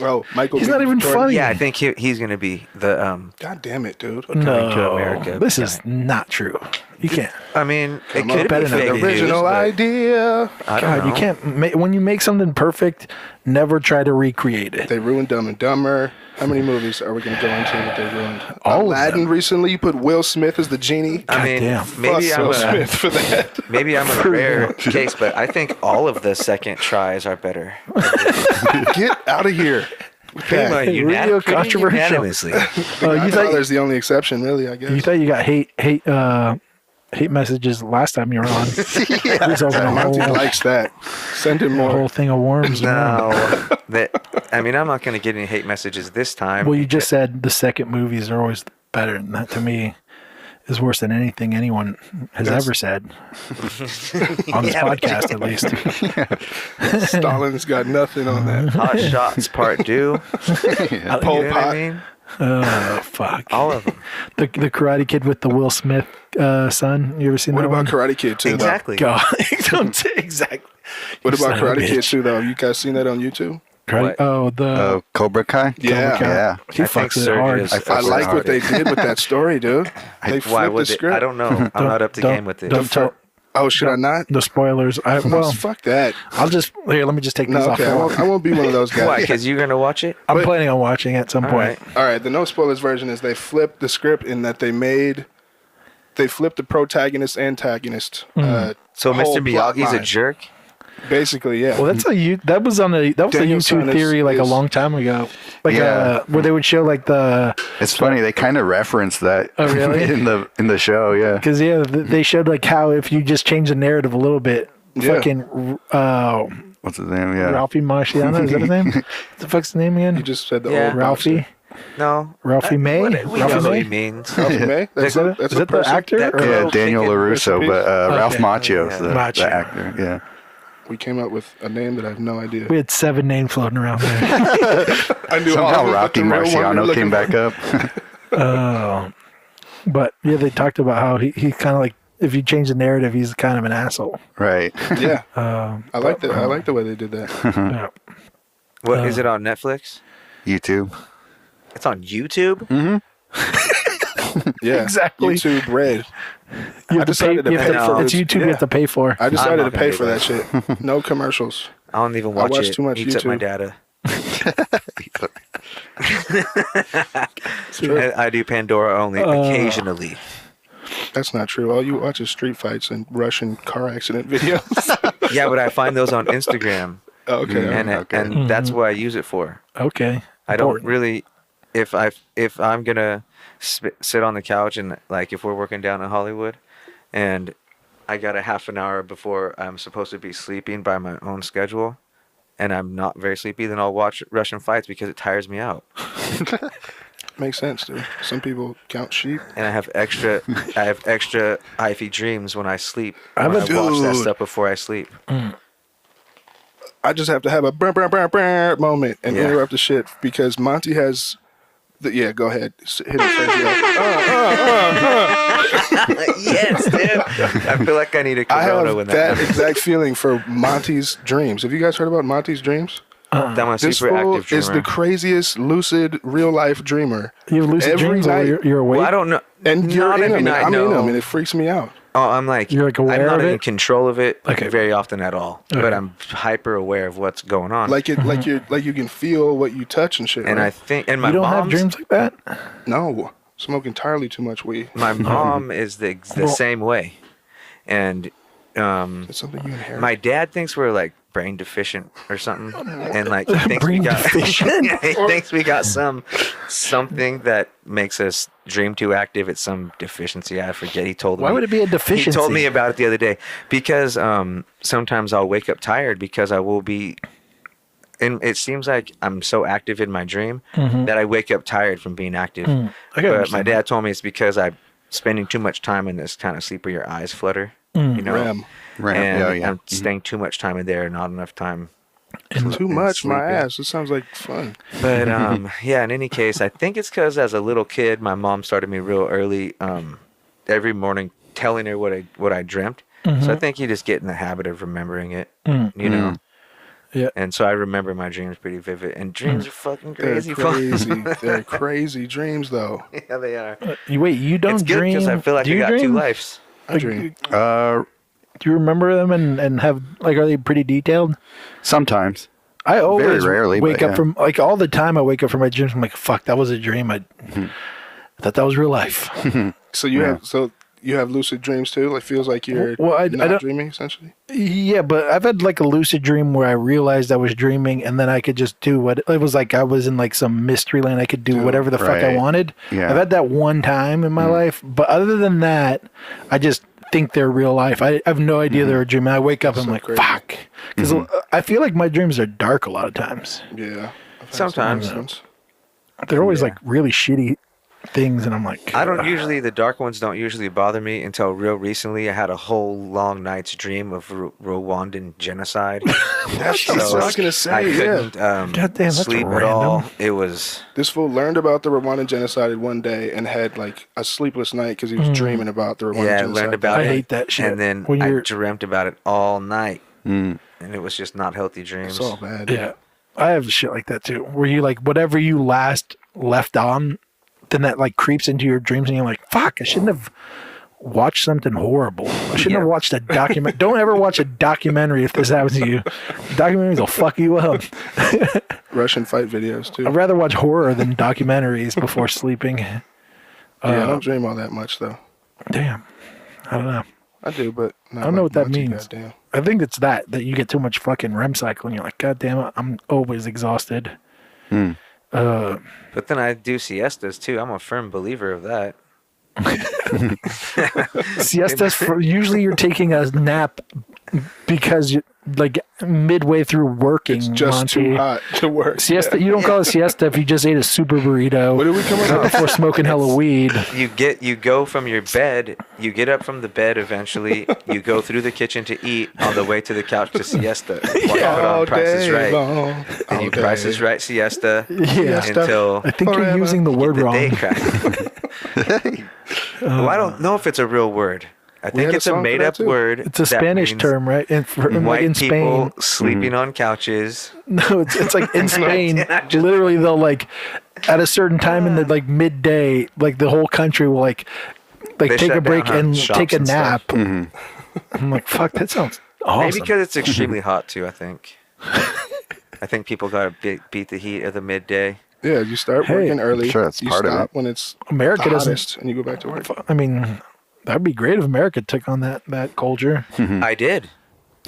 [SPEAKER 2] Oh, Michael.
[SPEAKER 4] He's
[SPEAKER 2] B.
[SPEAKER 4] not even
[SPEAKER 2] Jordan.
[SPEAKER 4] funny.
[SPEAKER 1] Yeah, I think he's going to be the.
[SPEAKER 2] God damn it, dude.
[SPEAKER 1] Coming to America
[SPEAKER 4] This
[SPEAKER 1] guy.
[SPEAKER 4] is not true. You can't.
[SPEAKER 1] I mean, it
[SPEAKER 2] Come on,
[SPEAKER 1] could
[SPEAKER 4] better
[SPEAKER 1] be
[SPEAKER 4] than
[SPEAKER 1] fake
[SPEAKER 4] the
[SPEAKER 1] news,
[SPEAKER 2] Original
[SPEAKER 1] but
[SPEAKER 2] idea.
[SPEAKER 1] I don't
[SPEAKER 4] God,
[SPEAKER 1] know.
[SPEAKER 4] you can't. When you make something perfect, never try to recreate it.
[SPEAKER 2] They ruined Dumb and Dumber. How many movies are we going to go into that they ruined?
[SPEAKER 4] All of
[SPEAKER 2] Aladdin
[SPEAKER 4] them.
[SPEAKER 2] recently. You put Will Smith as the genie.
[SPEAKER 1] I mean,
[SPEAKER 4] Goddamn.
[SPEAKER 1] maybe
[SPEAKER 2] Fuck
[SPEAKER 1] I'm
[SPEAKER 2] Will
[SPEAKER 1] a
[SPEAKER 2] Smith for that.
[SPEAKER 1] maybe I'm a rare case, but I think all of the second tries are better.
[SPEAKER 2] Get out of here.
[SPEAKER 1] Pretty much
[SPEAKER 4] Real controversial.
[SPEAKER 1] unanimously.
[SPEAKER 4] You thought
[SPEAKER 2] Godfather's the only exception, really, I guess.
[SPEAKER 4] you thought you got hate messages last time you were on. Resulting in a
[SPEAKER 2] Monty
[SPEAKER 4] whole,
[SPEAKER 2] likes that. Send him
[SPEAKER 4] a
[SPEAKER 2] more.
[SPEAKER 4] whole thing of worms.
[SPEAKER 1] No, I mean, I'm not going to get any hate messages this time.
[SPEAKER 4] Well, you just said the second movies are always better, and that to me is worse than anything anyone has ever said on this podcast, at least.
[SPEAKER 2] Stalin's got nothing on that.
[SPEAKER 1] Hot Shots Part 2. You know
[SPEAKER 2] Pol
[SPEAKER 1] what
[SPEAKER 2] Pot.
[SPEAKER 1] I mean?
[SPEAKER 4] Oh fuck!
[SPEAKER 1] All of them.
[SPEAKER 4] The Karate Kid with the Will Smith son. You ever seen
[SPEAKER 2] What
[SPEAKER 4] that
[SPEAKER 2] about
[SPEAKER 4] one?
[SPEAKER 2] Karate Kid 2,
[SPEAKER 1] Exactly.
[SPEAKER 4] God, don't say exactly.
[SPEAKER 2] though? What
[SPEAKER 4] You
[SPEAKER 2] about
[SPEAKER 4] son of a
[SPEAKER 2] Karate Kid
[SPEAKER 4] bitch.
[SPEAKER 2] 2, though? You guys seen that on YouTube?
[SPEAKER 4] Karate,
[SPEAKER 1] What?
[SPEAKER 4] oh, the
[SPEAKER 3] Cobra Kai?
[SPEAKER 2] Yeah.
[SPEAKER 4] Cobra Kai.
[SPEAKER 3] Yeah.
[SPEAKER 4] He
[SPEAKER 1] I
[SPEAKER 4] fucks
[SPEAKER 1] think
[SPEAKER 4] it
[SPEAKER 1] Surge
[SPEAKER 4] hard.
[SPEAKER 1] is-
[SPEAKER 2] I like what they did with that story, dude. They
[SPEAKER 1] Why
[SPEAKER 2] flipped the
[SPEAKER 1] would it?
[SPEAKER 2] script.
[SPEAKER 1] I don't know. I'm not up to game with it.
[SPEAKER 4] Don't tell
[SPEAKER 2] Oh, should I not?
[SPEAKER 4] the spoilers. Well,
[SPEAKER 2] Fuck that.
[SPEAKER 4] I'll just here. Let me just take this
[SPEAKER 2] No,
[SPEAKER 4] off.
[SPEAKER 2] okay. I won't be one of those guys.
[SPEAKER 1] Why? Because you're going to watch it?
[SPEAKER 4] I'm
[SPEAKER 2] But-
[SPEAKER 4] planning on watching at some
[SPEAKER 1] All
[SPEAKER 4] point.
[SPEAKER 1] right.
[SPEAKER 2] All right, the no spoilers version is they flipped the script in that they flipped the protagonist antagonist.
[SPEAKER 1] So
[SPEAKER 2] whole
[SPEAKER 1] Mr.
[SPEAKER 2] plot
[SPEAKER 1] Miyagi's a
[SPEAKER 2] line.
[SPEAKER 1] jerk?
[SPEAKER 2] Basically, yeah.
[SPEAKER 4] Well, that was a
[SPEAKER 2] Daniel
[SPEAKER 4] YouTube
[SPEAKER 2] San
[SPEAKER 4] theory
[SPEAKER 2] is-
[SPEAKER 4] like a
[SPEAKER 2] is-
[SPEAKER 4] long time ago, like
[SPEAKER 3] Yeah.
[SPEAKER 4] where they would show like the
[SPEAKER 3] It's funny. They kind of reference that
[SPEAKER 4] Oh, really?
[SPEAKER 3] in the show. Yeah.
[SPEAKER 4] because they showed like how if you just change the narrative a little bit,
[SPEAKER 2] Yeah.
[SPEAKER 4] fucking
[SPEAKER 3] What's his name? Yeah.
[SPEAKER 4] Ralphie Marciano, is that his name? What the fuck's the name
[SPEAKER 2] you
[SPEAKER 4] again?
[SPEAKER 2] just said the
[SPEAKER 1] Yeah.
[SPEAKER 2] old
[SPEAKER 4] Ralphie.
[SPEAKER 1] No.
[SPEAKER 4] Ralphie May?
[SPEAKER 1] We
[SPEAKER 4] Ralphie
[SPEAKER 1] know what
[SPEAKER 4] May?
[SPEAKER 1] he means.
[SPEAKER 2] Ralphie May? That's
[SPEAKER 4] Is that,
[SPEAKER 2] that's
[SPEAKER 4] is that the
[SPEAKER 2] person.
[SPEAKER 4] actor?
[SPEAKER 1] That-
[SPEAKER 4] or-
[SPEAKER 3] Yeah,
[SPEAKER 1] Little
[SPEAKER 3] Daniel
[SPEAKER 1] chicken
[SPEAKER 3] LaRusso, but Ralph
[SPEAKER 4] Okay.
[SPEAKER 3] Macchio's
[SPEAKER 1] Yeah.
[SPEAKER 3] the
[SPEAKER 4] Macchio.
[SPEAKER 3] actor. Yeah.
[SPEAKER 2] We came up with a name that I have no idea.
[SPEAKER 4] We had 7 names floating around there.
[SPEAKER 2] I knew
[SPEAKER 3] Somehow
[SPEAKER 2] all
[SPEAKER 3] Rocky
[SPEAKER 2] the real one we were
[SPEAKER 3] Marciano
[SPEAKER 2] looking
[SPEAKER 3] came
[SPEAKER 2] for.
[SPEAKER 3] back up.
[SPEAKER 4] But yeah, they talked about how he kind of like if you change the narrative, he's kind of an asshole.
[SPEAKER 3] Right.
[SPEAKER 2] Yeah. I like that. I like the way they did that.
[SPEAKER 4] Yeah.
[SPEAKER 1] What is it on Netflix?
[SPEAKER 3] YouTube.
[SPEAKER 1] It's on YouTube.
[SPEAKER 2] Yeah.
[SPEAKER 4] Exactly.
[SPEAKER 2] YouTube Red.
[SPEAKER 4] You have to pay.
[SPEAKER 2] decided to
[SPEAKER 4] You have
[SPEAKER 2] pay
[SPEAKER 4] to,
[SPEAKER 2] for
[SPEAKER 4] it's
[SPEAKER 2] it.
[SPEAKER 4] YouTube. You have to pay for.
[SPEAKER 2] I decided
[SPEAKER 1] not
[SPEAKER 2] to pay
[SPEAKER 1] gonna
[SPEAKER 2] for
[SPEAKER 1] do
[SPEAKER 2] that shit. No commercials.
[SPEAKER 1] I don't even watch
[SPEAKER 2] watch
[SPEAKER 1] it.
[SPEAKER 2] too much
[SPEAKER 1] Eats up my
[SPEAKER 2] YouTube.
[SPEAKER 1] data. I do Pandora only occasionally.
[SPEAKER 2] That's not true. All you watch is street fights and Russian car accident videos.
[SPEAKER 1] Yeah, but I find those on Instagram,
[SPEAKER 2] Okay.
[SPEAKER 1] and that's what I use it for.
[SPEAKER 4] Okay.
[SPEAKER 1] I don't
[SPEAKER 4] Important.
[SPEAKER 1] really, if I'm gonna sit on the couch and like if we're working down in Hollywood, and I got a half an hour before I'm supposed to be sleeping by my own schedule, and I'm not very sleepy, then I'll watch Russian fights because it tires me out.
[SPEAKER 2] Makes sense, dude. Some people count sheep.
[SPEAKER 1] And I have extra iffy dreams when I sleep.
[SPEAKER 4] I
[SPEAKER 1] When I
[SPEAKER 4] have
[SPEAKER 1] watch that
[SPEAKER 2] Dude.
[SPEAKER 1] stuff before I sleep.
[SPEAKER 2] I just have to have a brr, brr, brr, brr moment and
[SPEAKER 1] Yeah.
[SPEAKER 2] interrupt the shit because Monty has. Yeah, go ahead. Hit it first.
[SPEAKER 1] Yes, dude. I feel like I need a
[SPEAKER 2] I
[SPEAKER 1] Corona
[SPEAKER 2] have
[SPEAKER 1] when that
[SPEAKER 2] that
[SPEAKER 1] happens.
[SPEAKER 2] exact feeling for Monty's dreams. Have you guys heard about Monty's dreams?
[SPEAKER 1] I'm a
[SPEAKER 2] This
[SPEAKER 1] super
[SPEAKER 2] fool
[SPEAKER 1] active dreamer.
[SPEAKER 2] is the craziest lucid real life dreamer.
[SPEAKER 4] You have lucid
[SPEAKER 2] Every
[SPEAKER 4] dreams while
[SPEAKER 2] night.
[SPEAKER 4] you're awake.
[SPEAKER 1] Well, I don't know.
[SPEAKER 2] And you're
[SPEAKER 1] Not
[SPEAKER 2] in
[SPEAKER 1] every
[SPEAKER 2] them, and
[SPEAKER 1] night,
[SPEAKER 2] I'm in
[SPEAKER 1] no.
[SPEAKER 2] them, and it freaks me out.
[SPEAKER 1] Oh, I'm like,
[SPEAKER 4] You're, like, aware
[SPEAKER 1] I'm not
[SPEAKER 4] of
[SPEAKER 1] in
[SPEAKER 4] it?
[SPEAKER 1] control of it
[SPEAKER 4] Okay.
[SPEAKER 1] very often at all.
[SPEAKER 4] Okay.
[SPEAKER 1] But I'm hyper aware of what's going on.
[SPEAKER 2] Like it, like you can feel what you touch and shit.
[SPEAKER 1] and I
[SPEAKER 2] right?
[SPEAKER 1] think, and my
[SPEAKER 4] You don't have
[SPEAKER 1] mom's,
[SPEAKER 4] dreams like that?
[SPEAKER 2] No, smoke entirely too much weed.
[SPEAKER 1] my mom is the
[SPEAKER 4] Well-
[SPEAKER 1] same way, and
[SPEAKER 2] It's something you inherit.
[SPEAKER 1] my dad thinks we're like brain deficient or something, and like he thinks
[SPEAKER 4] Brain
[SPEAKER 1] we got
[SPEAKER 4] deficient?
[SPEAKER 1] Yeah, he thinks we got something that makes us dream too active. It's some deficiency. I forget. He told
[SPEAKER 4] Why
[SPEAKER 1] me.
[SPEAKER 4] would it be a deficiency?
[SPEAKER 1] He told me about it the other day because sometimes I'll wake up tired because I will be. And it seems like I'm so active in my dream that I wake up tired from being active.
[SPEAKER 4] I can
[SPEAKER 1] But my
[SPEAKER 4] understand
[SPEAKER 1] dad told me it's because I'm spending too much time in this kind of sleep where your eyes flutter. You know,
[SPEAKER 2] REM.
[SPEAKER 3] Right.
[SPEAKER 1] and
[SPEAKER 3] Yeah, yeah.
[SPEAKER 1] I'm staying too much time in there, not enough time.
[SPEAKER 2] Too much, my
[SPEAKER 1] sleeping.
[SPEAKER 2] ass. It sounds like fun.
[SPEAKER 1] But yeah, in any case, I think it's because as a little kid, my mom started me real early, every morning telling her what I dreamt. So I think you just get in the habit of remembering it, you know.
[SPEAKER 4] Yeah.
[SPEAKER 1] And so I remember my dreams pretty vivid, and dreams are fucking
[SPEAKER 2] They're
[SPEAKER 1] crazy.
[SPEAKER 2] crazy. They're crazy dreams, though.
[SPEAKER 1] Yeah, they are.
[SPEAKER 4] Wait, you don't
[SPEAKER 1] It's good
[SPEAKER 4] dream?
[SPEAKER 1] because I feel like
[SPEAKER 4] do
[SPEAKER 1] I
[SPEAKER 4] you
[SPEAKER 1] got
[SPEAKER 4] dream?
[SPEAKER 1] two lives.
[SPEAKER 2] I dream.
[SPEAKER 4] Do you remember them and have like are they pretty detailed?
[SPEAKER 3] Sometimes.
[SPEAKER 4] I always
[SPEAKER 3] rarely,
[SPEAKER 4] wake
[SPEAKER 3] but
[SPEAKER 4] up
[SPEAKER 3] yeah.
[SPEAKER 4] from like all the time. I wake up from my dreams. I'm like, fuck, that was a dream. I thought that was real life.
[SPEAKER 2] So you have lucid dreams too. Like feels like you're
[SPEAKER 4] Well, I
[SPEAKER 2] not
[SPEAKER 4] don't-
[SPEAKER 2] dreaming essentially.
[SPEAKER 4] Yeah, but I've had like a lucid dream where I realized I was dreaming, and then I could just do what it was like. I was in like some mystery land. I could do whatever the fuck I
[SPEAKER 3] right.
[SPEAKER 4] wanted.
[SPEAKER 3] Yeah.
[SPEAKER 4] I've had that one time in my life, but other than that, I just think they're real life. I have no idea they're a dream. And I wake up, and I'm
[SPEAKER 2] So
[SPEAKER 4] like,
[SPEAKER 2] crazy.
[SPEAKER 4] fuck, because I feel like my dreams are dark a lot of times.
[SPEAKER 2] Yeah. I've had
[SPEAKER 1] Sometimes.
[SPEAKER 2] some ones.
[SPEAKER 4] They're always like really shitty things, and I'm like,
[SPEAKER 1] I don't usually, the dark ones don't usually bother me until real recently. I had a whole long night's dream of Rwandan genocide.
[SPEAKER 2] That's what I was gonna say.
[SPEAKER 1] I
[SPEAKER 2] Yeah.
[SPEAKER 1] couldn't
[SPEAKER 4] Goddamn, that's
[SPEAKER 1] sleep at
[SPEAKER 4] random.
[SPEAKER 1] all. It was,
[SPEAKER 2] This fool learned about the Rwandan genocide one day and had like a sleepless night because he was dreaming about the Rwandan
[SPEAKER 1] yeah, I
[SPEAKER 2] genocide.
[SPEAKER 1] learned about
[SPEAKER 4] I
[SPEAKER 1] it.
[SPEAKER 4] hate that shit.
[SPEAKER 1] And then
[SPEAKER 4] When
[SPEAKER 1] I
[SPEAKER 4] you're-
[SPEAKER 1] dreamt about it all night. And it was just not healthy dreams.
[SPEAKER 2] It's all bad.
[SPEAKER 4] Yeah, I have shit like that too, where you like whatever you last left on, then that like creeps into your dreams, and you're like, "Fuck, I shouldn't have watched something horrible. I shouldn't have watched a document. Don't ever watch a documentary if this happens to you. Documentaries will fuck you up.
[SPEAKER 2] Russian fight videos too.
[SPEAKER 4] I'd rather watch horror than documentaries before sleeping.
[SPEAKER 2] Yeah, I don't dream all that much though.
[SPEAKER 4] Damn, I don't know.
[SPEAKER 2] I do, but not
[SPEAKER 4] I don't know
[SPEAKER 2] like
[SPEAKER 4] what that
[SPEAKER 2] Monty,
[SPEAKER 4] means.
[SPEAKER 2] goddamn.
[SPEAKER 4] I think it's that you get too much fucking REM cycle, and you're like, God damn it, I'm always exhausted.
[SPEAKER 1] But then I do siestas too. I'm a firm believer of that.
[SPEAKER 4] Siestas usually you're taking a nap because you like midway through working.
[SPEAKER 2] It's just
[SPEAKER 4] Monty.
[SPEAKER 2] too hot to work.
[SPEAKER 4] Siesta. You don't call it siesta if you just ate a super burrito
[SPEAKER 2] What did we come
[SPEAKER 4] right
[SPEAKER 2] up with?
[SPEAKER 4] before smoking hella weed.
[SPEAKER 1] You go from your bed, you get up from the bed eventually, you go through the kitchen to eat on the way to the couch to siesta. While you put
[SPEAKER 2] All
[SPEAKER 1] on Price is
[SPEAKER 2] day
[SPEAKER 1] Right.
[SPEAKER 2] long.
[SPEAKER 1] And
[SPEAKER 2] All
[SPEAKER 1] you Price
[SPEAKER 2] day.
[SPEAKER 1] is Right siesta
[SPEAKER 4] Yeah.
[SPEAKER 1] until
[SPEAKER 4] I think you're
[SPEAKER 2] Forever.
[SPEAKER 4] using the word
[SPEAKER 1] the
[SPEAKER 4] wrong.
[SPEAKER 1] day cracks. Well, I don't know if it's a real word. I think it's a made-up word.
[SPEAKER 4] It's a Spanish term, right? And
[SPEAKER 1] white
[SPEAKER 4] in
[SPEAKER 1] people
[SPEAKER 4] Spain,
[SPEAKER 1] sleeping on couches.
[SPEAKER 4] No, it's like in Spain. Literally, they'll like at a certain time in the like midday, like the whole country will like take a break and take a nap. I'm like, fuck, that sounds awesome.
[SPEAKER 1] Maybe because it's extremely hot too. I think. I think people gotta beat the heat of the midday.
[SPEAKER 2] Yeah, you start working early.
[SPEAKER 3] I'm sure that's part of it.
[SPEAKER 2] When it's
[SPEAKER 4] America
[SPEAKER 2] the
[SPEAKER 4] doesn't,
[SPEAKER 2] hottest and you go back to work.
[SPEAKER 4] I mean, that'd be great if America took on that culture.
[SPEAKER 1] I did.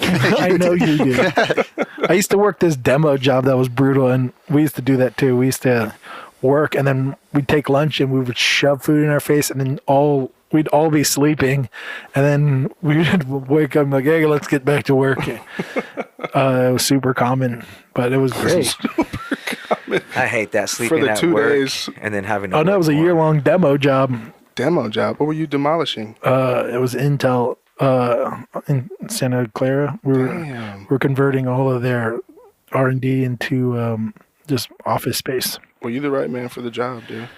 [SPEAKER 4] I know you did. I used to work this demo job that was brutal, and we used to do that too. We used to work, and then we'd take lunch, and we would shove food in our face, and then we'd all be sleeping, and then we would wake up and like, hey, let's get back to work. It was super common, but it was great.
[SPEAKER 1] I hate that, sleeping
[SPEAKER 2] For the
[SPEAKER 1] at
[SPEAKER 2] 2
[SPEAKER 1] work
[SPEAKER 2] days.
[SPEAKER 1] and then having to
[SPEAKER 4] Oh no, it was a year-long demo job.
[SPEAKER 2] Demo job? What were you demolishing?
[SPEAKER 4] It was Intel in Santa Clara. We're converting all of their R&D into just office space.
[SPEAKER 2] Well, you the right man for the job, dude.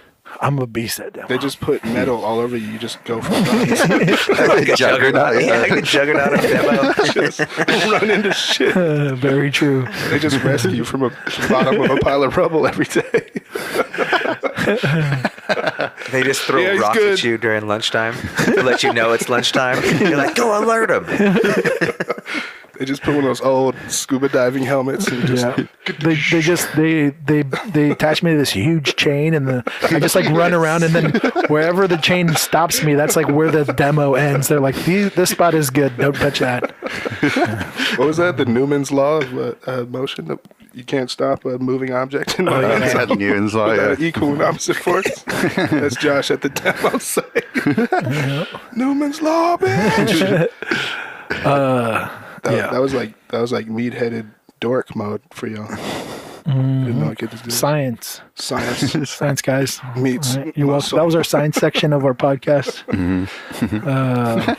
[SPEAKER 4] I'm a beast at demo.
[SPEAKER 2] They just put metal all over you. You just go from
[SPEAKER 1] like a juggernaut. Yeah, like a juggernaut of demo.
[SPEAKER 2] just run into shit.
[SPEAKER 4] Very true.
[SPEAKER 2] They just rescue you from the bottom of a pile of rubble every day.
[SPEAKER 1] They just throw rocks at you during lunchtime to let you know it's lunchtime. You're like, go alert them.
[SPEAKER 2] They just put one of those old scuba diving helmets and just
[SPEAKER 4] they attach me to this huge chain, and I just like run around, and then wherever the chain stops me, that's like where the demo ends. They're like, this spot is good, don't touch that.
[SPEAKER 2] What was that? The Newman's law of motion? You can't stop a moving object in
[SPEAKER 3] Newton's law, yeah.
[SPEAKER 2] Equal and opposite force. That's Josh at the demo site. Newman's law, bitch. That was like meat-headed dork mode for y'all. Didn't know I could just do
[SPEAKER 4] Science, guys.
[SPEAKER 2] Meats.
[SPEAKER 4] Right, you're welcome. That was our science section of our podcast.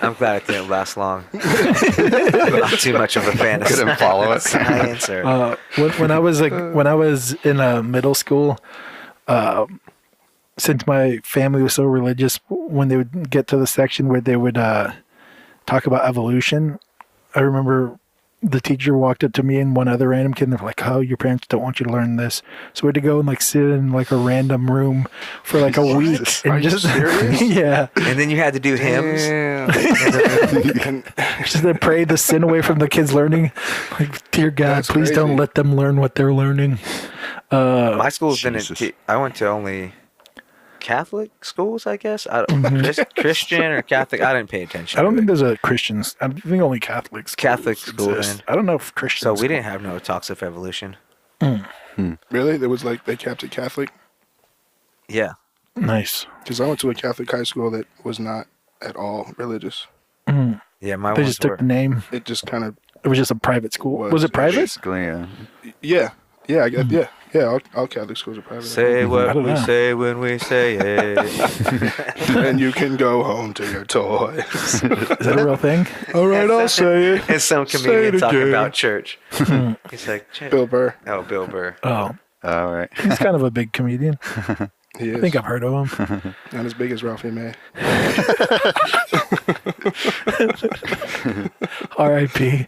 [SPEAKER 1] I'm glad it didn't last long. I'm not too much of a fan of
[SPEAKER 3] Couldn't follow it.
[SPEAKER 1] science. Or...
[SPEAKER 4] when I was in middle school, since my family was so religious, when they would get to the section where they would talk about evolution, I remember the teacher walked up to me and one other random kid, and they're like, oh, your parents don't want you to learn this. So we had to go and like sit in like a random room for like a week. And
[SPEAKER 2] Are you serious?
[SPEAKER 4] Yeah.
[SPEAKER 1] And then you had to do hymns.
[SPEAKER 4] Just to pray the sin away from the kids learning. Like, dear God,
[SPEAKER 2] That's
[SPEAKER 4] please
[SPEAKER 2] crazy.
[SPEAKER 4] don't let them learn what they're learning.
[SPEAKER 1] My school's didn't. I went to only Catholic schools, I guess. Christian or Catholic. I didn't pay attention.
[SPEAKER 4] I don't think there's a Christians. I think only Catholics.
[SPEAKER 1] Catholic schools.
[SPEAKER 4] exist. I don't know if Christians.
[SPEAKER 1] So we didn't have no talks of evolution.
[SPEAKER 2] Really? There was like, they kept it Catholic?
[SPEAKER 1] Yeah.
[SPEAKER 4] Nice.
[SPEAKER 2] Because I went to a Catholic high school that was not at all religious.
[SPEAKER 1] Yeah, my
[SPEAKER 4] They
[SPEAKER 1] ones
[SPEAKER 4] just took
[SPEAKER 1] were.
[SPEAKER 4] the name.
[SPEAKER 2] It just kind of,
[SPEAKER 4] It was just a private school.
[SPEAKER 2] Was
[SPEAKER 4] Was it private?
[SPEAKER 3] Basically, yeah.
[SPEAKER 2] yeah, I guess, yeah. All Catholic schools are private.
[SPEAKER 1] Say
[SPEAKER 4] I
[SPEAKER 1] what
[SPEAKER 4] don't
[SPEAKER 1] we
[SPEAKER 4] know.
[SPEAKER 1] say when we say it.
[SPEAKER 2] And you can go home to your toys.
[SPEAKER 4] Is that a real thing?
[SPEAKER 2] All right, I'll say it.
[SPEAKER 1] And some
[SPEAKER 2] Say
[SPEAKER 1] comedian
[SPEAKER 2] it
[SPEAKER 1] talking
[SPEAKER 2] again.
[SPEAKER 1] about church. He's like,
[SPEAKER 2] Bill Burr.
[SPEAKER 1] Oh, Bill Burr.
[SPEAKER 4] Oh,
[SPEAKER 3] All right.
[SPEAKER 4] he's kind of a big comedian.
[SPEAKER 2] He is.
[SPEAKER 4] I think I've heard of him.
[SPEAKER 2] Not as big as Ralphie May.
[SPEAKER 4] R.I.P.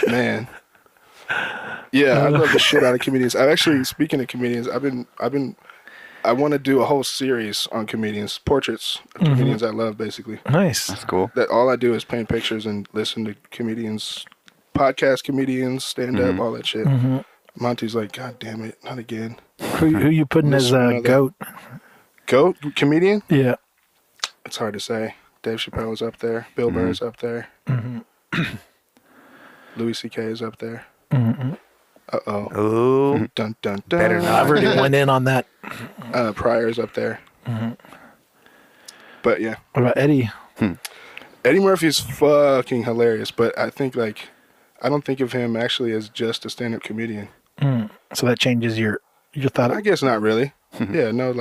[SPEAKER 2] Man. Yeah, I love the shit out of comedians. I've actually, speaking of comedians, I want to do a whole series on comedians, portraits of comedians I love, basically.
[SPEAKER 4] Nice.
[SPEAKER 3] That's cool.
[SPEAKER 2] That all I do is paint pictures and listen to comedians, podcast comedians, stand up, all that shit. Monty's like, God damn it, not again.
[SPEAKER 4] Who you putting as a goat?
[SPEAKER 2] Goat comedian?
[SPEAKER 4] Yeah.
[SPEAKER 2] It's hard to say. Dave Chappelle is up there. Bill Burr is up there. Louis C.K. is up there. Uh-oh.
[SPEAKER 1] Ooh.
[SPEAKER 2] Dun, dun, dun.
[SPEAKER 1] Better not.
[SPEAKER 4] I've already went in on that.
[SPEAKER 2] Pryor's up there. But yeah.
[SPEAKER 4] What about Eddie?
[SPEAKER 2] Eddie Murphy's fucking hilarious, but I think I don't think of him actually as just a stand-up comedian.
[SPEAKER 4] So that changes your thought.
[SPEAKER 2] I guess not really. Yeah, no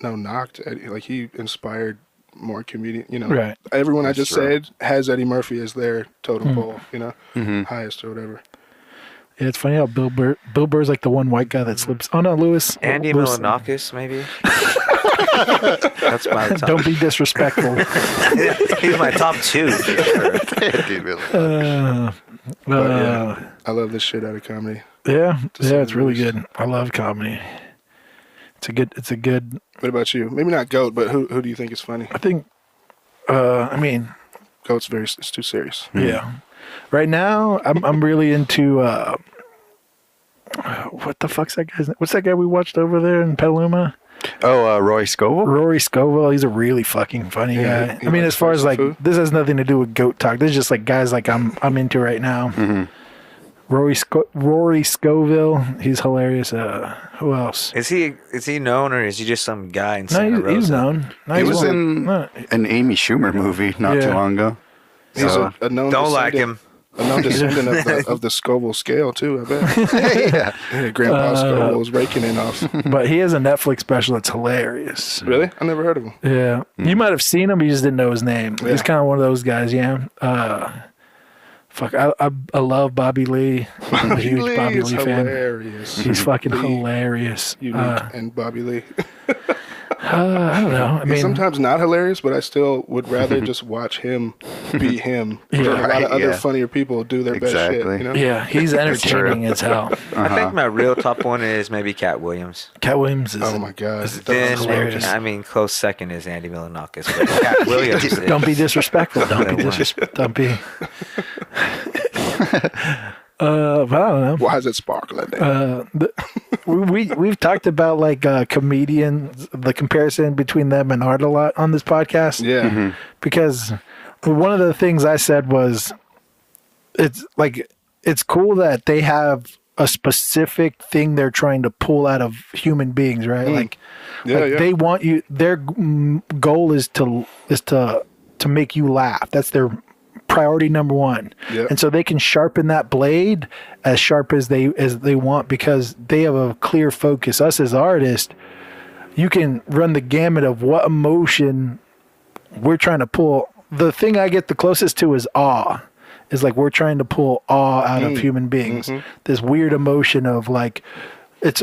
[SPEAKER 2] knock to Eddie. Like, he inspired more comedian,
[SPEAKER 4] Right.
[SPEAKER 2] Everyone I
[SPEAKER 3] That's
[SPEAKER 2] just
[SPEAKER 3] true.
[SPEAKER 2] said has Eddie Murphy as their totem pole, highest or whatever.
[SPEAKER 4] Yeah, it's funny how Bill Burr's like the one white guy that slips. Oh no, Louis.
[SPEAKER 1] Andy
[SPEAKER 4] Louis-
[SPEAKER 1] Milonakis, maybe. That's my top.
[SPEAKER 4] Don't be disrespectful.
[SPEAKER 1] He's my top 2 for sure.
[SPEAKER 3] Dude, really.
[SPEAKER 2] Yeah, I love this shit out of comedy.
[SPEAKER 4] Yeah, it's really good. I love comedy. It's a good.
[SPEAKER 2] What about you? Maybe not GOAT, but who do you think is funny?
[SPEAKER 4] I think. I mean,
[SPEAKER 2] GOAT's it's too serious.
[SPEAKER 4] yeah. Right now, I'm really into. What the fuck's that guy's name? What's that guy we watched over there in Petaluma?
[SPEAKER 3] Oh, Rory Scovel?
[SPEAKER 4] Rory Scovel. He's a really fucking funny guy. I mean, as far as like, this has nothing to do with GOAT talk. This is just like guys like I'm into right now.
[SPEAKER 3] Mm-hmm.
[SPEAKER 4] Rory Scovel. He's hilarious. Who else?
[SPEAKER 1] Is he known, or is he just some guy in Santa Rosa?
[SPEAKER 4] He's known.
[SPEAKER 3] He was in an Amy Schumer movie not too long ago.
[SPEAKER 2] He's a known
[SPEAKER 1] don't like him.
[SPEAKER 2] A known descendant of the Scoville scale too, I bet. Yeah, Grandpa Scoville was raking in off.
[SPEAKER 4] But he has a Netflix special that's hilarious.
[SPEAKER 2] Really? I never heard of him.
[SPEAKER 4] Yeah. You might have seen him, but you just didn't know his name. Yeah. He's kind of one of those guys, yeah. Fuck, I love Bobby Lee. I'm a huge Bobby Lee fan.
[SPEAKER 2] Hilarious.
[SPEAKER 4] He's fucking hilarious.
[SPEAKER 2] Unique and Bobby Lee.
[SPEAKER 4] I don't know. I mean,
[SPEAKER 2] sometimes not hilarious, but I still would rather just watch him be him.
[SPEAKER 4] Yeah,
[SPEAKER 2] a lot of other funnier people do their best shit. You know?
[SPEAKER 4] Yeah, he's entertaining as hell.
[SPEAKER 1] I think my real top one is maybe Cat Williams.
[SPEAKER 4] Cat Williams is.
[SPEAKER 2] Oh my god.
[SPEAKER 1] Then,
[SPEAKER 4] hilarious.
[SPEAKER 1] I mean, close second is Andy Milonakis. But Cat Williams.
[SPEAKER 4] Don't be disrespectful. Don't be disrespectful. Don't be. But I don't know.
[SPEAKER 2] Why is it sparkling?
[SPEAKER 4] We've talked about like comedians, the comparison between them and art a lot on this podcast.
[SPEAKER 2] Yeah,
[SPEAKER 4] because one of the things I said was, it's cool that they have a specific thing they're trying to pull out of human beings, right? They want you. Their goal is to make you laugh. That's their priority number one. Yep. And so they can sharpen that blade as sharp as they want because they have a clear focus. Us as artists, you can run the gamut of what emotion we're trying to pull. The thing I get the closest to is awe. Is like we're trying to pull awe out of human beings. Mm-hmm. This weird emotion of like,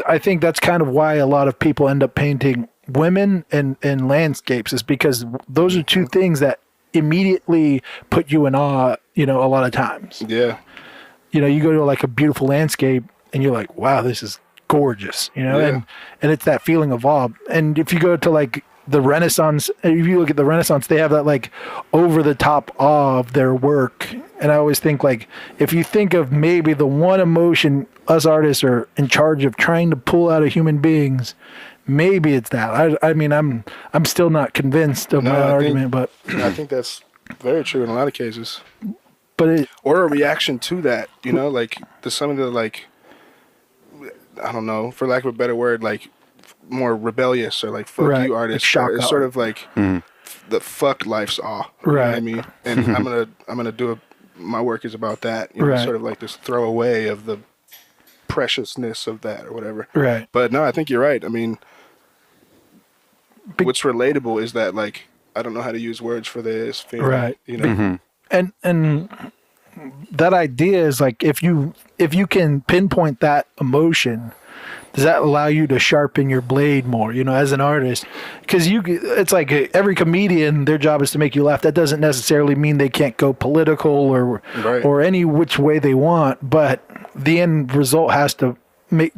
[SPEAKER 4] I think that's kind of why a lot of people end up painting women and landscapes is because those are two things that immediately put you in awe, a lot of times.
[SPEAKER 2] Yeah.
[SPEAKER 4] You go to like a beautiful landscape and you're like, wow, this is gorgeous, and it's that feeling of awe. And if you go to like the Renaissance, if you look at the Renaissance, they have that like over the top awe of their work. And I always think like, if you think of maybe the one emotion us artists are in charge of trying to pull out of human beings, maybe it's that. I mean, I'm still not convinced of my argument, but
[SPEAKER 2] I think that's very true in a lot of cases.
[SPEAKER 4] But
[SPEAKER 2] or a reaction to that, like some of the like, I don't know, for lack of a better word, like more rebellious or like fuck you artists.
[SPEAKER 4] Like
[SPEAKER 2] it's sort of like the fuck life's awe.
[SPEAKER 4] Right.
[SPEAKER 2] You know what I mean? And I'm gonna do my work is about that. Sort of like this throwaway of the preciousness of that or whatever.
[SPEAKER 4] Right.
[SPEAKER 2] But no, I think you're right. I mean, what's relatable is that like I don't know how to use words for this feeling,
[SPEAKER 4] right?
[SPEAKER 2] And
[SPEAKER 4] that idea is like if you can pinpoint that emotion, does that allow you to sharpen your blade more, as an artist? Because it's like every comedian, their job is to make you laugh. That doesn't necessarily mean they can't go political or any which way they want, but the end result has to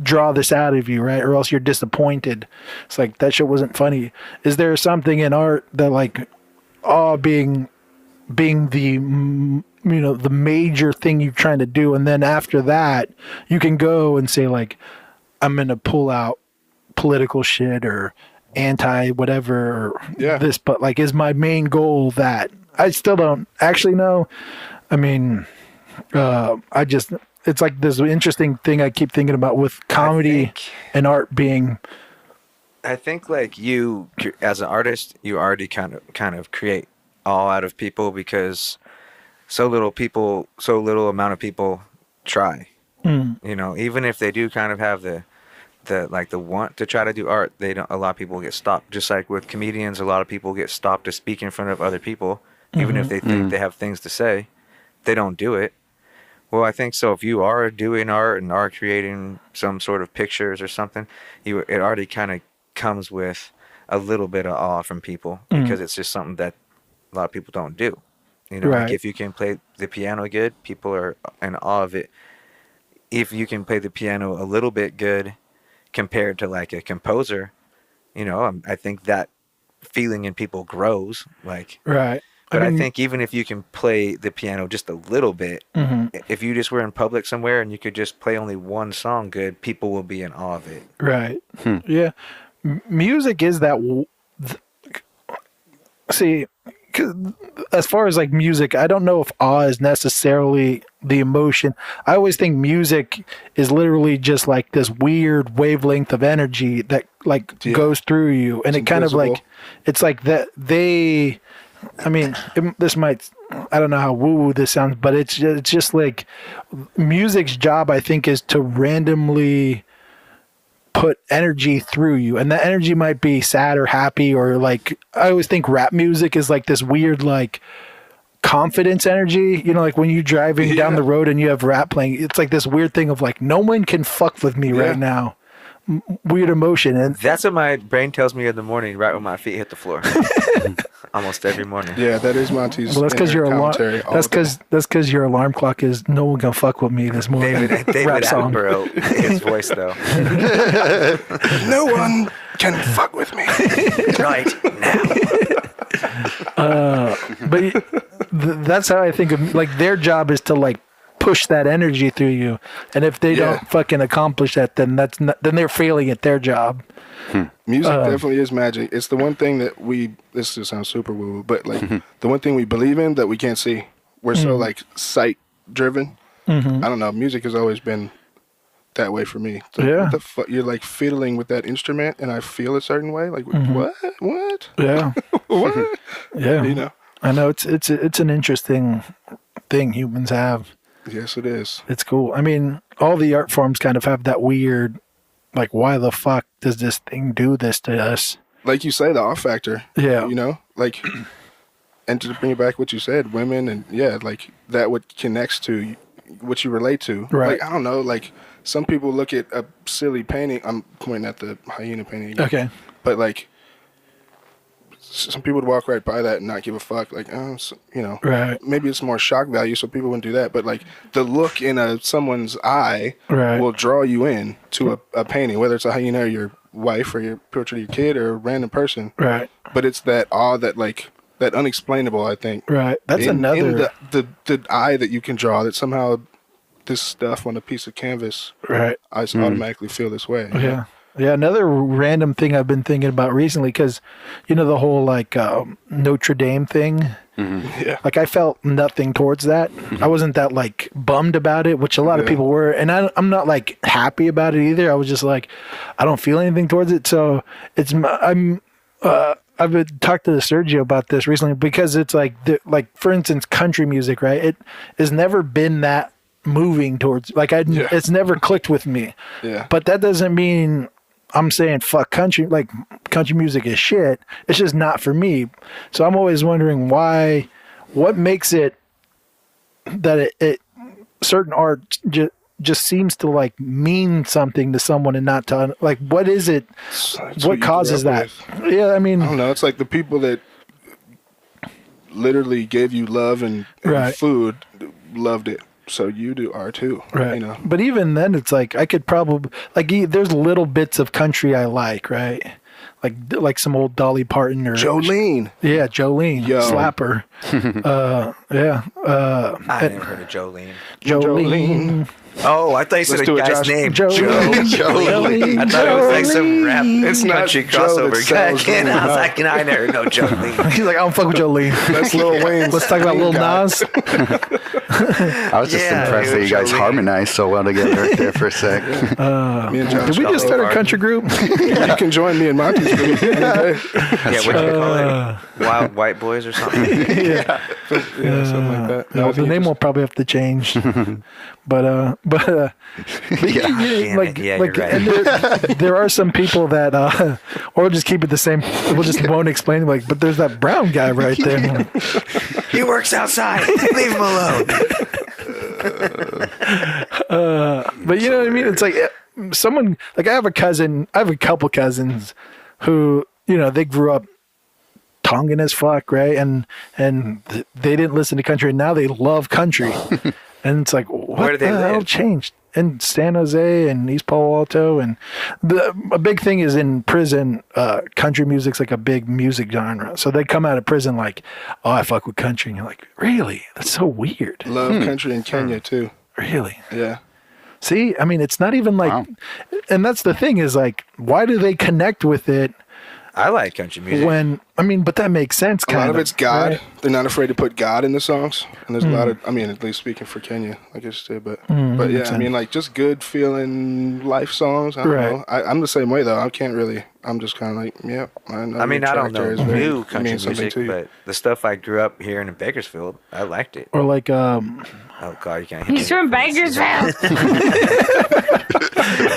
[SPEAKER 4] draw this out of you, right? Or else you're disappointed. It's like, that shit wasn't funny. Is there something in art that like awe being the the major thing you're trying to do, and then after that you can go and say like, I'm gonna pull out political shit or anti whatever or this, but like, is my main goal that? I still don't actually know. I mean, it's like this interesting thing I keep thinking about with comedy and art being.
[SPEAKER 1] I think like you, as an artist, you already kind of create all out of people because so little amount of people try. Even if they do kind of have the want to try to do art, a lot of people get stopped. Just like with comedians, a lot of people get stopped to speak in front of other people, even if they think they have things to say, they don't do it. Well, I think so. If you are doing art and are creating some sort of pictures or something, it already kind of comes with a little bit of awe from people because it's just something that a lot of people don't do. You know, like if you can play the piano good, people are in awe of it. If you can play the piano a little bit good compared to like a composer, you know, I think that feeling in people grows. Like,
[SPEAKER 4] right.
[SPEAKER 1] But I think even if you can play the piano just a little bit, if you just were in public somewhere and you could just play only one song good, people will be in awe of it.
[SPEAKER 4] Right. Yeah. Music is that. See, as far as like music, I don't know if awe is necessarily the emotion. I always think music is literally just like this weird wavelength of energy that like goes through you, and it kind of like, it's like that they. I mean, this might, I don't know how woo-woo this sounds, but it's just like music's job, I think, is to randomly put energy through you. And that energy might be sad or happy, or like, I always think rap music is like this weird, like, confidence energy. You know, like when you're driving down the road and you have rap playing, it's like this weird thing of like, no one can fuck with me right now. Weird emotion. And
[SPEAKER 1] that's what my brain tells me in the morning, right when my feet hit the floor. Almost every morning.
[SPEAKER 2] Yeah, that is Monty's.
[SPEAKER 4] Well, that's because your alarm. That's because your alarm clock is no one can fuck with me this morning.
[SPEAKER 1] David
[SPEAKER 4] rap song.
[SPEAKER 1] Attenborough, his voice though.
[SPEAKER 2] No one can fuck with me
[SPEAKER 1] right now.
[SPEAKER 4] But that's how I think of, like, their job is to like push that energy through you, and if they don't fucking accomplish that, then then they're failing at their job.
[SPEAKER 2] Music definitely is magic. It's the one thing that this just sounds super woo, but like the one thing we believe in that we can't see. We're so like sight driven. I don't know. Music has always been that way for me. Like, what the fuck? You're like fiddling with that instrument, and I feel a certain way. Like what?
[SPEAKER 4] Yeah.
[SPEAKER 2] What?
[SPEAKER 4] Yeah.
[SPEAKER 2] You know.
[SPEAKER 4] I know it's an interesting thing humans have.
[SPEAKER 2] Yes, it is.
[SPEAKER 4] It's cool. I mean, all the art forms kind of have that weird, like, why the fuck does this thing do this to us?
[SPEAKER 2] Like you say, the off factor.
[SPEAKER 4] Yeah.
[SPEAKER 2] You know, like, and to bring it back what you said, women and like that what connects to what you relate to.
[SPEAKER 4] Right.
[SPEAKER 2] Like, I don't know, like some people look at a silly painting. I'm pointing at the hyena painting again.
[SPEAKER 4] Okay.
[SPEAKER 2] But like, some people would walk right by that and not give a fuck. Like, oh, so, you know, maybe it's more shock value, so people wouldn't do that. But like, the look in someone's eye will draw you in to a painting, whether it's a hyena or your wife or your portrait of your kid or a random person.
[SPEAKER 4] Right.
[SPEAKER 2] But it's that awe, that like that unexplainable, I think.
[SPEAKER 4] Right. That's
[SPEAKER 2] in
[SPEAKER 4] another
[SPEAKER 2] the eye that you can draw, that somehow this stuff on a piece of canvas.
[SPEAKER 4] Right.
[SPEAKER 2] I just automatically feel this way.
[SPEAKER 4] Yeah. Yeah, another random thing I've been thinking about recently, because, you know, the whole, like, Notre Dame thing.
[SPEAKER 2] Yeah.
[SPEAKER 4] Like, I felt nothing towards that. I wasn't that, like, bummed about it, which a lot of people were. And I'm not, like, happy about it either. I was just like, I don't feel anything towards it. So I've been talked to Sergio about this recently, because it's like, for instance, country music, right? It has never been that moving towards, like, it's never clicked with me.
[SPEAKER 2] Yeah.
[SPEAKER 4] But that doesn't mean I'm saying fuck country, like country music is shit. It's just not for me. So I'm always wondering what makes it that it certain art just seems to like mean something to someone and not to, like, what is it? What causes that? Yeah, I mean,
[SPEAKER 2] I don't know. It's like the people that literally gave you love and food loved it. So you are too,
[SPEAKER 4] right?
[SPEAKER 2] You know,
[SPEAKER 4] but even then, it's like I could probably there's little bits of country I like, right? Like some old Dolly Parton or
[SPEAKER 2] Jolene.
[SPEAKER 4] Yeah, Jolene, slapper.
[SPEAKER 1] I never heard of Jolene.
[SPEAKER 4] Jolene.
[SPEAKER 1] Oh, I thought you said a guy's name.
[SPEAKER 4] Jolene.
[SPEAKER 1] I thought it was like some rap country
[SPEAKER 2] Joe
[SPEAKER 1] crossover guy. And I was like, I never know Jolene.
[SPEAKER 4] He's like, I don't fuck with Jolene.
[SPEAKER 2] That's Lil Wayne.
[SPEAKER 4] Let's talk about Lil Nas.
[SPEAKER 3] I was just impressed that you guys harmonized so well together right there for a sec.
[SPEAKER 2] Me and Josh
[SPEAKER 4] did we just start a country group?
[SPEAKER 2] You can join me in Monty's group.
[SPEAKER 1] Yeah, what you call it? Wild White Boys or something?
[SPEAKER 2] Yeah, something like that.
[SPEAKER 4] No, the name will probably have to change. But
[SPEAKER 1] You're right.
[SPEAKER 4] And there are some people that, or we'll just keep it the same. We'll just won't explain. Like, but there's that brown guy right there.
[SPEAKER 1] He works outside. Leave him alone.
[SPEAKER 4] But you know what I mean? It's like someone, like I have a couple cousins who they grew up Tongan as fuck, right? And they didn't listen to country, and now they love country. And it's like,
[SPEAKER 1] Where do
[SPEAKER 4] what
[SPEAKER 1] they
[SPEAKER 4] the hell
[SPEAKER 1] live?
[SPEAKER 4] changed? In San Jose and East Palo Alto, and a big thing is in prison, country music's like a big music genre. So they come out of prison like, oh, I fuck with country, and you're like, really? That's so weird.
[SPEAKER 2] Love country in Kenya too.
[SPEAKER 4] Really?
[SPEAKER 2] Yeah.
[SPEAKER 4] See, I mean, it's not even like,
[SPEAKER 3] Wow.
[SPEAKER 4] and that's the thing is like, why do they connect with it
[SPEAKER 1] I like country music.
[SPEAKER 4] when, I mean, but that makes sense
[SPEAKER 2] A
[SPEAKER 4] kind
[SPEAKER 2] lot
[SPEAKER 4] of.
[SPEAKER 2] of it's God.
[SPEAKER 4] right?
[SPEAKER 2] They're not afraid to put God in the songs, and there's a lot of. I mean, at least speaking for Kenya, I guess too. But yeah, I mean, like just good feeling life songs. I don't
[SPEAKER 4] Right.
[SPEAKER 2] know. I'm the same way though. I can't really. I'm just kind of like, yeah. I know
[SPEAKER 1] I mean,
[SPEAKER 2] your
[SPEAKER 1] I don't
[SPEAKER 2] track there
[SPEAKER 1] know
[SPEAKER 2] is very-
[SPEAKER 1] new country
[SPEAKER 2] means something
[SPEAKER 1] music,
[SPEAKER 2] to you.
[SPEAKER 1] but the stuff I grew up hearing in Bakersfield, I liked it.
[SPEAKER 4] Or like,
[SPEAKER 1] Oh God, you can't hear
[SPEAKER 6] He's
[SPEAKER 1] me.
[SPEAKER 6] from Bakersfield.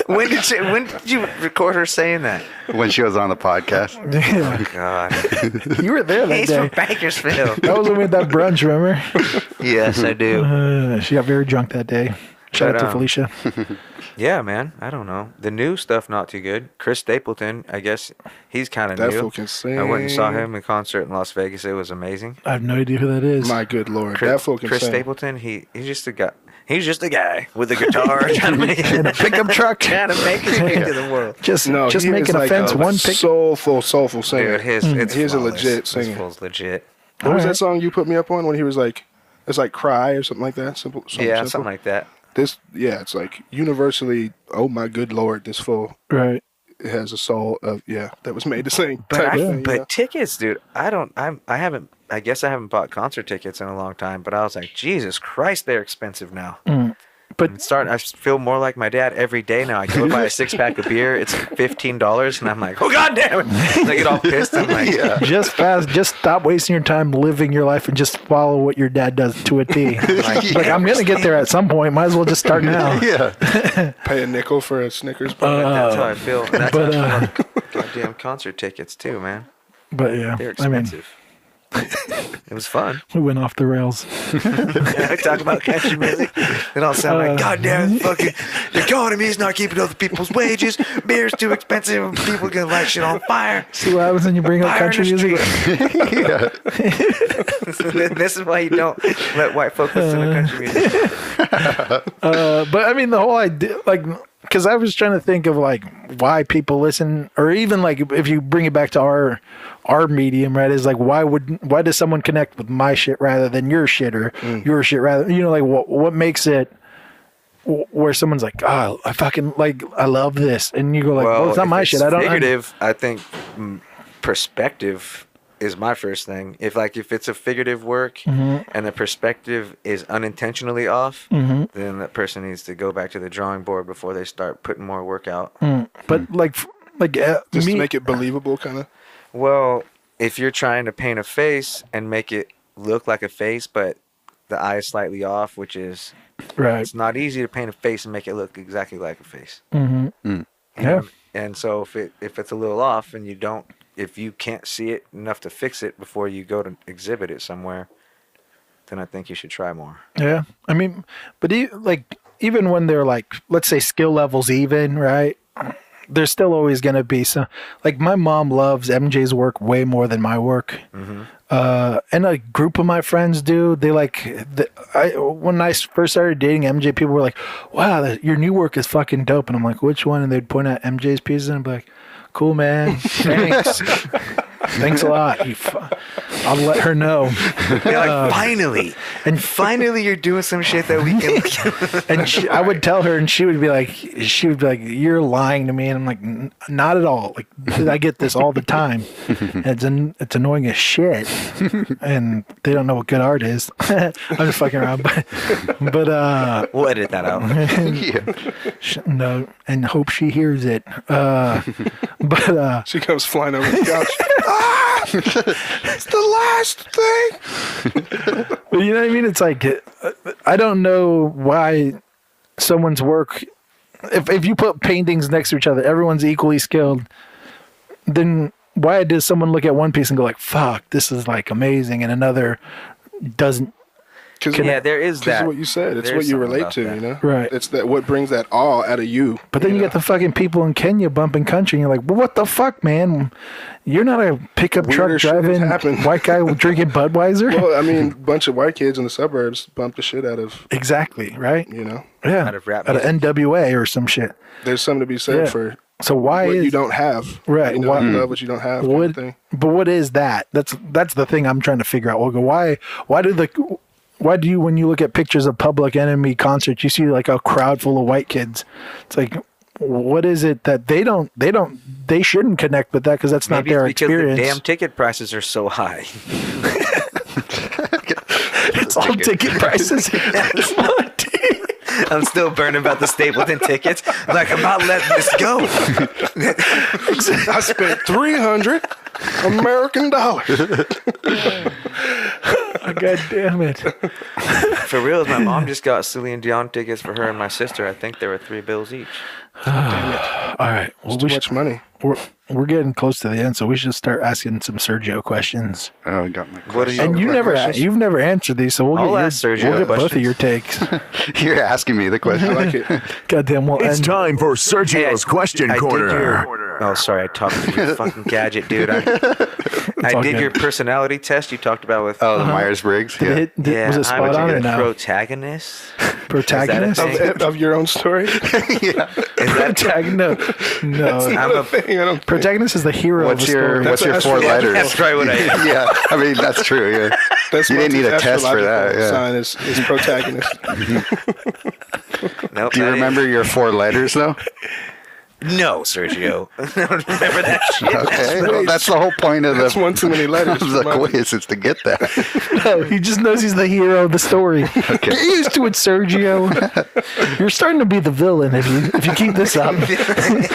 [SPEAKER 1] When did you record her saying that?
[SPEAKER 3] When she was on the podcast.
[SPEAKER 1] Oh God,
[SPEAKER 4] you were there that
[SPEAKER 1] he's
[SPEAKER 4] day.
[SPEAKER 1] from Bakersfield.
[SPEAKER 4] That was when we had that brunch, remember?
[SPEAKER 1] Yes, I do.
[SPEAKER 4] She got very drunk that day. Shout out to Felicia.
[SPEAKER 1] Yeah, man. I don't know. The new stuff not too good. Chris Stapleton, I guess he's kind of
[SPEAKER 2] That
[SPEAKER 1] new.
[SPEAKER 2] fool can sing.
[SPEAKER 1] I went and saw him in concert in Las Vegas. It was amazing.
[SPEAKER 4] I have no idea who that is.
[SPEAKER 2] My good lord,
[SPEAKER 1] Chris,
[SPEAKER 2] that fool can
[SPEAKER 1] Chris
[SPEAKER 2] sing.
[SPEAKER 1] Stapleton, he's just a guy. He's just a guy with a guitar trying to make
[SPEAKER 4] In a pickup truck.
[SPEAKER 1] trying to make his way to the world.
[SPEAKER 4] Just
[SPEAKER 2] No,
[SPEAKER 4] just
[SPEAKER 2] he
[SPEAKER 4] making
[SPEAKER 2] is
[SPEAKER 4] a
[SPEAKER 2] like
[SPEAKER 4] fence
[SPEAKER 2] a
[SPEAKER 4] one pick.
[SPEAKER 2] soulful singer.
[SPEAKER 1] Dude, it's
[SPEAKER 2] He's a
[SPEAKER 1] flawless.
[SPEAKER 2] legit
[SPEAKER 1] This
[SPEAKER 2] singer.
[SPEAKER 1] fool's legit.
[SPEAKER 2] What was
[SPEAKER 4] Alright.
[SPEAKER 2] that song you put me up on when he was like, it's like Cry or something like that? Simple.
[SPEAKER 1] Yeah,
[SPEAKER 2] simple.
[SPEAKER 1] something like that.
[SPEAKER 2] This. Yeah, it's like universally. Oh my good lord, this fool.
[SPEAKER 4] Right.
[SPEAKER 2] It has a soul of that was made to sing.
[SPEAKER 1] But
[SPEAKER 2] type of thing,
[SPEAKER 1] but tickets, dude. I guess I haven't bought concert tickets in a long time. But I was like, Jesus Christ, they're expensive now.
[SPEAKER 4] But
[SPEAKER 1] I feel more like my dad every day now. I go buy a 6-pack of beer. It's $15, and I'm like, oh God damn it! And I get all pissed. I'm like,
[SPEAKER 4] just stop wasting your time living your life and just follow what your dad does to a T. Like I'm gonna get there at some point. Might as well just start now.
[SPEAKER 3] Yeah.
[SPEAKER 2] Pay a nickel for a Snickers bar.
[SPEAKER 1] that's how I feel. And that's
[SPEAKER 4] but,
[SPEAKER 1] how I feel about goddamn concert tickets too, man.
[SPEAKER 4] But yeah,
[SPEAKER 1] They're
[SPEAKER 4] I mean,
[SPEAKER 1] expensive. It was fun.
[SPEAKER 4] we went off the rails.
[SPEAKER 1] I talk about country music. It all sound like, God damn it, fucking the economy's not keeping other people's wages. Beer's too expensive. And people gonna light shit on fire.
[SPEAKER 4] See what happens when you bring up
[SPEAKER 1] Fire
[SPEAKER 4] country
[SPEAKER 1] in the
[SPEAKER 4] music?
[SPEAKER 1] This is why you don't let white folk listen to country music.
[SPEAKER 4] But I mean, the whole idea, like, because I was trying to think of like why people listen, or even like if you bring it back to our medium, right? Is like why does someone connect with my shit rather than your shit, or your shit rather, like what makes it where someone's like, oh, I fucking like, I love this, and you go like, well, it's not
[SPEAKER 1] if
[SPEAKER 4] my shit. I don't.
[SPEAKER 1] Figurative. I think perspective is my first thing. If it's a figurative work and the perspective is unintentionally off, then that person needs to go back to the drawing board before they start putting more work out.
[SPEAKER 4] But
[SPEAKER 2] Just
[SPEAKER 4] me,
[SPEAKER 2] to make it believable, kind of.
[SPEAKER 1] Well, if you're trying to paint a face and make it look like a face, but the eye is slightly off, which is
[SPEAKER 4] right.
[SPEAKER 1] it's not easy to paint a face and make it look exactly like a face.
[SPEAKER 4] Yeah.
[SPEAKER 1] And so if it's a little off and if you can't see it enough to fix it before you go to exhibit it somewhere, then I think you should try more.
[SPEAKER 4] Yeah. I mean, but even when they're like, let's say skill levels even, right? There's still always going to be some, like my mom loves MJ's work way more than my work. And a group of my friends do. They when I first started dating MJ, people were like, wow, your new work is fucking dope. And I'm like, which one? And they'd point at MJ's pieces and I'd be like, cool, man. Thanks. Thanks a lot. I'll let her know.
[SPEAKER 1] They're like, finally you're doing some shit that we can.
[SPEAKER 4] And I would tell her, and she would be like, "You're lying to me." And I'm like, "Not at all. Like, I get this all the time. And it's annoying as shit." And they don't know what good art is. I'm just fucking around, but
[SPEAKER 1] We'll edit that out.
[SPEAKER 4] no, and hope she hears it. But
[SPEAKER 2] She comes flying over the couch. It's the last thing.
[SPEAKER 4] you know what I mean? It's like, I don't know why someone's work, if you put paintings next to each other, everyone's equally skilled, then why does someone look at one piece and go like, fuck, this is like amazing, and another doesn't?
[SPEAKER 1] Yeah, there is that.
[SPEAKER 2] It's what you said. It's
[SPEAKER 1] There's
[SPEAKER 2] what you
[SPEAKER 1] something
[SPEAKER 2] relate
[SPEAKER 1] about
[SPEAKER 2] to,
[SPEAKER 1] that.
[SPEAKER 2] you know?
[SPEAKER 4] Right.
[SPEAKER 2] It's that what brings that awe out of you.
[SPEAKER 4] But then you get the fucking people in Kenya bumping country, and you're like, well, what the fuck, man? You're not a pickup
[SPEAKER 2] Weirder
[SPEAKER 4] truck
[SPEAKER 2] shit has
[SPEAKER 4] driving
[SPEAKER 2] happened.
[SPEAKER 4] white guy drinking Budweiser?
[SPEAKER 2] Well, I mean, a bunch of white kids in the suburbs bump the shit out of,
[SPEAKER 4] Exactly, right?
[SPEAKER 2] you know?
[SPEAKER 4] Yeah.
[SPEAKER 1] Out of rap
[SPEAKER 4] Out of
[SPEAKER 1] music.
[SPEAKER 4] NWA or some shit.
[SPEAKER 2] There's something to be said
[SPEAKER 4] Yeah.
[SPEAKER 2] for
[SPEAKER 4] So why
[SPEAKER 2] what
[SPEAKER 4] is
[SPEAKER 2] you don't have.
[SPEAKER 4] Right.
[SPEAKER 2] You know,
[SPEAKER 4] Why-
[SPEAKER 2] you love what you don't have. Kind of thing.
[SPEAKER 4] but what is that? That's the thing I'm trying to figure out. Olga, why do you, when you look at pictures of Public Enemy concerts, you see like a crowd full of white kids? It's like, what is it that they shouldn't connect with that because that's
[SPEAKER 1] Maybe
[SPEAKER 4] not their
[SPEAKER 1] it's because
[SPEAKER 4] experience.
[SPEAKER 1] the damn ticket prices are so high.
[SPEAKER 4] It's all ticket prices.
[SPEAKER 1] I'm still burning about the Stapleton tickets. Like, I'm not letting this go.
[SPEAKER 2] I spent 300 American dollars.
[SPEAKER 4] God damn it.
[SPEAKER 1] For real, my mom just got Celine Dion tickets for her and my sister. I think there were $3 each.
[SPEAKER 4] All right. Well,
[SPEAKER 2] It's too much money.
[SPEAKER 4] we're getting close to the end, so we should start asking some Sergio questions.
[SPEAKER 3] Oh, I got my
[SPEAKER 1] What are you?
[SPEAKER 4] And you've never answered these, so we'll
[SPEAKER 1] I'll
[SPEAKER 4] get,
[SPEAKER 1] ask Sergio
[SPEAKER 4] we'll get both of
[SPEAKER 1] questions.
[SPEAKER 4] your takes.
[SPEAKER 3] You're asking me the
[SPEAKER 2] I
[SPEAKER 3] question.
[SPEAKER 2] like it.
[SPEAKER 4] Goddamn, we'll
[SPEAKER 5] It's
[SPEAKER 4] end.
[SPEAKER 5] time for Sergio's question
[SPEAKER 1] I did
[SPEAKER 5] corner.
[SPEAKER 1] Oh, sorry, I talked to you, fucking gadget, dude. I
[SPEAKER 4] all
[SPEAKER 1] did
[SPEAKER 4] good.
[SPEAKER 1] your personality test you talked about with.
[SPEAKER 3] Oh, the Myers-Briggs.
[SPEAKER 4] Did
[SPEAKER 3] Yeah.
[SPEAKER 4] it hit,
[SPEAKER 1] Yeah,
[SPEAKER 4] was it spot
[SPEAKER 1] I'm
[SPEAKER 4] on or
[SPEAKER 1] a
[SPEAKER 4] no?
[SPEAKER 1] protagonist.
[SPEAKER 4] Protagonist?
[SPEAKER 1] Is that a
[SPEAKER 2] Of your own story?
[SPEAKER 1] Is that
[SPEAKER 4] Protagonist? No.
[SPEAKER 1] I'm a,
[SPEAKER 2] Thing, I don't think.
[SPEAKER 4] Protagonist is the hero
[SPEAKER 3] What's
[SPEAKER 4] of the
[SPEAKER 3] your
[SPEAKER 4] story.
[SPEAKER 3] What's your
[SPEAKER 2] That's
[SPEAKER 3] four
[SPEAKER 2] astrological.
[SPEAKER 3] letters?
[SPEAKER 1] that's probably what I am.
[SPEAKER 3] Yeah, I mean that's true. Yeah,
[SPEAKER 2] That's
[SPEAKER 3] you didn't need a
[SPEAKER 2] Monty's
[SPEAKER 3] test for that.
[SPEAKER 2] astrological
[SPEAKER 3] Yeah.
[SPEAKER 2] sign is protagonist.
[SPEAKER 1] Nope,
[SPEAKER 3] Do you
[SPEAKER 1] that
[SPEAKER 3] remember your four letters though?
[SPEAKER 1] No, Sergio. I don't remember that shit.
[SPEAKER 3] Okay, well, that's the whole point of
[SPEAKER 2] That's
[SPEAKER 3] the
[SPEAKER 2] one too many letters.
[SPEAKER 3] of the
[SPEAKER 2] for Monty.
[SPEAKER 3] quiz is to get that.
[SPEAKER 4] No, he just knows he's the hero of the story. Get used to it, Sergio. You're starting to be the villain if you keep this up.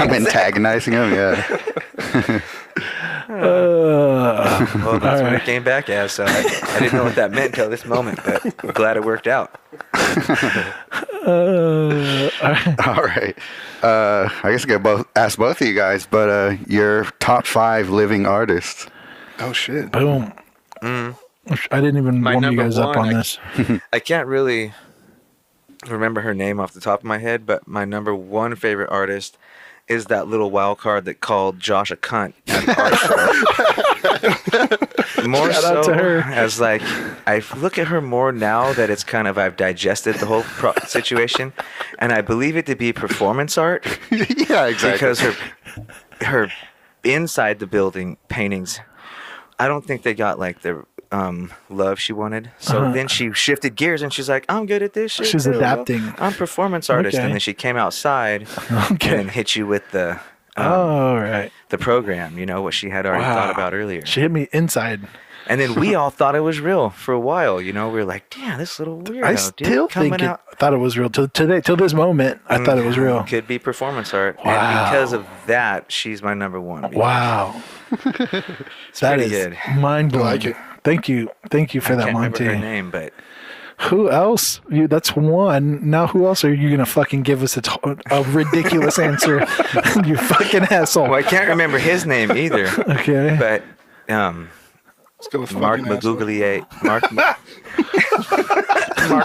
[SPEAKER 3] I'm antagonizing him. Yeah.
[SPEAKER 1] Well, that's what it came back as. So I didn't know what that meant until this moment, but I'm glad it worked out.
[SPEAKER 3] All right. I guess I could ask both of you guys, but your top 5 living artists.
[SPEAKER 2] Oh shit!
[SPEAKER 4] Boom. I didn't even
[SPEAKER 1] My
[SPEAKER 4] warm you
[SPEAKER 1] number
[SPEAKER 4] guys up
[SPEAKER 1] one,
[SPEAKER 4] on this.
[SPEAKER 1] I can't really remember her name off the top of my head, but my number one favorite artist is that little wild card that called Josh a cunt at the art show. More
[SPEAKER 4] Shout out
[SPEAKER 1] so
[SPEAKER 4] to her.
[SPEAKER 1] as like I look at her more now that it's kind of I've digested the whole situation, and I believe it to be performance art
[SPEAKER 3] Yeah, exactly.
[SPEAKER 1] because her inside the building paintings, I don't think they got like the love she wanted. So then she shifted gears and she's like, I'm good at this shit.
[SPEAKER 4] She's
[SPEAKER 1] too.
[SPEAKER 4] adapting.
[SPEAKER 1] I'm a performance artist.
[SPEAKER 4] Okay.
[SPEAKER 1] And then she came outside and then hit you with the
[SPEAKER 4] Oh, right.
[SPEAKER 1] the program, you know, what she had already thought about earlier.
[SPEAKER 4] She hit me inside.
[SPEAKER 1] And then we all thought it was real for a while, you know. We were like, damn, this little weirdo,
[SPEAKER 4] I
[SPEAKER 1] dude,
[SPEAKER 4] still
[SPEAKER 1] coming
[SPEAKER 4] think
[SPEAKER 1] out.
[SPEAKER 4] I thought it was real. Till this moment, I thought it was real.
[SPEAKER 1] Could be performance art.
[SPEAKER 4] Wow.
[SPEAKER 1] And because of that, she's my number one.
[SPEAKER 4] Wow.
[SPEAKER 1] It's
[SPEAKER 4] That
[SPEAKER 1] pretty
[SPEAKER 4] is
[SPEAKER 1] good.
[SPEAKER 4] mind blowing.
[SPEAKER 2] I like it.
[SPEAKER 4] Thank you for that,
[SPEAKER 1] Can't remember her
[SPEAKER 4] Monty.
[SPEAKER 1] name, but
[SPEAKER 4] Who else? That's one. Now, who else are you gonna fucking give us a ridiculous answer? You fucking asshole.
[SPEAKER 1] well, I can't remember his name either.
[SPEAKER 4] Okay.
[SPEAKER 1] But
[SPEAKER 2] Let's go with
[SPEAKER 1] Mark
[SPEAKER 2] fucking asshole.
[SPEAKER 1] Maguglia, Mark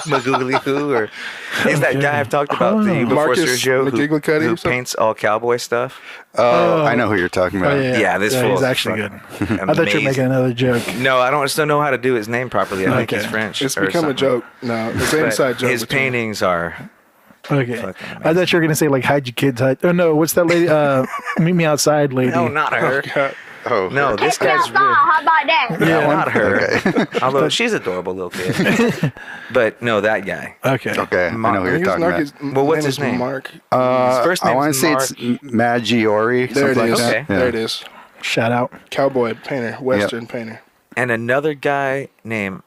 [SPEAKER 1] Maguglia, or is that guy I've talked about to you before,
[SPEAKER 2] Marcus
[SPEAKER 1] Sergio,
[SPEAKER 2] McGigglicuddy
[SPEAKER 1] who
[SPEAKER 2] or something?
[SPEAKER 1] paints all cowboy stuff?
[SPEAKER 3] Oh, I know who you're talking about.
[SPEAKER 4] Oh,
[SPEAKER 1] Yeah, this fool's
[SPEAKER 4] he's actually good.
[SPEAKER 1] fucking
[SPEAKER 4] I thought you were making
[SPEAKER 1] amazing.
[SPEAKER 4] another joke.
[SPEAKER 1] No, I don't still know how to do his name properly. I think
[SPEAKER 4] Okay.
[SPEAKER 1] he's French.
[SPEAKER 2] It's
[SPEAKER 1] or
[SPEAKER 2] become a
[SPEAKER 1] something.
[SPEAKER 2] joke now. It's an
[SPEAKER 1] But
[SPEAKER 2] inside joke.
[SPEAKER 1] his
[SPEAKER 2] between-
[SPEAKER 1] paintings are
[SPEAKER 4] Okay.
[SPEAKER 1] fucking
[SPEAKER 4] I thought you were gonna say like hide your kids. Oh no, what's that lady? Meet me outside, lady.
[SPEAKER 1] no, not her.
[SPEAKER 2] God.
[SPEAKER 3] Oh,
[SPEAKER 1] No, this
[SPEAKER 6] Check it
[SPEAKER 1] guy's
[SPEAKER 6] outside.
[SPEAKER 1] real.
[SPEAKER 6] How about that?
[SPEAKER 1] No, not her.
[SPEAKER 3] Okay.
[SPEAKER 1] Although she's adorable little kid. But no, that guy.
[SPEAKER 4] Okay.
[SPEAKER 3] Okay, I know who you're talking about.
[SPEAKER 1] Well, what's his name?
[SPEAKER 2] Mark.
[SPEAKER 1] His first
[SPEAKER 3] I
[SPEAKER 1] name's
[SPEAKER 3] want to say it's Maggiore.
[SPEAKER 2] There it
[SPEAKER 3] something
[SPEAKER 2] is.
[SPEAKER 3] like
[SPEAKER 1] Okay.
[SPEAKER 3] that. Yeah.
[SPEAKER 2] There it is.
[SPEAKER 4] Shout out.
[SPEAKER 2] Cowboy painter, Western painter.
[SPEAKER 1] And another guy named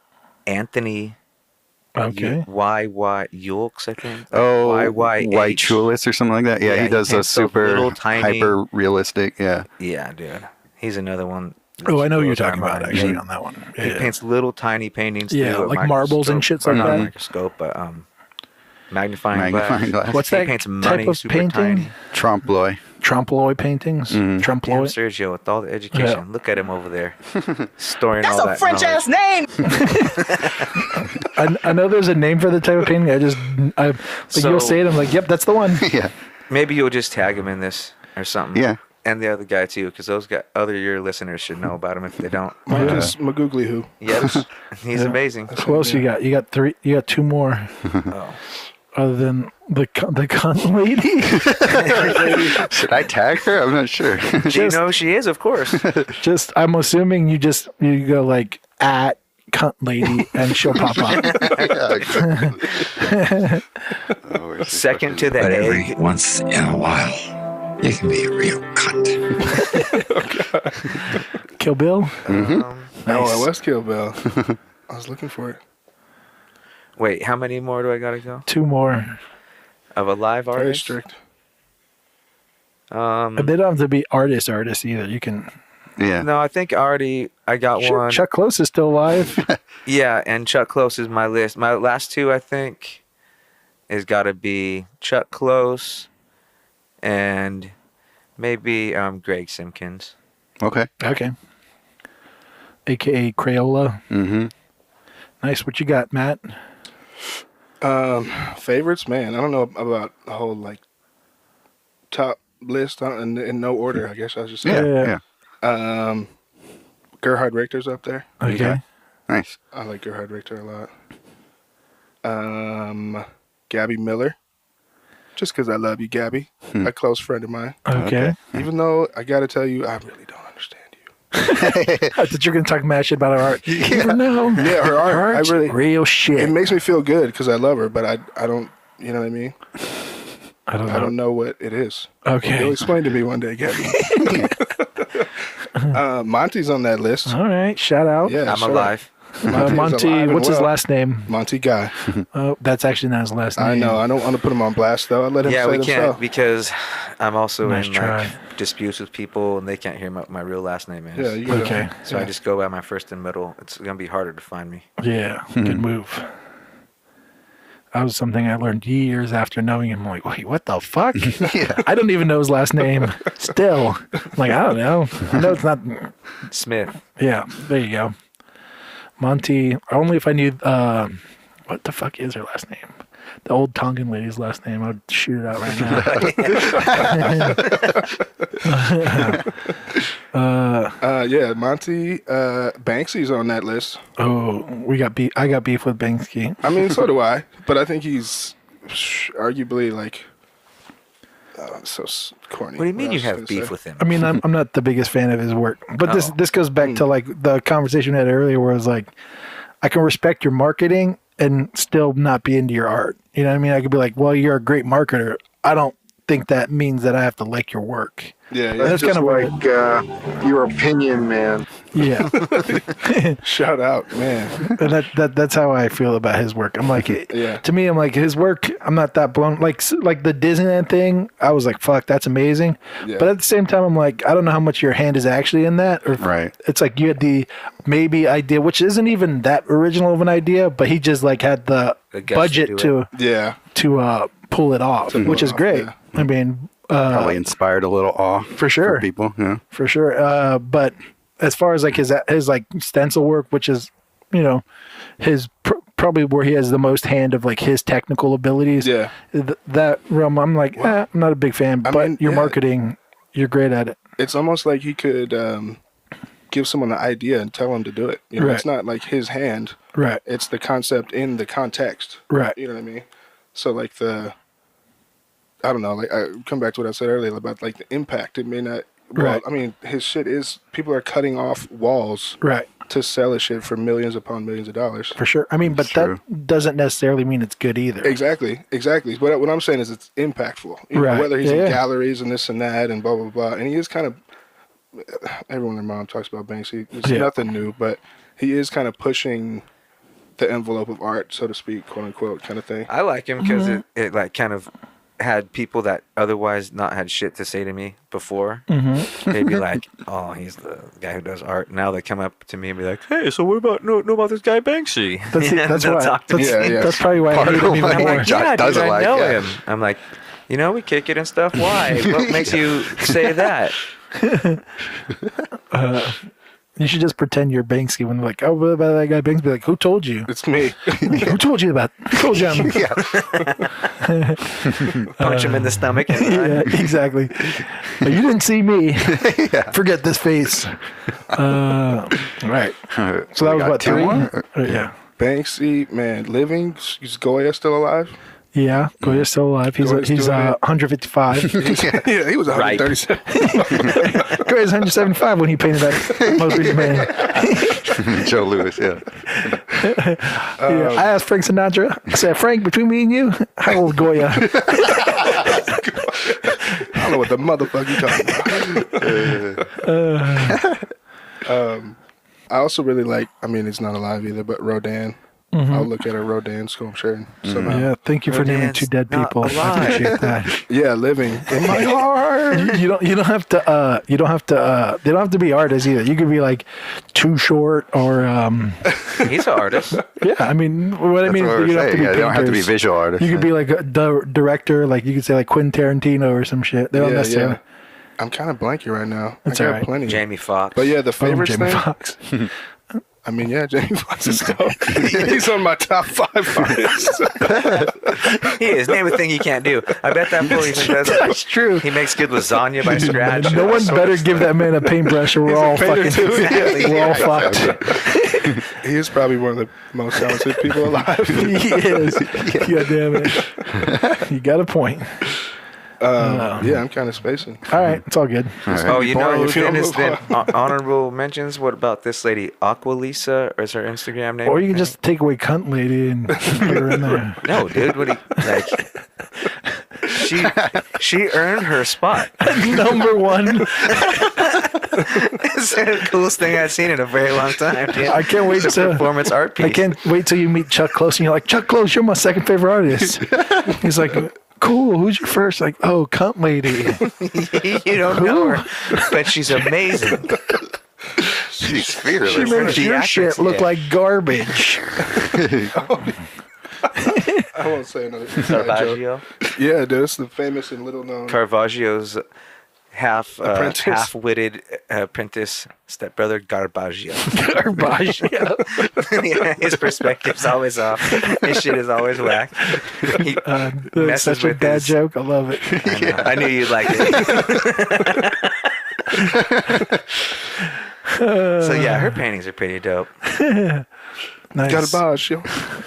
[SPEAKER 1] Anthony
[SPEAKER 4] Okay.
[SPEAKER 1] Y.Y. Yulks, I think.
[SPEAKER 3] Oh,
[SPEAKER 1] Y.Y.H.
[SPEAKER 3] White Chulis or something like that. Yeah,
[SPEAKER 1] Yeah,
[SPEAKER 3] he
[SPEAKER 1] he
[SPEAKER 3] does those
[SPEAKER 1] paints those
[SPEAKER 3] super
[SPEAKER 1] little tiny-
[SPEAKER 3] hyper realistic. Yeah.
[SPEAKER 1] Yeah, dude. He's another one.
[SPEAKER 4] Oh, I know who you're
[SPEAKER 1] blows my
[SPEAKER 4] talking about
[SPEAKER 1] mind.
[SPEAKER 4] actually
[SPEAKER 1] He-
[SPEAKER 4] on that one.
[SPEAKER 1] He
[SPEAKER 4] Yeah.
[SPEAKER 1] paints little tiny paintings.
[SPEAKER 4] Yeah,
[SPEAKER 1] too, with
[SPEAKER 4] like marbles and
[SPEAKER 1] microscope-
[SPEAKER 4] shits like
[SPEAKER 1] or not
[SPEAKER 4] that.
[SPEAKER 1] Microscope, but magnifying
[SPEAKER 3] Magnifying
[SPEAKER 1] glass.
[SPEAKER 3] glass.
[SPEAKER 4] What's
[SPEAKER 1] He
[SPEAKER 4] that
[SPEAKER 1] paints
[SPEAKER 4] type
[SPEAKER 1] money
[SPEAKER 4] of
[SPEAKER 1] super
[SPEAKER 4] painting?
[SPEAKER 1] tiny.
[SPEAKER 3] Trompe l'oeil.
[SPEAKER 4] Trompe-l'oeil paintings.
[SPEAKER 3] Mhm.
[SPEAKER 1] Damn,
[SPEAKER 4] Trompe-l'oeil.
[SPEAKER 1] Sergio, with all the education,
[SPEAKER 4] Yeah.
[SPEAKER 1] look at him over there, storing
[SPEAKER 6] That's
[SPEAKER 1] all
[SPEAKER 6] a
[SPEAKER 1] that
[SPEAKER 6] French
[SPEAKER 1] knowledge.
[SPEAKER 6] ass name.
[SPEAKER 4] I know there's a name for the type of painting. Like
[SPEAKER 1] So-
[SPEAKER 4] you'll say it. I'm like, yep, that's the one.
[SPEAKER 3] Yeah.
[SPEAKER 1] Maybe you'll just tag him in this or something.
[SPEAKER 3] Yeah.
[SPEAKER 1] And the other guy too, because your listeners should know about him if they don't.
[SPEAKER 2] Marcus Magoogly who.
[SPEAKER 1] Yep, he's amazing.
[SPEAKER 4] Who else you got? You got three. You got two more.
[SPEAKER 1] Oh.
[SPEAKER 4] Other than the cunt lady.
[SPEAKER 3] Should I tag her? I'm not sure.
[SPEAKER 1] Do you know who she is? Of course.
[SPEAKER 4] Just, I'm assuming you go like at cunt lady and she'll pop up.
[SPEAKER 1] Second to the
[SPEAKER 7] But every
[SPEAKER 1] egg.
[SPEAKER 7] once in a while, you can be a real cunt.
[SPEAKER 4] Kill Bill.
[SPEAKER 2] Oh,
[SPEAKER 4] Nice.
[SPEAKER 2] I was Kill Bill. I was looking for it.
[SPEAKER 1] Wait, how many more do I gotta go?
[SPEAKER 4] Two more.
[SPEAKER 1] Of a live
[SPEAKER 2] Very
[SPEAKER 1] artist?
[SPEAKER 2] strict.
[SPEAKER 4] But they don't have to be artists either. You can.
[SPEAKER 3] Yeah.
[SPEAKER 1] No, I think I got one.
[SPEAKER 4] Chuck Close is still alive.
[SPEAKER 1] Yeah, and Chuck Close is my list. My last two, I think, is got to be Chuck Close and maybe Greg Simpkins.
[SPEAKER 3] Okay.
[SPEAKER 4] Okay. AKA Crayola.
[SPEAKER 3] Mm-hmm.
[SPEAKER 4] Nice. What you got, Matt?
[SPEAKER 2] Favorites, man. I don't know about the whole like top list in no order. I guess I should say.
[SPEAKER 3] Yeah.
[SPEAKER 4] Yeah.
[SPEAKER 2] Gerhard Richter's up there.
[SPEAKER 4] Okay.
[SPEAKER 3] Nice.
[SPEAKER 2] I like Gerhard Richter a lot. Gabby Miller, just because I love you, Gabby, a close friend of mine.
[SPEAKER 4] Okay.
[SPEAKER 2] Even though I got to tell you, I really don't understand you.
[SPEAKER 4] I thought you were going to talk mad shit about our art. You know.
[SPEAKER 2] Yeah, her art,
[SPEAKER 4] Art's
[SPEAKER 2] I really.
[SPEAKER 4] real shit.
[SPEAKER 2] It makes me feel good because I love her, but I don't. You know what I mean?
[SPEAKER 4] I don't know.
[SPEAKER 2] I don't know what it is.
[SPEAKER 4] Okay.
[SPEAKER 2] You'll explain to me one day, Gabby. Monty's on that list.
[SPEAKER 4] All right. Shout out.
[SPEAKER 2] Yeah,
[SPEAKER 1] I'm
[SPEAKER 2] sure.
[SPEAKER 1] alive.
[SPEAKER 2] Monty's
[SPEAKER 4] Monty,
[SPEAKER 2] alive and
[SPEAKER 4] what's his
[SPEAKER 2] well.
[SPEAKER 4] last name?
[SPEAKER 2] Monty Guy.
[SPEAKER 4] Oh, that's actually not his last name.
[SPEAKER 2] I know. I don't want to put him on blast though. I let him
[SPEAKER 1] Yeah,
[SPEAKER 2] say
[SPEAKER 1] we
[SPEAKER 2] it
[SPEAKER 1] can't
[SPEAKER 2] himself.
[SPEAKER 1] because I'm also
[SPEAKER 4] Nice
[SPEAKER 1] in
[SPEAKER 4] try.
[SPEAKER 1] like disputes with people and they can't hear what my real last name is.
[SPEAKER 2] Yeah, you gotta,
[SPEAKER 4] Okay.
[SPEAKER 1] So I just go by my first and middle. It's gonna be harder to find me.
[SPEAKER 4] Yeah. Good move. That was something I learned years after knowing him. I'm like, wait, what the fuck? I don't even know his last name. Still. I'm like, I don't know. I know it's not.
[SPEAKER 1] Smith.
[SPEAKER 4] Yeah. There you go. Monty. Only if I knew. What the fuck is her last name? The old Tongan lady's last name. I'd shoot it out right now.
[SPEAKER 2] yeah, Monty Banksy's on that list.
[SPEAKER 4] Oh, I got beef with Banksy.
[SPEAKER 2] I mean, so do I. But I think he's arguably like so corny.
[SPEAKER 1] What do you mean
[SPEAKER 2] I
[SPEAKER 1] you
[SPEAKER 2] was
[SPEAKER 1] have
[SPEAKER 2] gonna
[SPEAKER 1] beef
[SPEAKER 2] say.
[SPEAKER 1] with him?
[SPEAKER 4] I mean, I'm not the biggest fan of his work, but this goes back to like the conversation we had earlier, where it was like, I can respect your marketing and still not be into your art. You know what I mean? I could be like, well, you're a great marketer. I don't think that means that I have to like your work.
[SPEAKER 2] Yeah, yeah.
[SPEAKER 4] That's kind of
[SPEAKER 8] like your opinion, man.
[SPEAKER 4] yeah.
[SPEAKER 2] Shout out, man.
[SPEAKER 4] And that's how I feel about his work. I'm like,
[SPEAKER 2] Yeah.
[SPEAKER 4] to me, I'm like his work. I'm not that blown. Like the Disneyland thing, I was like, fuck, that's amazing.
[SPEAKER 2] Yeah.
[SPEAKER 4] But at the same time, I'm like, I don't know how much your hand is actually in that. Or
[SPEAKER 3] Right.
[SPEAKER 4] It's like you had the maybe idea, which isn't even that original of an idea, but he just like had the
[SPEAKER 1] The guts to
[SPEAKER 4] budget
[SPEAKER 1] do
[SPEAKER 2] Yeah.
[SPEAKER 4] to pull it off, which is
[SPEAKER 2] off,
[SPEAKER 4] great.
[SPEAKER 2] yeah.
[SPEAKER 4] I mean,
[SPEAKER 3] Probably inspired a little awe
[SPEAKER 4] for sure.
[SPEAKER 3] for people. Yeah.
[SPEAKER 4] for sure. But as far as like his like stencil work, which is, you know, his probably where he has the most hand of like his technical abilities.
[SPEAKER 2] Yeah.
[SPEAKER 4] That realm, I'm like, I'm not a big fan.
[SPEAKER 2] I
[SPEAKER 4] But
[SPEAKER 2] mean,
[SPEAKER 4] your
[SPEAKER 2] yeah.
[SPEAKER 4] marketing, you're great at it.
[SPEAKER 2] It's almost like he could give someone an idea and tell him to do it. You know,
[SPEAKER 4] Right.
[SPEAKER 2] it's not like his hand.
[SPEAKER 4] Right.
[SPEAKER 2] It's the concept in the context.
[SPEAKER 4] Right.
[SPEAKER 2] You know what I mean? So like I don't know, like I come back to what I said earlier about like the impact. It may not. Well,
[SPEAKER 4] Right.
[SPEAKER 2] I mean, his shit is people are cutting off walls
[SPEAKER 4] Right.
[SPEAKER 2] to sell his shit for millions upon millions of dollars.
[SPEAKER 4] For sure. I mean, but
[SPEAKER 3] true.
[SPEAKER 4] that doesn't necessarily mean it's good either.
[SPEAKER 2] Exactly. But what I'm saying is it's impactful. You know,
[SPEAKER 4] Right.
[SPEAKER 2] whether he's
[SPEAKER 4] Yeah.
[SPEAKER 2] in galleries and this and that and blah blah blah, and he is kind of. Everyone and their mom talks about Banksy. It's
[SPEAKER 4] Yeah.
[SPEAKER 2] nothing new, but he is kind of pushing the envelope of art, so to speak, quote unquote, kind of thing.
[SPEAKER 1] I like him because
[SPEAKER 4] Mm-hmm.
[SPEAKER 1] it like kind of had people that otherwise not had shit to say to me before.
[SPEAKER 4] Mm-hmm.
[SPEAKER 1] They'd be like, "Oh, he's the guy who does art." Now they come up to me and be like, "Hey, so what about know about this guy Banksy?"
[SPEAKER 4] That's
[SPEAKER 1] They'll
[SPEAKER 4] why.
[SPEAKER 1] talk to me.
[SPEAKER 2] Yeah, yeah.
[SPEAKER 4] That's probably why I
[SPEAKER 3] Part
[SPEAKER 4] hate
[SPEAKER 3] of
[SPEAKER 4] him even
[SPEAKER 3] why
[SPEAKER 1] I'm
[SPEAKER 4] more.
[SPEAKER 1] like,
[SPEAKER 3] Jack
[SPEAKER 1] "Yeah,
[SPEAKER 3] doesn't
[SPEAKER 1] dude, I
[SPEAKER 3] like,
[SPEAKER 1] know
[SPEAKER 3] yeah.
[SPEAKER 1] him." I'm like, You know, we kick it and stuff. Why? What makes you say that?
[SPEAKER 4] You should just pretend you're Banksy when they're like, oh, what about that guy Banksy? Be like, who told you?
[SPEAKER 2] It's me.
[SPEAKER 4] Who told you about? Who told you?
[SPEAKER 1] Punch him in the stomach. And
[SPEAKER 4] Yeah, exactly. But you didn't see me. Forget this face. Right. So that was what, 3? Yeah.
[SPEAKER 2] Banksy, man, living. Is Goya still alive?
[SPEAKER 4] Yeah, Goya's still alive. He's
[SPEAKER 2] Goya's
[SPEAKER 4] he's
[SPEAKER 2] doing it.
[SPEAKER 4] 155.
[SPEAKER 2] Yeah, he was 137.
[SPEAKER 4] Goya's 175 when he painted that most recent painting.
[SPEAKER 3] Joe Louis, yeah.
[SPEAKER 4] Yeah, I asked Frank Sinatra. I said, Frank, between me and you, how old Goya?
[SPEAKER 2] I don't know what the motherfucker you talking about. I also really like, I mean, he's not alive either, but Rodin. I'll look at a Rodin sculpture somehow.
[SPEAKER 4] Yeah, thank you for naming
[SPEAKER 1] Rodin's
[SPEAKER 4] 2 dead
[SPEAKER 1] not
[SPEAKER 4] people. I
[SPEAKER 1] alive.
[SPEAKER 4] appreciate that.
[SPEAKER 2] Yeah, living in my heart.
[SPEAKER 4] You don't have to they don't have to be artists either. You could be like Too Short or
[SPEAKER 1] he's an artist.
[SPEAKER 4] yeah, I mean what I mean is you don't have to be
[SPEAKER 3] they don't have to be
[SPEAKER 4] painters.
[SPEAKER 3] visual artists.
[SPEAKER 4] You could be like a director, like you could say like Quentin Tarantino or some shit. They don't necessarily.
[SPEAKER 2] I'm kind of blanky right now.
[SPEAKER 4] That's
[SPEAKER 2] I got
[SPEAKER 4] all right.
[SPEAKER 2] plenty.
[SPEAKER 1] Jamie Foxx.
[SPEAKER 2] But yeah, the favorites
[SPEAKER 4] Jamie
[SPEAKER 2] thing.
[SPEAKER 4] Foxx.
[SPEAKER 2] I mean, yeah, Jamie Foxx is dope. He's on my top 5 artists.
[SPEAKER 1] He is. Name a thing he can't do. I bet that fool even does it.
[SPEAKER 4] That's true.
[SPEAKER 1] He makes good lasagna by scratch.
[SPEAKER 4] No one better give that man a paintbrush, or we're all fucking.
[SPEAKER 1] Exactly.
[SPEAKER 4] We're all fucked.
[SPEAKER 2] He is probably one of the most talented people alive.
[SPEAKER 4] He is. God damn it. You got a point.
[SPEAKER 2] Yeah, I'm kind of spacing.
[SPEAKER 4] All right, it's all good.
[SPEAKER 1] Oh, you know
[SPEAKER 2] Boring
[SPEAKER 1] who's
[SPEAKER 2] if you
[SPEAKER 1] in
[SPEAKER 2] don't
[SPEAKER 1] his
[SPEAKER 2] move
[SPEAKER 1] honorable mentions? What about this lady, Aqualisa, or is her Instagram name?
[SPEAKER 4] Or you can just take away cunt lady and put her in there.
[SPEAKER 1] No, dude. What do you like? She earned her spot.
[SPEAKER 4] Number 1.
[SPEAKER 1] It's the coolest thing I've seen in a very long time. Dude.
[SPEAKER 4] I can't wait
[SPEAKER 1] It's a
[SPEAKER 4] to.
[SPEAKER 1] performance art piece.
[SPEAKER 4] I can't wait till you meet Chuck Close and you're like, Chuck Close, you're my second favorite artist. He's like, cool. Who's your first? Like, oh, cunt lady.
[SPEAKER 1] You don't know her, but she's amazing.
[SPEAKER 3] She's fearless.
[SPEAKER 4] She makes
[SPEAKER 1] The
[SPEAKER 4] your
[SPEAKER 1] actress,
[SPEAKER 4] shit look
[SPEAKER 1] yeah.
[SPEAKER 4] like garbage.
[SPEAKER 2] I won't say another joke.
[SPEAKER 1] Garbaggio.
[SPEAKER 2] Yeah, dude, it's the famous and little known.
[SPEAKER 1] Caravaggio's
[SPEAKER 2] Apprentice.
[SPEAKER 1] half-witted apprentice stepbrother Garbaggio.
[SPEAKER 4] Garbaggio.
[SPEAKER 1] Yeah, his perspective's always off. His shit is always whack. He
[SPEAKER 4] That's
[SPEAKER 1] messes
[SPEAKER 4] such a
[SPEAKER 1] with
[SPEAKER 4] bad
[SPEAKER 1] his.
[SPEAKER 4] joke. I love it.
[SPEAKER 1] I know. I knew you'd like it. So yeah, her paintings are pretty dope.
[SPEAKER 4] Nice.
[SPEAKER 2] Got a badge, yo.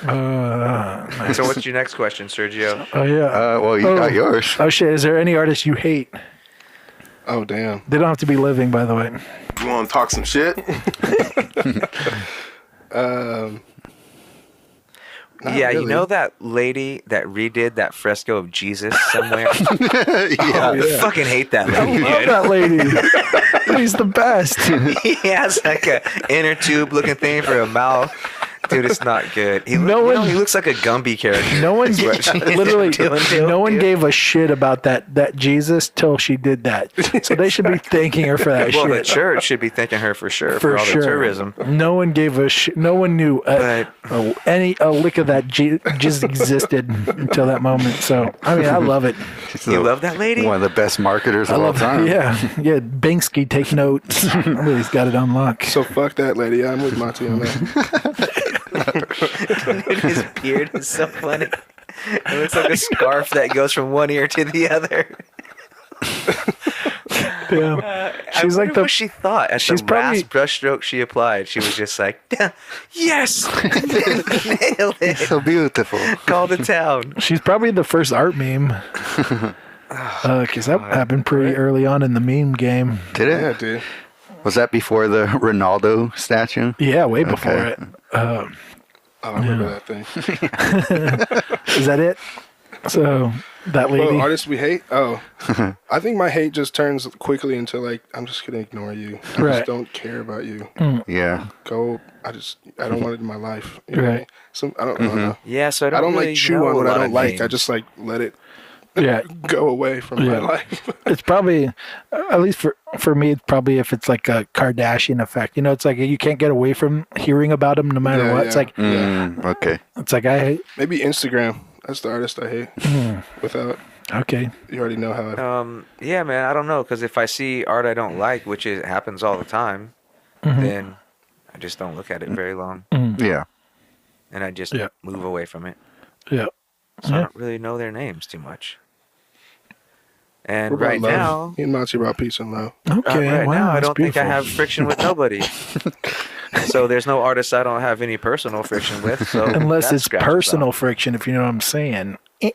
[SPEAKER 4] Nice.
[SPEAKER 1] So what's your next question, Sergio?
[SPEAKER 4] Oh, yeah.
[SPEAKER 3] Well, you got yours.
[SPEAKER 4] Oh, shit. Is there any artist you hate?
[SPEAKER 2] Oh, damn.
[SPEAKER 4] They don't have to be living, by the way.
[SPEAKER 8] You want to talk some shit?
[SPEAKER 2] Not
[SPEAKER 1] Yeah, you
[SPEAKER 2] really.
[SPEAKER 1] know that lady that redid that fresco of Jesus somewhere?
[SPEAKER 3] Yeah.
[SPEAKER 2] yeah.
[SPEAKER 1] Fucking hate that
[SPEAKER 4] I
[SPEAKER 1] lady,
[SPEAKER 4] love
[SPEAKER 1] dude.
[SPEAKER 4] that lady. He's the best.
[SPEAKER 1] He has like a inner tube looking thing for a mouth. Dude, it's not good. He,
[SPEAKER 4] No one-
[SPEAKER 1] he looks like a Gumby character.
[SPEAKER 4] No one,
[SPEAKER 1] That's what she's
[SPEAKER 4] literally,
[SPEAKER 1] doing,
[SPEAKER 4] no one
[SPEAKER 1] dude.
[SPEAKER 4] gave a shit about that Jesus till she did that. So they should be thanking her for that
[SPEAKER 1] Well, the
[SPEAKER 4] shit.
[SPEAKER 1] church should be thanking her for sure for all the tourism.
[SPEAKER 4] No one gave a shit. No one knew a lick of that just existed until that moment. So I mean, I love it.
[SPEAKER 1] You love that lady?
[SPEAKER 3] One of the best marketers
[SPEAKER 4] I
[SPEAKER 3] of all
[SPEAKER 4] love
[SPEAKER 3] time.
[SPEAKER 4] Yeah. Banksy, take notes. He's got it on lock.
[SPEAKER 2] So fuck that lady. Yeah, I'm with Monty on that.
[SPEAKER 1] Dude, his beard is so funny. It looks like a scarf that goes from one ear to the other.
[SPEAKER 4] Yeah.
[SPEAKER 1] She's
[SPEAKER 4] like the-
[SPEAKER 1] what she thought at
[SPEAKER 4] she's
[SPEAKER 1] the
[SPEAKER 4] probably-
[SPEAKER 1] last brushstroke she applied. She was just like, yes, nailed it.
[SPEAKER 3] So beautiful.
[SPEAKER 1] Call the town.
[SPEAKER 4] She's probably the first art meme. Because that happened pretty early on in the meme game.
[SPEAKER 3] Did it?
[SPEAKER 2] Yeah, dude.
[SPEAKER 3] Was that before the Ronaldo statue?
[SPEAKER 4] Yeah, way before
[SPEAKER 3] Okay.
[SPEAKER 4] it.
[SPEAKER 2] Oh, I remember that thing.
[SPEAKER 4] Is that it? So that lady.
[SPEAKER 2] Oh, artists we hate? Oh. I think my hate just turns quickly into like, I'm just going to ignore you. I
[SPEAKER 4] Right.
[SPEAKER 2] just don't care about you.
[SPEAKER 3] Yeah.
[SPEAKER 2] Go. I don't want it in my life. You know what I mean?
[SPEAKER 4] Right.
[SPEAKER 2] I don't know.
[SPEAKER 1] Yeah, so
[SPEAKER 2] I don't
[SPEAKER 1] really
[SPEAKER 2] like chew
[SPEAKER 1] know
[SPEAKER 2] on what
[SPEAKER 1] a
[SPEAKER 2] I
[SPEAKER 1] lot
[SPEAKER 2] don't
[SPEAKER 1] of
[SPEAKER 2] like.
[SPEAKER 1] names.
[SPEAKER 2] I just like let it
[SPEAKER 4] Yeah.
[SPEAKER 2] go away from my
[SPEAKER 4] Yeah.
[SPEAKER 2] life.
[SPEAKER 4] It's probably, at least for me, it's probably if it's like a Kardashian effect. You know, it's like you can't get away from hearing about them no matter
[SPEAKER 2] Yeah,
[SPEAKER 4] what. It's
[SPEAKER 2] yeah.
[SPEAKER 4] like,
[SPEAKER 3] Okay.
[SPEAKER 4] it's like I hate.
[SPEAKER 2] Maybe Instagram. That's the artist I hate. Without
[SPEAKER 4] Okay.
[SPEAKER 2] You already know how it...
[SPEAKER 1] Yeah, man. I don't know, because if I see art I don't like, which happens all the time, then I just don't look at it very long,
[SPEAKER 3] Yeah.
[SPEAKER 1] and I just move away from it.
[SPEAKER 4] Yeah.
[SPEAKER 1] So I don't really know their names too much. And
[SPEAKER 2] What about
[SPEAKER 1] right
[SPEAKER 2] love?
[SPEAKER 1] now,
[SPEAKER 2] Me and Monty about peace and love.
[SPEAKER 4] Okay.
[SPEAKER 1] right
[SPEAKER 4] wow,
[SPEAKER 1] now, I
[SPEAKER 4] that's
[SPEAKER 1] don't think I
[SPEAKER 4] beautiful.
[SPEAKER 1] have friction with nobody. So there's no artists I don't have any personal friction with. So
[SPEAKER 4] Unless
[SPEAKER 1] that
[SPEAKER 4] it's
[SPEAKER 1] scratches
[SPEAKER 4] personal
[SPEAKER 1] off.
[SPEAKER 4] friction, if you know what I'm saying.
[SPEAKER 1] Nope.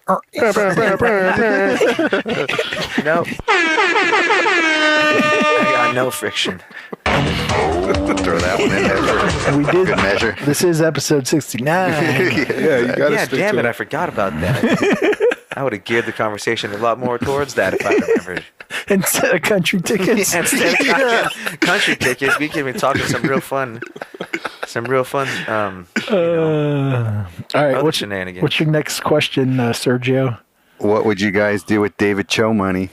[SPEAKER 1] I got no friction.
[SPEAKER 3] Throw that one in there for
[SPEAKER 4] We did.
[SPEAKER 3] good measure.
[SPEAKER 4] This is episode 69.
[SPEAKER 2] Yeah, you gotta
[SPEAKER 1] Yeah,
[SPEAKER 2] stick
[SPEAKER 1] damn
[SPEAKER 2] to
[SPEAKER 1] it, I forgot about that. I would have geared the conversation a lot more towards that if I remembered.
[SPEAKER 4] Instead of country tickets.
[SPEAKER 1] Instead of country tickets, we can be talking some real fun,
[SPEAKER 4] All right.
[SPEAKER 1] other
[SPEAKER 4] What's
[SPEAKER 1] shenanigans.
[SPEAKER 4] What's your next question, Sergio?
[SPEAKER 3] What would you guys do with David Cho money?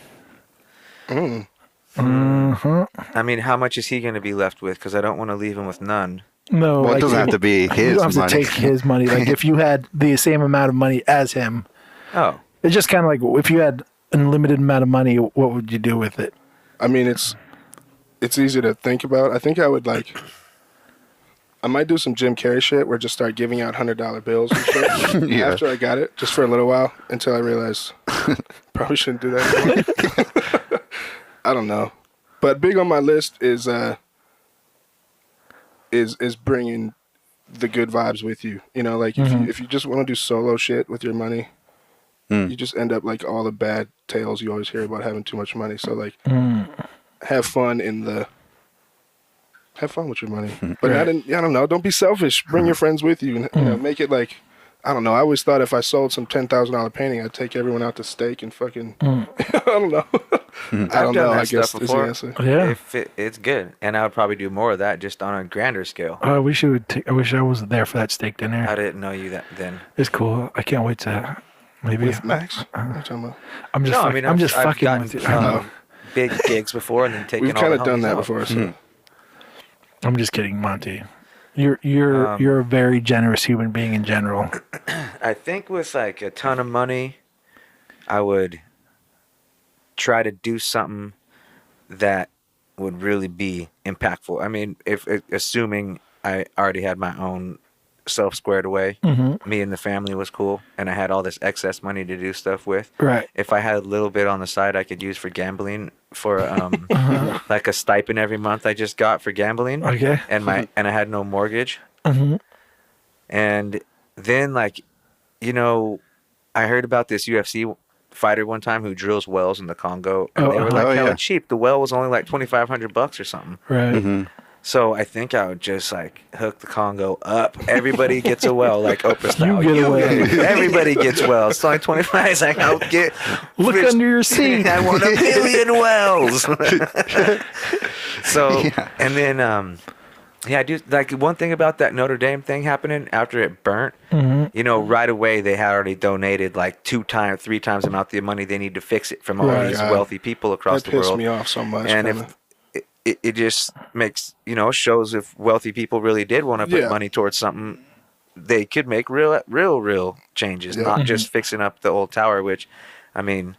[SPEAKER 1] I mean, how much is he going to be left with? Because I don't want to leave him with none.
[SPEAKER 4] No,
[SPEAKER 3] Well, it
[SPEAKER 4] like,
[SPEAKER 3] doesn't have to be
[SPEAKER 4] you
[SPEAKER 3] his
[SPEAKER 4] don't have
[SPEAKER 3] money.
[SPEAKER 4] to take his money. Like if you had the same amount of money as him,
[SPEAKER 1] Oh,
[SPEAKER 4] it's just kind of like if you had an unlimited amount of money, what would you do with it?
[SPEAKER 2] I mean, it's easy to think about. I think I would I might do some Jim Carrey shit where just start giving out $100 bills and shit
[SPEAKER 3] Yeah.
[SPEAKER 2] after I got it, just for a little while until I realized probably shouldn't do that anymore. I don't know, but big on my list is bringing the good vibes with you. You know, like if you just want to do solo shit with your money, you just end up like all the bad tales you always hear about having too much money. So like, have fun with your money, but not in, I don't know. Don't be selfish. Bring your friends with you, and you know, make it like, I don't know. I always thought if I sold some $10,000 painting, I'd take everyone out to steak and fucking. I don't know. I don't know. I guess is the answer.
[SPEAKER 4] Yeah.
[SPEAKER 1] if it's good, and I would probably do more of that just on a grander scale.
[SPEAKER 4] I wish I wish I was there for that steak dinner.
[SPEAKER 1] I didn't know you that then.
[SPEAKER 4] It's cool. I can't wait to maybe.
[SPEAKER 2] With Max, what are you talking about?
[SPEAKER 4] I'm just.
[SPEAKER 1] No, I mean,
[SPEAKER 4] I'm just
[SPEAKER 1] I've
[SPEAKER 4] fucking
[SPEAKER 1] gotten,
[SPEAKER 4] with you. I know.
[SPEAKER 1] big gigs before, and then taking
[SPEAKER 2] We've
[SPEAKER 1] all
[SPEAKER 2] kind
[SPEAKER 1] the
[SPEAKER 2] of done
[SPEAKER 1] homies
[SPEAKER 2] that
[SPEAKER 1] out.
[SPEAKER 2] before. So.
[SPEAKER 4] I'm just kidding, Monty. You're a very generous human being in general.
[SPEAKER 1] I think with like a ton of money, I would try to do something that would really be impactful. I mean, if assuming I already had my own self squared away, me and the family was cool, and I had all this excess money to do stuff with.
[SPEAKER 4] Right.
[SPEAKER 1] If I had a little bit on the side I could use for gambling, for like a stipend every month I just got for gambling.
[SPEAKER 4] Okay.
[SPEAKER 1] And I had no mortgage. And then, like, you know, I heard about this UFC fighter one time who drills wells in the Congo, and they were like hella cheap. The well was only like $2,500 or something.
[SPEAKER 4] Right.
[SPEAKER 1] So I think I would just like hook the Congo up. Everybody gets a well, like Oprah style.
[SPEAKER 4] You get a well.
[SPEAKER 1] Everybody gets wells. It's only 25. It's like, I'll get.
[SPEAKER 4] Look under your seat.
[SPEAKER 1] I want 1 million wells. So, and then, I do like one thing about that Notre Dame thing happening after it burnt. You know, right away they had already donated like 3 times the amount of money they need to fix it from all these wealthy people across
[SPEAKER 2] That
[SPEAKER 1] the world.
[SPEAKER 2] pissed me off so much.
[SPEAKER 1] And
[SPEAKER 2] kinda.
[SPEAKER 1] if it just makes, you know, shows if wealthy people really did want to put money towards something, they could make real changes, not just fixing up the old tower, which, I mean,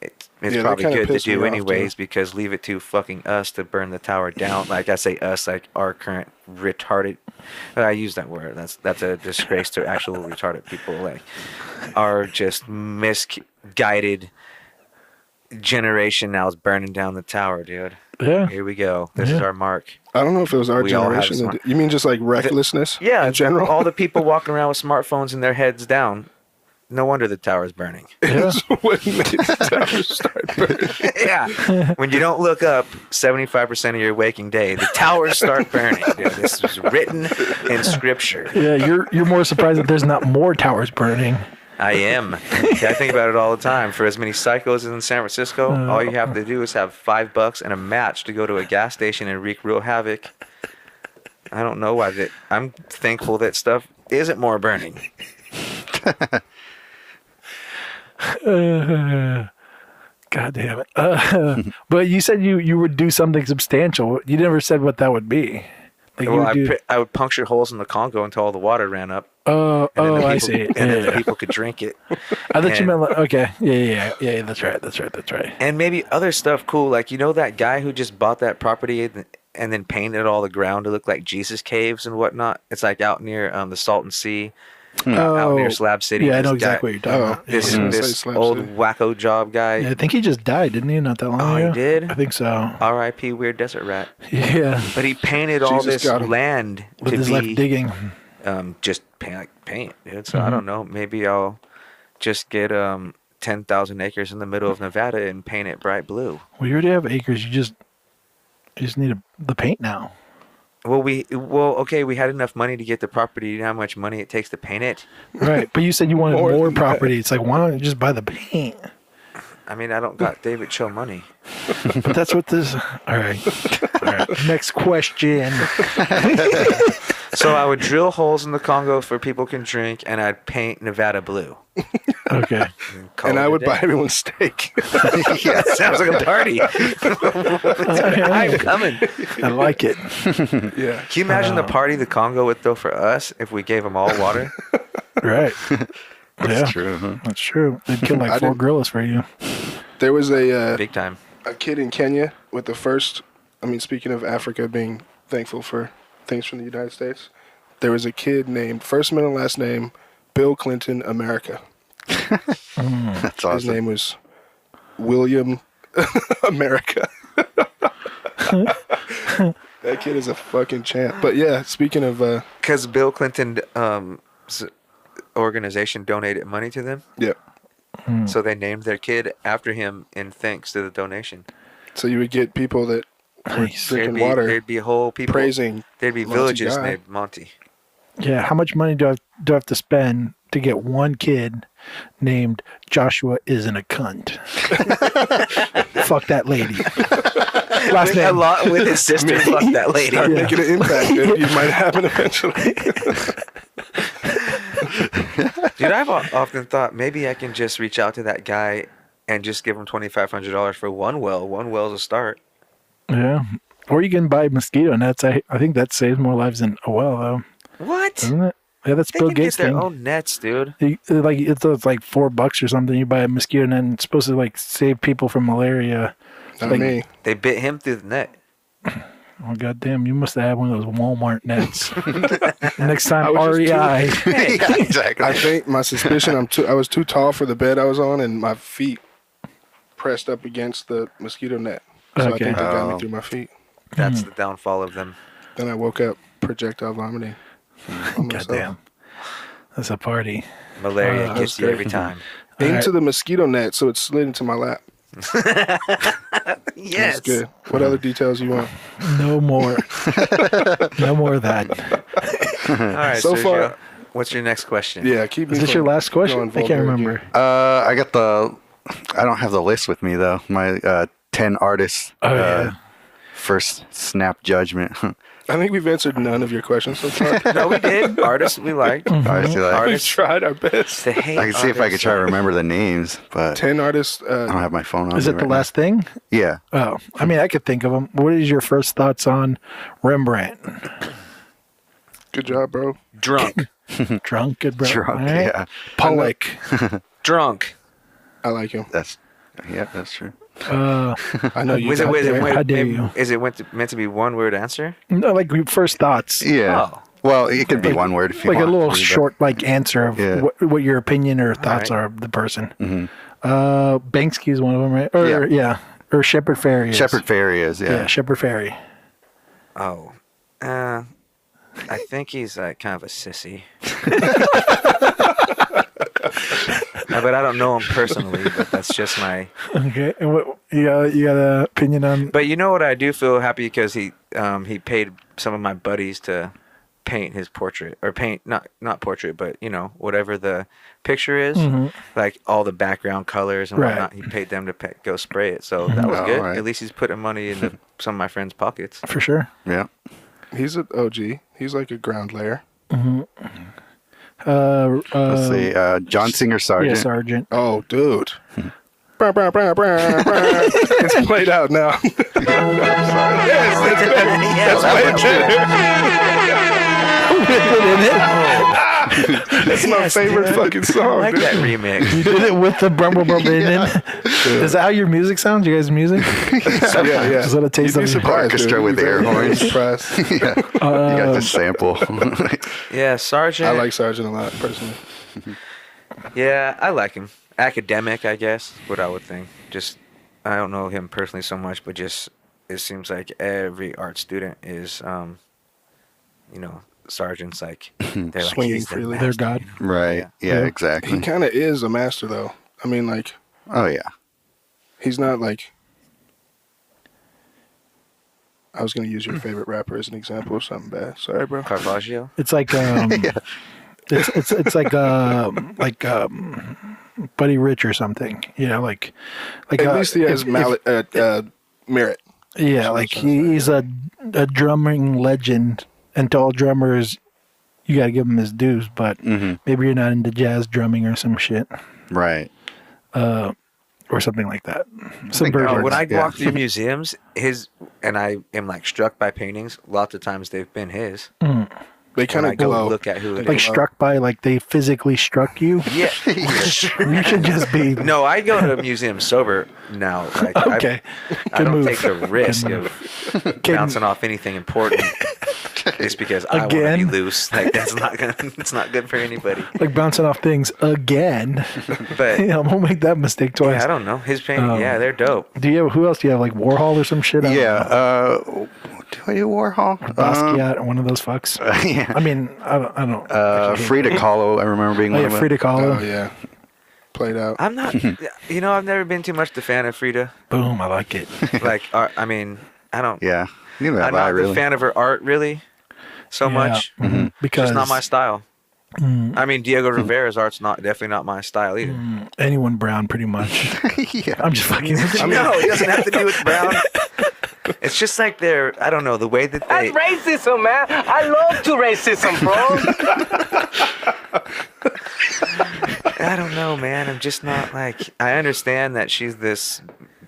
[SPEAKER 1] it's probably good to do anyways, because leave it to fucking us to burn the tower down. Like I say us, like our current retarded, I use that word, that's a disgrace to actual retarded people, like our just misguided generation now is burning down the tower, dude.
[SPEAKER 4] Yeah.
[SPEAKER 1] Here we go. This is our mark.
[SPEAKER 2] I don't know if it was our
[SPEAKER 1] We all have
[SPEAKER 2] generation. You mean just like recklessness? In general.
[SPEAKER 1] All the people walking around with smartphones and their heads down. No wonder the tower's burning.
[SPEAKER 2] It's what made the tower start burning.
[SPEAKER 1] Yeah. When you don't look up 75% of your waking day, the towers start burning. Dude, this was written in scripture.
[SPEAKER 4] Yeah, you're more surprised that there's not more towers burning.
[SPEAKER 1] I am. I think about it all the time. For as many psychos in San Francisco, all you have to do is have $5 and a match to go to a gas station and wreak real havoc. I don't know why. I'm thankful that stuff isn't more burning.
[SPEAKER 4] God damn it. But you said you would do something substantial. You never said what that would be. Like
[SPEAKER 1] Well, I would puncture holes in the Congo until all the water ran up.
[SPEAKER 4] I see.
[SPEAKER 1] And then the people could drink it.
[SPEAKER 4] I thought you meant like, okay. Yeah. That's right.
[SPEAKER 1] And maybe other stuff cool, like that guy who just bought that property and then painted all the ground to look like Jesus caves and whatnot. It's like out near the Salton Sea, out near Slab City.
[SPEAKER 4] Yeah, I know exactly what you're talking about.
[SPEAKER 1] This old wacko job guy.
[SPEAKER 4] Yeah, I think he just died, didn't he? Not that long ago.
[SPEAKER 1] He did?
[SPEAKER 4] I think so.
[SPEAKER 1] R.I.P. Weird Desert Rat.
[SPEAKER 4] Yeah.
[SPEAKER 1] But he painted all this land
[SPEAKER 4] with his left digging.
[SPEAKER 1] Just paint, dude. So I don't know. Maybe I'll just get 10,000 acres in the middle of Nevada and paint it bright blue.
[SPEAKER 4] Well, you already have acres. You just need the paint now.
[SPEAKER 1] Well, we had enough money to get the property. You know how much money it takes to paint it?
[SPEAKER 4] Right, but you said you wanted more property. It's like, why don't you just buy the paint?
[SPEAKER 1] I mean, I don't got David Cho money.
[SPEAKER 4] But that's what this... All right. Next question.
[SPEAKER 1] So I would drill holes in the Congo for people can drink, and I'd paint Nevada blue.
[SPEAKER 4] Okay.
[SPEAKER 2] And I would buy everyone steak.
[SPEAKER 1] Yeah, sounds like a party. I'm coming.
[SPEAKER 4] I like it.
[SPEAKER 2] Yeah.
[SPEAKER 1] Can you imagine the party the Congo would throw for us if we gave them all water?
[SPEAKER 4] Right.
[SPEAKER 3] That's true. Huh?
[SPEAKER 4] That's true. They'd kill like 4 gorillas for you.
[SPEAKER 2] There was
[SPEAKER 1] big time.
[SPEAKER 2] A kid in Kenya with the first. I mean, speaking of Africa being thankful for things from the United States, there was a kid named first middle last name Bill Clinton America.
[SPEAKER 3] That's awesome.
[SPEAKER 2] His name was William America. That kid is a fucking champ. But yeah, speaking of,
[SPEAKER 1] because Bill Clinton organization donated money to them.
[SPEAKER 2] Yeah.
[SPEAKER 1] So they named their kid after him in thanks to the donation.
[SPEAKER 2] So you would get people that were drinking water.
[SPEAKER 1] There'd be whole people
[SPEAKER 2] praising.
[SPEAKER 1] There'd be villages named Monty.
[SPEAKER 4] Yeah, how much money do I have to spend to get one kid named Joshua isn't a cunt? Fuck that lady. Last name.
[SPEAKER 1] A lot with his sister. Fuck that lady.
[SPEAKER 2] Start making an impact that you might happen eventually.
[SPEAKER 1] Dude, I've often thought maybe I can just reach out to that guy and just give him $2,500 for one well. One well's a start.
[SPEAKER 4] Yeah. Or you can buy mosquito nets. I think that saves more lives than a well, though.
[SPEAKER 1] What?
[SPEAKER 4] Doesn't it? Yeah, that's
[SPEAKER 1] They
[SPEAKER 4] Bill
[SPEAKER 1] can
[SPEAKER 4] Gates
[SPEAKER 1] get their
[SPEAKER 4] thing.
[SPEAKER 1] own nets, dude.
[SPEAKER 4] It's like $4 or something. You buy a mosquito net and it's supposed to like save people from malaria.
[SPEAKER 2] Not
[SPEAKER 4] like,
[SPEAKER 2] me.
[SPEAKER 1] They bit him through the net.
[SPEAKER 4] Oh, goddamn. You must have had one of those Walmart nets. Next time,
[SPEAKER 2] I was
[SPEAKER 4] REI.
[SPEAKER 3] Yeah, exactly.
[SPEAKER 2] I think my suspicion, I was too tall for the bed I was on, and my feet pressed up against the mosquito net. So I
[SPEAKER 4] Okay.
[SPEAKER 2] think they got me through my feet.
[SPEAKER 1] That's the downfall of them.
[SPEAKER 2] Then I woke up projectile vomiting on myself.
[SPEAKER 4] Goddamn. That's a party.
[SPEAKER 1] Malaria
[SPEAKER 2] that
[SPEAKER 1] gets
[SPEAKER 2] was
[SPEAKER 1] you
[SPEAKER 2] great.
[SPEAKER 1] every time.
[SPEAKER 2] Into the mosquito net, so it slid into my lap.
[SPEAKER 1] Yes.
[SPEAKER 2] That's good. What other details you want?
[SPEAKER 4] No more. No more of that.
[SPEAKER 1] All right,
[SPEAKER 2] So
[SPEAKER 1] Sergio,
[SPEAKER 2] far-
[SPEAKER 1] what's your next question?
[SPEAKER 2] Yeah, keep me
[SPEAKER 4] Is this
[SPEAKER 2] from
[SPEAKER 4] your last question?
[SPEAKER 2] going
[SPEAKER 4] I can't
[SPEAKER 2] vulgar
[SPEAKER 4] remember.
[SPEAKER 2] again.
[SPEAKER 3] I don't have the list with me though. My 10 artists.
[SPEAKER 4] Oh, yeah.
[SPEAKER 3] First snap judgment.
[SPEAKER 2] I think we've answered none of your questions so far.
[SPEAKER 1] No, we did. Artists we liked.
[SPEAKER 3] Artists you like.
[SPEAKER 2] We've
[SPEAKER 1] Artists
[SPEAKER 2] tried our best.
[SPEAKER 1] to hate.
[SPEAKER 3] I can see if I could
[SPEAKER 1] artists.
[SPEAKER 3] try to remember the names, but
[SPEAKER 2] 10 artists.
[SPEAKER 3] I don't have my phone on.
[SPEAKER 4] Is
[SPEAKER 3] me
[SPEAKER 4] it the
[SPEAKER 3] right
[SPEAKER 4] last thing?
[SPEAKER 3] now. Yeah.
[SPEAKER 4] Oh, I mean, I could think of them. What is your first thoughts on Rembrandt?
[SPEAKER 2] Good job, bro.
[SPEAKER 1] Drunk.
[SPEAKER 4] Drunk, good bro.
[SPEAKER 3] Drunk.
[SPEAKER 4] All right.
[SPEAKER 3] Yeah.
[SPEAKER 4] Pollock.
[SPEAKER 1] Drunk.
[SPEAKER 2] I like him.
[SPEAKER 3] That's true.
[SPEAKER 2] I know you.
[SPEAKER 1] Was it,
[SPEAKER 2] got
[SPEAKER 1] was it,
[SPEAKER 2] there.
[SPEAKER 1] wait,
[SPEAKER 4] How dare
[SPEAKER 1] maybe-
[SPEAKER 4] you.
[SPEAKER 1] Is it meant to be one word answer?
[SPEAKER 4] No, like first thoughts.
[SPEAKER 3] Yeah.
[SPEAKER 1] Oh.
[SPEAKER 3] Well, it could be one word if you
[SPEAKER 4] Like a
[SPEAKER 3] want.
[SPEAKER 4] little
[SPEAKER 3] to, but-
[SPEAKER 4] short, like answer of
[SPEAKER 3] Yeah.
[SPEAKER 4] what your opinion or thoughts
[SPEAKER 1] right.
[SPEAKER 4] are of the person.
[SPEAKER 3] Mhm.
[SPEAKER 4] Banksy is one of them, right? Or yeah, or Shepard Fairey.
[SPEAKER 3] Shepard Fairey is,
[SPEAKER 4] Yeah, Shepard Fairey.
[SPEAKER 1] Oh. I think he's kind of a sissy. But I don't know him personally, but that's just my...
[SPEAKER 4] Okay, and what you got an opinion on?
[SPEAKER 1] But you know what? I do feel happy because he paid some of my buddies to paint his portrait, or paint not portrait, but whatever the picture is, like all the background colors and
[SPEAKER 4] Right.
[SPEAKER 1] whatnot. He paid them to go spray it, so that was
[SPEAKER 3] Oh,
[SPEAKER 1] good.
[SPEAKER 3] right.
[SPEAKER 1] At least he's putting money into some of my friends' pockets.
[SPEAKER 4] For sure.
[SPEAKER 3] Yeah.
[SPEAKER 2] He's an OG. He's like a ground layer.
[SPEAKER 3] Let's see. John Singer Sargent.
[SPEAKER 4] Yeah, Sergeant.
[SPEAKER 2] Oh, dude. Brah, brah, brah, brah, brah. It's played out now. Yes, that's way better. That's my favorite fucking
[SPEAKER 1] I
[SPEAKER 2] song.
[SPEAKER 1] like
[SPEAKER 2] dude.
[SPEAKER 1] that remix.
[SPEAKER 4] You did it with the brum brum in. Is that how your music sounds? You guys' music?
[SPEAKER 2] Yeah.
[SPEAKER 4] Just let it taste
[SPEAKER 2] You'd be
[SPEAKER 4] of
[SPEAKER 2] surprised,
[SPEAKER 3] Orchestra
[SPEAKER 2] dude.
[SPEAKER 3] with
[SPEAKER 2] You'd be
[SPEAKER 3] air
[SPEAKER 2] very
[SPEAKER 3] horns.
[SPEAKER 2] surprised.
[SPEAKER 3] You got this sample.
[SPEAKER 1] Yeah, Sergeant.
[SPEAKER 2] I like Sergeant a lot, personally.
[SPEAKER 1] Yeah, I like him. Academic, I guess, what I would think. Just, I don't know him personally so much, but just, it seems like every art student is, Sergeant's like, they're like,
[SPEAKER 2] Swinging
[SPEAKER 1] he's the
[SPEAKER 2] freely.
[SPEAKER 4] Their
[SPEAKER 1] master,
[SPEAKER 4] god.
[SPEAKER 1] you know?
[SPEAKER 3] Right. Yeah,
[SPEAKER 4] Yeah.
[SPEAKER 3] exactly.
[SPEAKER 2] He kind of is a master, though. I mean, like,
[SPEAKER 3] Oh, yeah.
[SPEAKER 2] he's not like. I was going to use your favorite rapper as an example of something bad. Sorry, bro.
[SPEAKER 1] Garbaggio?
[SPEAKER 4] It's like it's like Buddy Rich or something. Like
[SPEAKER 2] At least he has merit.
[SPEAKER 4] Yeah, like he's a drumming legend, and to all drummers, you gotta give him his dues. But maybe you're not into jazz drumming or some shit,
[SPEAKER 3] Right.
[SPEAKER 4] or something like that.
[SPEAKER 1] When I
[SPEAKER 3] Yeah.
[SPEAKER 1] walk through museums, and I am like struck by paintings, lots of times they've been his.
[SPEAKER 2] They kind
[SPEAKER 1] When I
[SPEAKER 2] of
[SPEAKER 1] go
[SPEAKER 2] glow.
[SPEAKER 1] look at who it
[SPEAKER 4] like
[SPEAKER 1] is.
[SPEAKER 4] struck by, like they physically struck you.
[SPEAKER 1] Yeah.
[SPEAKER 4] You should just be
[SPEAKER 1] No, I go to a museum sober now. Like,
[SPEAKER 4] okay.
[SPEAKER 1] I
[SPEAKER 4] Good
[SPEAKER 1] don't
[SPEAKER 4] move.
[SPEAKER 1] take the risk
[SPEAKER 4] Good
[SPEAKER 1] of bouncing off anything important just because I want to
[SPEAKER 4] Again?
[SPEAKER 1] be loose. Like that's not gonna. It's not good for anybody.
[SPEAKER 4] Like bouncing off things again.
[SPEAKER 1] But
[SPEAKER 4] I won't make that mistake twice.
[SPEAKER 1] yeah, I don't know. His painting, yeah, they're dope.
[SPEAKER 4] Do you have, who else do you have? Like Warhol or some shit? I don't know.
[SPEAKER 3] Yeah. Do I do Warhol?
[SPEAKER 4] Basquiat or one of those fucks.
[SPEAKER 3] Yeah.
[SPEAKER 4] I mean, I don't. actually hate
[SPEAKER 3] Frida Kahlo, I remember being
[SPEAKER 4] Oh,
[SPEAKER 3] one
[SPEAKER 4] yeah,
[SPEAKER 3] of them.
[SPEAKER 4] Frida Kahlo.
[SPEAKER 2] Oh, yeah. Played out.
[SPEAKER 1] I'm not. I've never been too much the fan of Frida.
[SPEAKER 4] Boom, I like it.
[SPEAKER 1] Like, I mean, I don't.
[SPEAKER 3] Yeah. Neither
[SPEAKER 1] I'm
[SPEAKER 3] have
[SPEAKER 1] not
[SPEAKER 3] I,
[SPEAKER 1] a
[SPEAKER 3] really.
[SPEAKER 1] big fan of her art, really, so much.
[SPEAKER 4] Because
[SPEAKER 1] It's not my style. I mean, Diego Rivera's art's definitely not my style either.
[SPEAKER 4] anyone brown, pretty much.
[SPEAKER 3] Yeah.
[SPEAKER 4] I'm just fucking with you.
[SPEAKER 1] No, it doesn't have to do with brown. It's just like I don't know, the way that they.
[SPEAKER 6] That's racism, man. I love to racism, bro.
[SPEAKER 1] I don't know, man. I'm just not like. I understand that she's this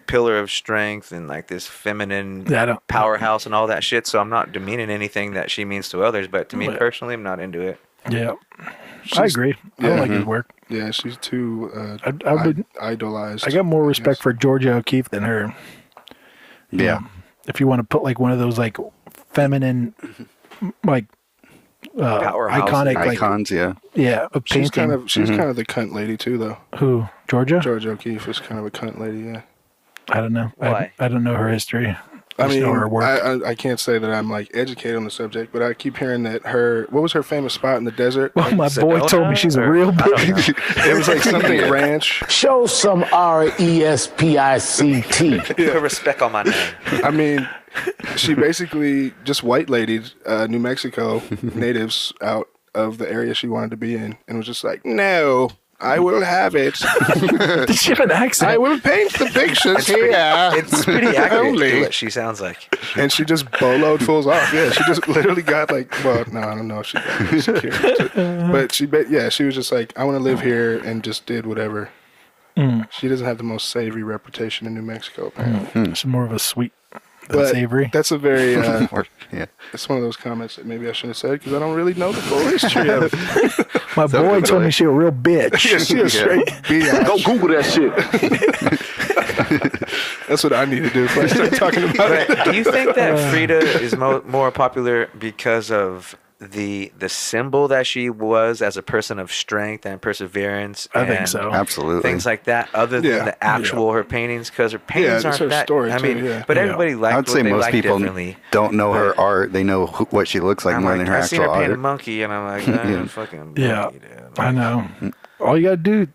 [SPEAKER 1] pillar of strength and like this feminine
[SPEAKER 4] Yeah, I don't-
[SPEAKER 1] powerhouse and all that shit. So I'm not demeaning anything that she means to others, but to me
[SPEAKER 4] But-
[SPEAKER 1] personally, I'm not into it.
[SPEAKER 4] Yeah, I agree. I don't like his work.
[SPEAKER 2] Yeah, she's too
[SPEAKER 4] I would.
[SPEAKER 2] idolized.
[SPEAKER 4] I got more respect for Georgia O'Keeffe than her.
[SPEAKER 3] Yeah.
[SPEAKER 4] If you want to put like one of those like feminine, like
[SPEAKER 1] Powerhouse.
[SPEAKER 4] iconic, like
[SPEAKER 3] Icons, yeah.
[SPEAKER 4] of
[SPEAKER 2] She's
[SPEAKER 4] painting.
[SPEAKER 2] kind of the cunt lady too, though.
[SPEAKER 4] Who? Georgia?
[SPEAKER 2] George O'Keeffe is kind of a cunt lady. Yeah.
[SPEAKER 4] I don't know.
[SPEAKER 1] Why?
[SPEAKER 4] I don't know her history.
[SPEAKER 2] I
[SPEAKER 4] just
[SPEAKER 2] mean,
[SPEAKER 4] know her work.
[SPEAKER 2] I can't say that I'm like educated on the subject, but I keep hearing that what was her famous spot in the desert?
[SPEAKER 4] Well, my boy
[SPEAKER 1] Sedona
[SPEAKER 4] told me she's a
[SPEAKER 1] or-
[SPEAKER 4] real
[SPEAKER 1] I don't
[SPEAKER 4] bitch.
[SPEAKER 2] It was like something ranch.
[SPEAKER 6] Show some RESPICT.
[SPEAKER 1] Put respect on my name.
[SPEAKER 2] I mean, she basically just white ladied New Mexico natives out of the area she wanted to be in, and was just like, "No, I will have it.
[SPEAKER 4] Did she have an accent?
[SPEAKER 2] I will paint the pictures here."
[SPEAKER 1] It's pretty accurate
[SPEAKER 2] Only.
[SPEAKER 1] to what she sounds like.
[SPEAKER 2] And she just boloed fools off. Yeah, she just literally got like, well, no, I don't know if she got security, but she was just like, I want to live here, and just did whatever. She doesn't have the most savory reputation in New Mexico, apparently.
[SPEAKER 4] She's more of a sweet than
[SPEAKER 2] But
[SPEAKER 4] savory.
[SPEAKER 2] that's a very,
[SPEAKER 3] Yeah.
[SPEAKER 2] it's one of those comments that maybe I shouldn't have said because I don't really know the full history of it.
[SPEAKER 4] My boy told me she a real bitch.
[SPEAKER 2] Yeah, she a straight bitch.
[SPEAKER 6] Go Google that shit.
[SPEAKER 2] That's what I need to do before I start talking about it.
[SPEAKER 1] But do you think that Frida is more popular because of the symbol that she was as a person of strength and perseverance?
[SPEAKER 4] I think
[SPEAKER 1] and
[SPEAKER 4] so.
[SPEAKER 3] Absolutely.
[SPEAKER 1] Things like that, other than
[SPEAKER 2] Yeah.
[SPEAKER 1] the actual her paintings, because her paintings
[SPEAKER 2] it's
[SPEAKER 1] aren't
[SPEAKER 2] her
[SPEAKER 1] that.
[SPEAKER 2] story,
[SPEAKER 1] I
[SPEAKER 2] too,
[SPEAKER 1] mean,
[SPEAKER 2] yeah.
[SPEAKER 1] but
[SPEAKER 4] Yeah.
[SPEAKER 1] everybody liked
[SPEAKER 3] I would
[SPEAKER 1] what
[SPEAKER 3] say
[SPEAKER 1] they
[SPEAKER 3] most
[SPEAKER 1] liked
[SPEAKER 3] people
[SPEAKER 1] differently.
[SPEAKER 3] don't know her art. They know what she looks like
[SPEAKER 1] I'm
[SPEAKER 3] more
[SPEAKER 1] like,
[SPEAKER 3] than her
[SPEAKER 1] I seen
[SPEAKER 3] actual
[SPEAKER 1] her paint a
[SPEAKER 3] art.
[SPEAKER 1] monkey, and I'm like,
[SPEAKER 3] Yeah.
[SPEAKER 1] fucking
[SPEAKER 4] Yeah,
[SPEAKER 1] monkey, dude.
[SPEAKER 4] I know. All you gotta do,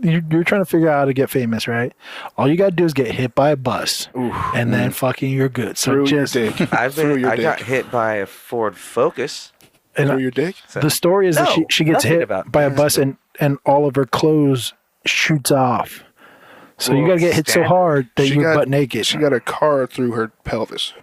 [SPEAKER 4] you're trying to figure out how to get famous, right? All you gotta do is get hit by a bus, and then fucking you're good. So
[SPEAKER 2] Through your
[SPEAKER 4] just
[SPEAKER 2] dick.
[SPEAKER 1] I've
[SPEAKER 2] Through
[SPEAKER 1] been,
[SPEAKER 2] your
[SPEAKER 1] I got
[SPEAKER 2] dick.
[SPEAKER 1] hit by a Ford Focus.
[SPEAKER 4] and
[SPEAKER 2] Through your dick?
[SPEAKER 4] the story is that
[SPEAKER 1] No,
[SPEAKER 4] she gets
[SPEAKER 1] nothing
[SPEAKER 4] hit
[SPEAKER 1] about
[SPEAKER 4] by a
[SPEAKER 1] that.
[SPEAKER 4] bus and all of her clothes shoots off. So you
[SPEAKER 1] Well,
[SPEAKER 4] gotta get hit so
[SPEAKER 1] standard.
[SPEAKER 4] hard that
[SPEAKER 2] She
[SPEAKER 4] you're
[SPEAKER 2] got-
[SPEAKER 4] butt naked.
[SPEAKER 2] She got a car through her pelvis.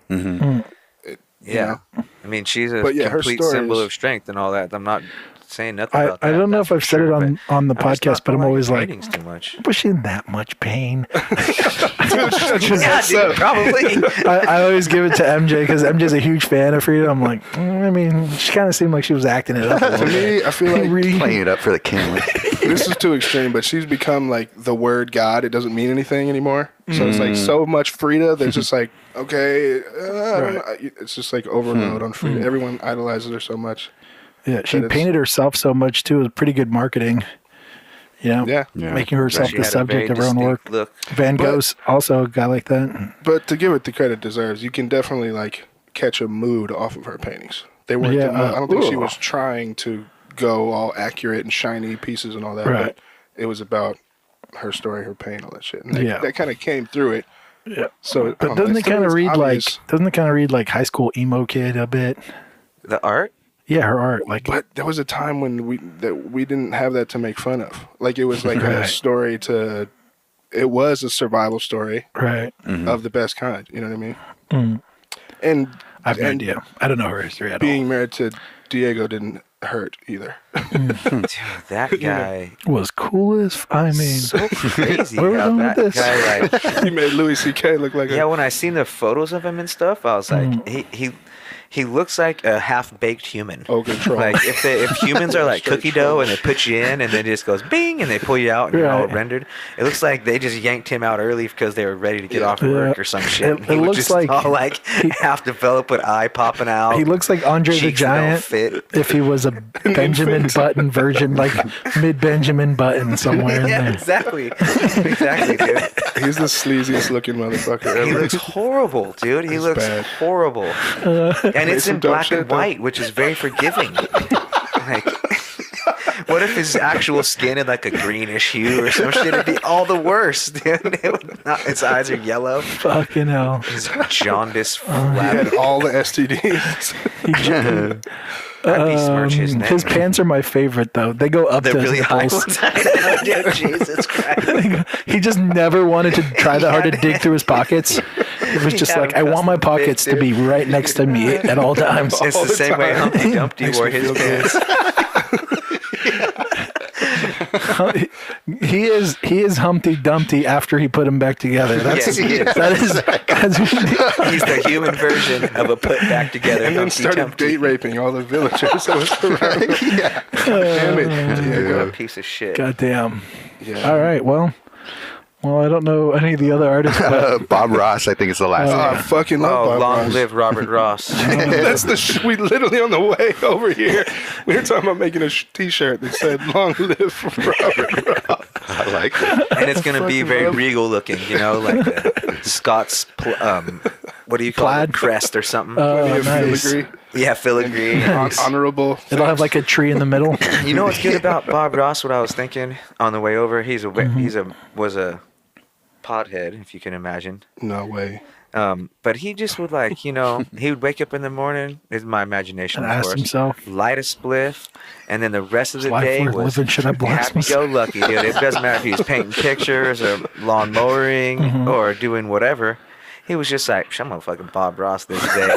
[SPEAKER 1] Yeah.
[SPEAKER 2] know?
[SPEAKER 1] I mean, she's a
[SPEAKER 2] But yeah, her
[SPEAKER 1] complete
[SPEAKER 2] story
[SPEAKER 1] symbol
[SPEAKER 2] is-
[SPEAKER 1] of strength and all that. I'm not saying nothing about that.
[SPEAKER 4] I don't know
[SPEAKER 1] that's
[SPEAKER 4] if I've
[SPEAKER 1] for
[SPEAKER 4] said it
[SPEAKER 1] sure,
[SPEAKER 4] on the
[SPEAKER 1] but I just
[SPEAKER 4] podcast,
[SPEAKER 1] don't
[SPEAKER 4] but I'm
[SPEAKER 1] like
[SPEAKER 4] always like,
[SPEAKER 1] paintings too much.
[SPEAKER 4] was she in that much pain?
[SPEAKER 1] Yeah, dude, probably.
[SPEAKER 4] I always give it to MJ because MJ's a huge fan of Frida. I'm like, I mean, she kind of seemed like she was acting it up a little
[SPEAKER 2] To
[SPEAKER 4] bit.
[SPEAKER 2] me, I feel like
[SPEAKER 4] Really?
[SPEAKER 3] Playing it up for the camera.
[SPEAKER 2] this is too extreme, but she's become like the word God. It doesn't mean anything anymore. So it's like so much Frida. There's just like, okay, I don't know. It's just like overload on Frida. Everyone idolizes her so much.
[SPEAKER 4] Yeah, she
[SPEAKER 2] But it's-
[SPEAKER 4] painted herself so much too. It was pretty good marketing. You know,
[SPEAKER 2] Yeah.
[SPEAKER 4] making herself
[SPEAKER 1] She
[SPEAKER 4] the
[SPEAKER 1] had a very
[SPEAKER 4] subject of her own work.
[SPEAKER 1] distinct look.
[SPEAKER 4] Van Gogh's also a guy like that.
[SPEAKER 2] But to give it the credit it deserves, you can definitely like catch a mood off of her paintings. They weren't.
[SPEAKER 4] Yeah,
[SPEAKER 2] I don't think she
[SPEAKER 4] ooh.
[SPEAKER 2] was trying to go all accurate and shiny pieces and all that.
[SPEAKER 4] Right.
[SPEAKER 2] But it was about her story, her pain, all that shit. And
[SPEAKER 4] Yeah.
[SPEAKER 2] that kind of came through it.
[SPEAKER 4] Yeah.
[SPEAKER 2] So, I
[SPEAKER 4] But
[SPEAKER 2] don't know,
[SPEAKER 4] doesn't it
[SPEAKER 2] it's-
[SPEAKER 4] kind of
[SPEAKER 2] it's
[SPEAKER 4] read
[SPEAKER 2] obvious.
[SPEAKER 4] like high school emo kid a bit?
[SPEAKER 1] The art?
[SPEAKER 4] Yeah, her art. Like,
[SPEAKER 2] But there was a time when we didn't have that to make fun of. Like it was like a
[SPEAKER 4] Right.
[SPEAKER 2] story to. It was a survival story
[SPEAKER 4] right.
[SPEAKER 2] of the best kind. You know what I mean?
[SPEAKER 4] Mm.
[SPEAKER 2] And
[SPEAKER 4] I have no
[SPEAKER 2] and
[SPEAKER 4] idea. I don't know her history at
[SPEAKER 2] being married to Diego didn't hurt either.
[SPEAKER 1] Dude, that guy.
[SPEAKER 4] all. Was cool as I mean.
[SPEAKER 1] So crazy
[SPEAKER 4] Where are we
[SPEAKER 1] how
[SPEAKER 4] going
[SPEAKER 1] that
[SPEAKER 4] with this?
[SPEAKER 1] guy, like,
[SPEAKER 2] He made Louis C.K. look like
[SPEAKER 1] yeah,
[SPEAKER 2] a.
[SPEAKER 1] when I seen the photos of him and stuff, I was like, he looks like a half-baked human.
[SPEAKER 2] Oh, control.
[SPEAKER 1] Like if humans are like cookie dough and they put you in and then it just goes bing and they pull you out and you're all
[SPEAKER 4] Right.
[SPEAKER 1] rendered, it looks like they just yanked him out early because they were ready to get off of work or some shit.
[SPEAKER 4] It-
[SPEAKER 1] And he
[SPEAKER 4] it
[SPEAKER 1] was
[SPEAKER 4] looks
[SPEAKER 1] just
[SPEAKER 4] like
[SPEAKER 1] all like half developed with eye popping out.
[SPEAKER 4] He looks like Andre the
[SPEAKER 1] Cheeks that don't
[SPEAKER 4] Giant
[SPEAKER 1] fit.
[SPEAKER 4] if he was a Benjamin Button version, like mid Benjamin Button somewhere in
[SPEAKER 1] Yeah,
[SPEAKER 4] there.
[SPEAKER 1] exactly, exactly, dude.
[SPEAKER 2] He's the sleaziest looking motherfucker
[SPEAKER 1] He
[SPEAKER 2] ever.
[SPEAKER 1] looks horrible, dude. He looks
[SPEAKER 2] bad.
[SPEAKER 1] horrible. And it's
[SPEAKER 2] some
[SPEAKER 1] in
[SPEAKER 2] dumb
[SPEAKER 1] black
[SPEAKER 2] shit,
[SPEAKER 1] and
[SPEAKER 2] though.
[SPEAKER 1] white, which is very forgiving. Like, what if his actual skin had like a greenish hue or some shit? It'd be all the worse, dude. It would not, his eyes are yellow.
[SPEAKER 4] Fucking hell.
[SPEAKER 1] His jaundice
[SPEAKER 2] He
[SPEAKER 1] flab.
[SPEAKER 2] had all the STDs.
[SPEAKER 1] I'd besmirch his name.
[SPEAKER 4] His pants are my favorite though. They go up
[SPEAKER 1] They're
[SPEAKER 4] to his
[SPEAKER 1] really high.
[SPEAKER 4] nipples.
[SPEAKER 1] Dude, Jesus Christ.
[SPEAKER 4] He just never wanted to try that hard to dig through his pockets. It was
[SPEAKER 1] He
[SPEAKER 4] just
[SPEAKER 1] had
[SPEAKER 4] like,
[SPEAKER 1] them
[SPEAKER 4] I want my
[SPEAKER 1] custom fit,
[SPEAKER 4] pockets to be right next to me at all times.
[SPEAKER 1] It's
[SPEAKER 2] All
[SPEAKER 1] the
[SPEAKER 2] the
[SPEAKER 1] same way
[SPEAKER 2] time.
[SPEAKER 1] Humpty Dumpty
[SPEAKER 2] Makes
[SPEAKER 1] wore
[SPEAKER 2] me
[SPEAKER 1] his
[SPEAKER 2] feel good.
[SPEAKER 1] pants.
[SPEAKER 4] He is Humpty Dumpty after he put him back together. That's
[SPEAKER 1] Yes, he is.
[SPEAKER 4] that's
[SPEAKER 1] He's the human version of a put back together.
[SPEAKER 2] And then
[SPEAKER 1] Humpty
[SPEAKER 2] started
[SPEAKER 1] Dumpty.
[SPEAKER 2] date raping all the villagers that was around him. Damn it,
[SPEAKER 1] What a
[SPEAKER 2] Diego.
[SPEAKER 1] piece of shit.
[SPEAKER 4] goddamn.
[SPEAKER 2] Yeah.
[SPEAKER 4] All right, well, I don't know any of the other artists, but
[SPEAKER 3] Bob Ross, I think is the last
[SPEAKER 2] Oh, I
[SPEAKER 3] name.
[SPEAKER 2] fucking love
[SPEAKER 1] Oh,
[SPEAKER 2] Bob
[SPEAKER 1] long
[SPEAKER 2] Ross.
[SPEAKER 1] live Robert Ross.
[SPEAKER 2] That's the we literally on the way over here. We were talking about making a T-shirt that said "Long live Robert Ross."
[SPEAKER 3] I like it.
[SPEAKER 1] And it's going to be
[SPEAKER 2] fucking
[SPEAKER 1] very
[SPEAKER 2] love-
[SPEAKER 1] regal looking, you know, like the Scots, what do you call
[SPEAKER 4] Plaid?
[SPEAKER 1] it? Crest or something.
[SPEAKER 4] oh, nice.
[SPEAKER 2] Filigree,
[SPEAKER 1] Yeah, filigree.
[SPEAKER 2] honorable.
[SPEAKER 4] It'll have like a tree in the middle.
[SPEAKER 1] You know what's good about Bob Ross? What I was thinking on the way over, was a pothead, if you can imagine.
[SPEAKER 2] No way.
[SPEAKER 1] But he just would like, you know, he would wake up in the morning. This is my imagination,
[SPEAKER 4] And
[SPEAKER 1] of
[SPEAKER 4] ask
[SPEAKER 1] course.
[SPEAKER 4] himself.
[SPEAKER 1] Light a spliff, and then the rest of the
[SPEAKER 4] Life
[SPEAKER 1] day
[SPEAKER 4] worth
[SPEAKER 1] was
[SPEAKER 4] living, should I blast myself?
[SPEAKER 1] happy-go-lucky, dude. It doesn't matter if he was painting pictures or lawn mowing
[SPEAKER 4] Mm-hmm.
[SPEAKER 1] or doing whatever. He was just like, I'm gonna fucking Bob Ross this day,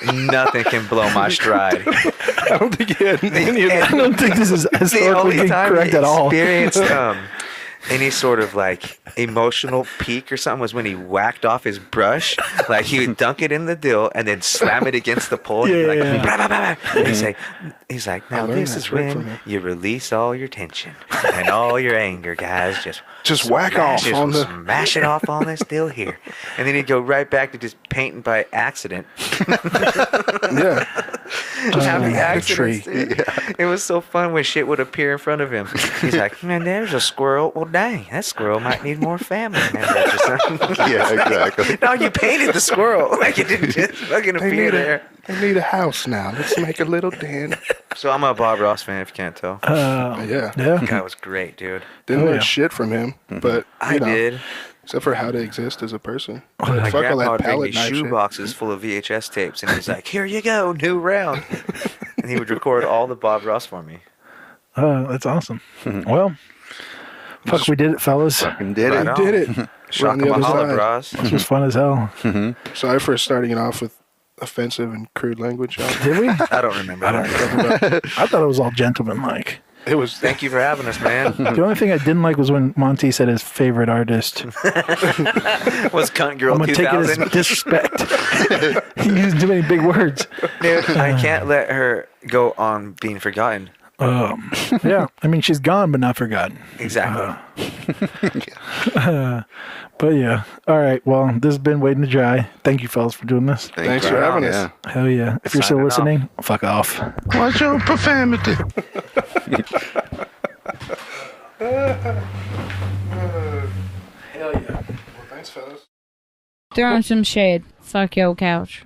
[SPEAKER 1] dude. Nothing can blow my stride.
[SPEAKER 2] I don't think he had any of that.
[SPEAKER 4] I don't think this is
[SPEAKER 1] The
[SPEAKER 4] historically
[SPEAKER 1] only time
[SPEAKER 4] correct
[SPEAKER 1] he
[SPEAKER 4] at all.
[SPEAKER 1] experienced any sort of like emotional peak or something was when he whacked off his brush. Like he would dunk it in the dill and then slam it against the pole.
[SPEAKER 4] Yeah,
[SPEAKER 1] And be like,
[SPEAKER 4] yeah.
[SPEAKER 1] "Blah, blah, blah, blah." And he's like, now
[SPEAKER 2] learned
[SPEAKER 1] this
[SPEAKER 2] that
[SPEAKER 1] is
[SPEAKER 2] trick from
[SPEAKER 1] when
[SPEAKER 2] him.
[SPEAKER 1] you release all your tension and all your anger, guys.
[SPEAKER 2] Just whack off
[SPEAKER 1] just
[SPEAKER 2] on the.
[SPEAKER 1] smash it off on this dill here. And then he'd go right back to just painting by accident.
[SPEAKER 2] Yeah.
[SPEAKER 1] Just having
[SPEAKER 4] the
[SPEAKER 1] accidents.
[SPEAKER 4] tree.
[SPEAKER 1] Dude. It was so fun when shit would appear in front of him. He's like, man, there's a squirrel. Well, dang, that squirrel might need more family members or something.
[SPEAKER 3] Yeah, exactly.
[SPEAKER 1] No, you painted the squirrel. Like it didn't just fucking
[SPEAKER 2] They
[SPEAKER 1] appear
[SPEAKER 2] need,
[SPEAKER 1] there.
[SPEAKER 2] they need a house now. Let's make a little den.
[SPEAKER 1] So I'm a Bob Ross fan, if you can't tell.
[SPEAKER 2] Yeah.
[SPEAKER 4] Yeah.
[SPEAKER 1] That was great, dude.
[SPEAKER 2] Didn't
[SPEAKER 4] Oh,
[SPEAKER 2] learn
[SPEAKER 4] yeah.
[SPEAKER 2] shit from him, but
[SPEAKER 1] I
[SPEAKER 2] you know,
[SPEAKER 1] did.
[SPEAKER 2] except for how to exist as a person.
[SPEAKER 1] My
[SPEAKER 2] Fuck all
[SPEAKER 1] grandpa
[SPEAKER 2] that
[SPEAKER 1] would bring
[SPEAKER 2] palette
[SPEAKER 1] me
[SPEAKER 2] knife
[SPEAKER 1] shoe
[SPEAKER 2] shit.
[SPEAKER 1] boxes full of VHS tapes, and he's like, here you go, new round. And he would record all the Bob Ross for me.
[SPEAKER 4] That's awesome. Well, fuck, we did it, fellas.
[SPEAKER 3] Fucking did
[SPEAKER 1] Right
[SPEAKER 3] it.
[SPEAKER 1] on.
[SPEAKER 2] Did it. We're on
[SPEAKER 1] Shaka
[SPEAKER 2] the other
[SPEAKER 1] Mahala,
[SPEAKER 2] side.
[SPEAKER 1] bros.
[SPEAKER 4] This was fun as hell.
[SPEAKER 2] Sorry for starting it off with offensive and crude language.
[SPEAKER 4] Did we?
[SPEAKER 1] I don't remember.
[SPEAKER 4] I thought it was all gentlemanlike.
[SPEAKER 2] It was.
[SPEAKER 1] Thank you for having us, man.
[SPEAKER 4] The only thing I didn't like was when Monty said his favorite artist.
[SPEAKER 1] Was Cunt Girl
[SPEAKER 4] I'm gonna take it
[SPEAKER 1] 2000?
[SPEAKER 4] as disrespect. He used too many big words.
[SPEAKER 1] Dude, I can't let her go on being forgotten.
[SPEAKER 4] Yeah, I mean she's gone but not forgotten.
[SPEAKER 1] Exactly.
[SPEAKER 4] But yeah, all right. Well, this has been Waiting to Dry. Thank you, fellas, for doing this.
[SPEAKER 2] Thanks for having us.
[SPEAKER 4] Hell yeah! If you're still listening, fuck off.
[SPEAKER 8] Watch your profanity.
[SPEAKER 4] Hell yeah!
[SPEAKER 2] Well, thanks, fellas.
[SPEAKER 9] Throwing some shade. Fuck your couch.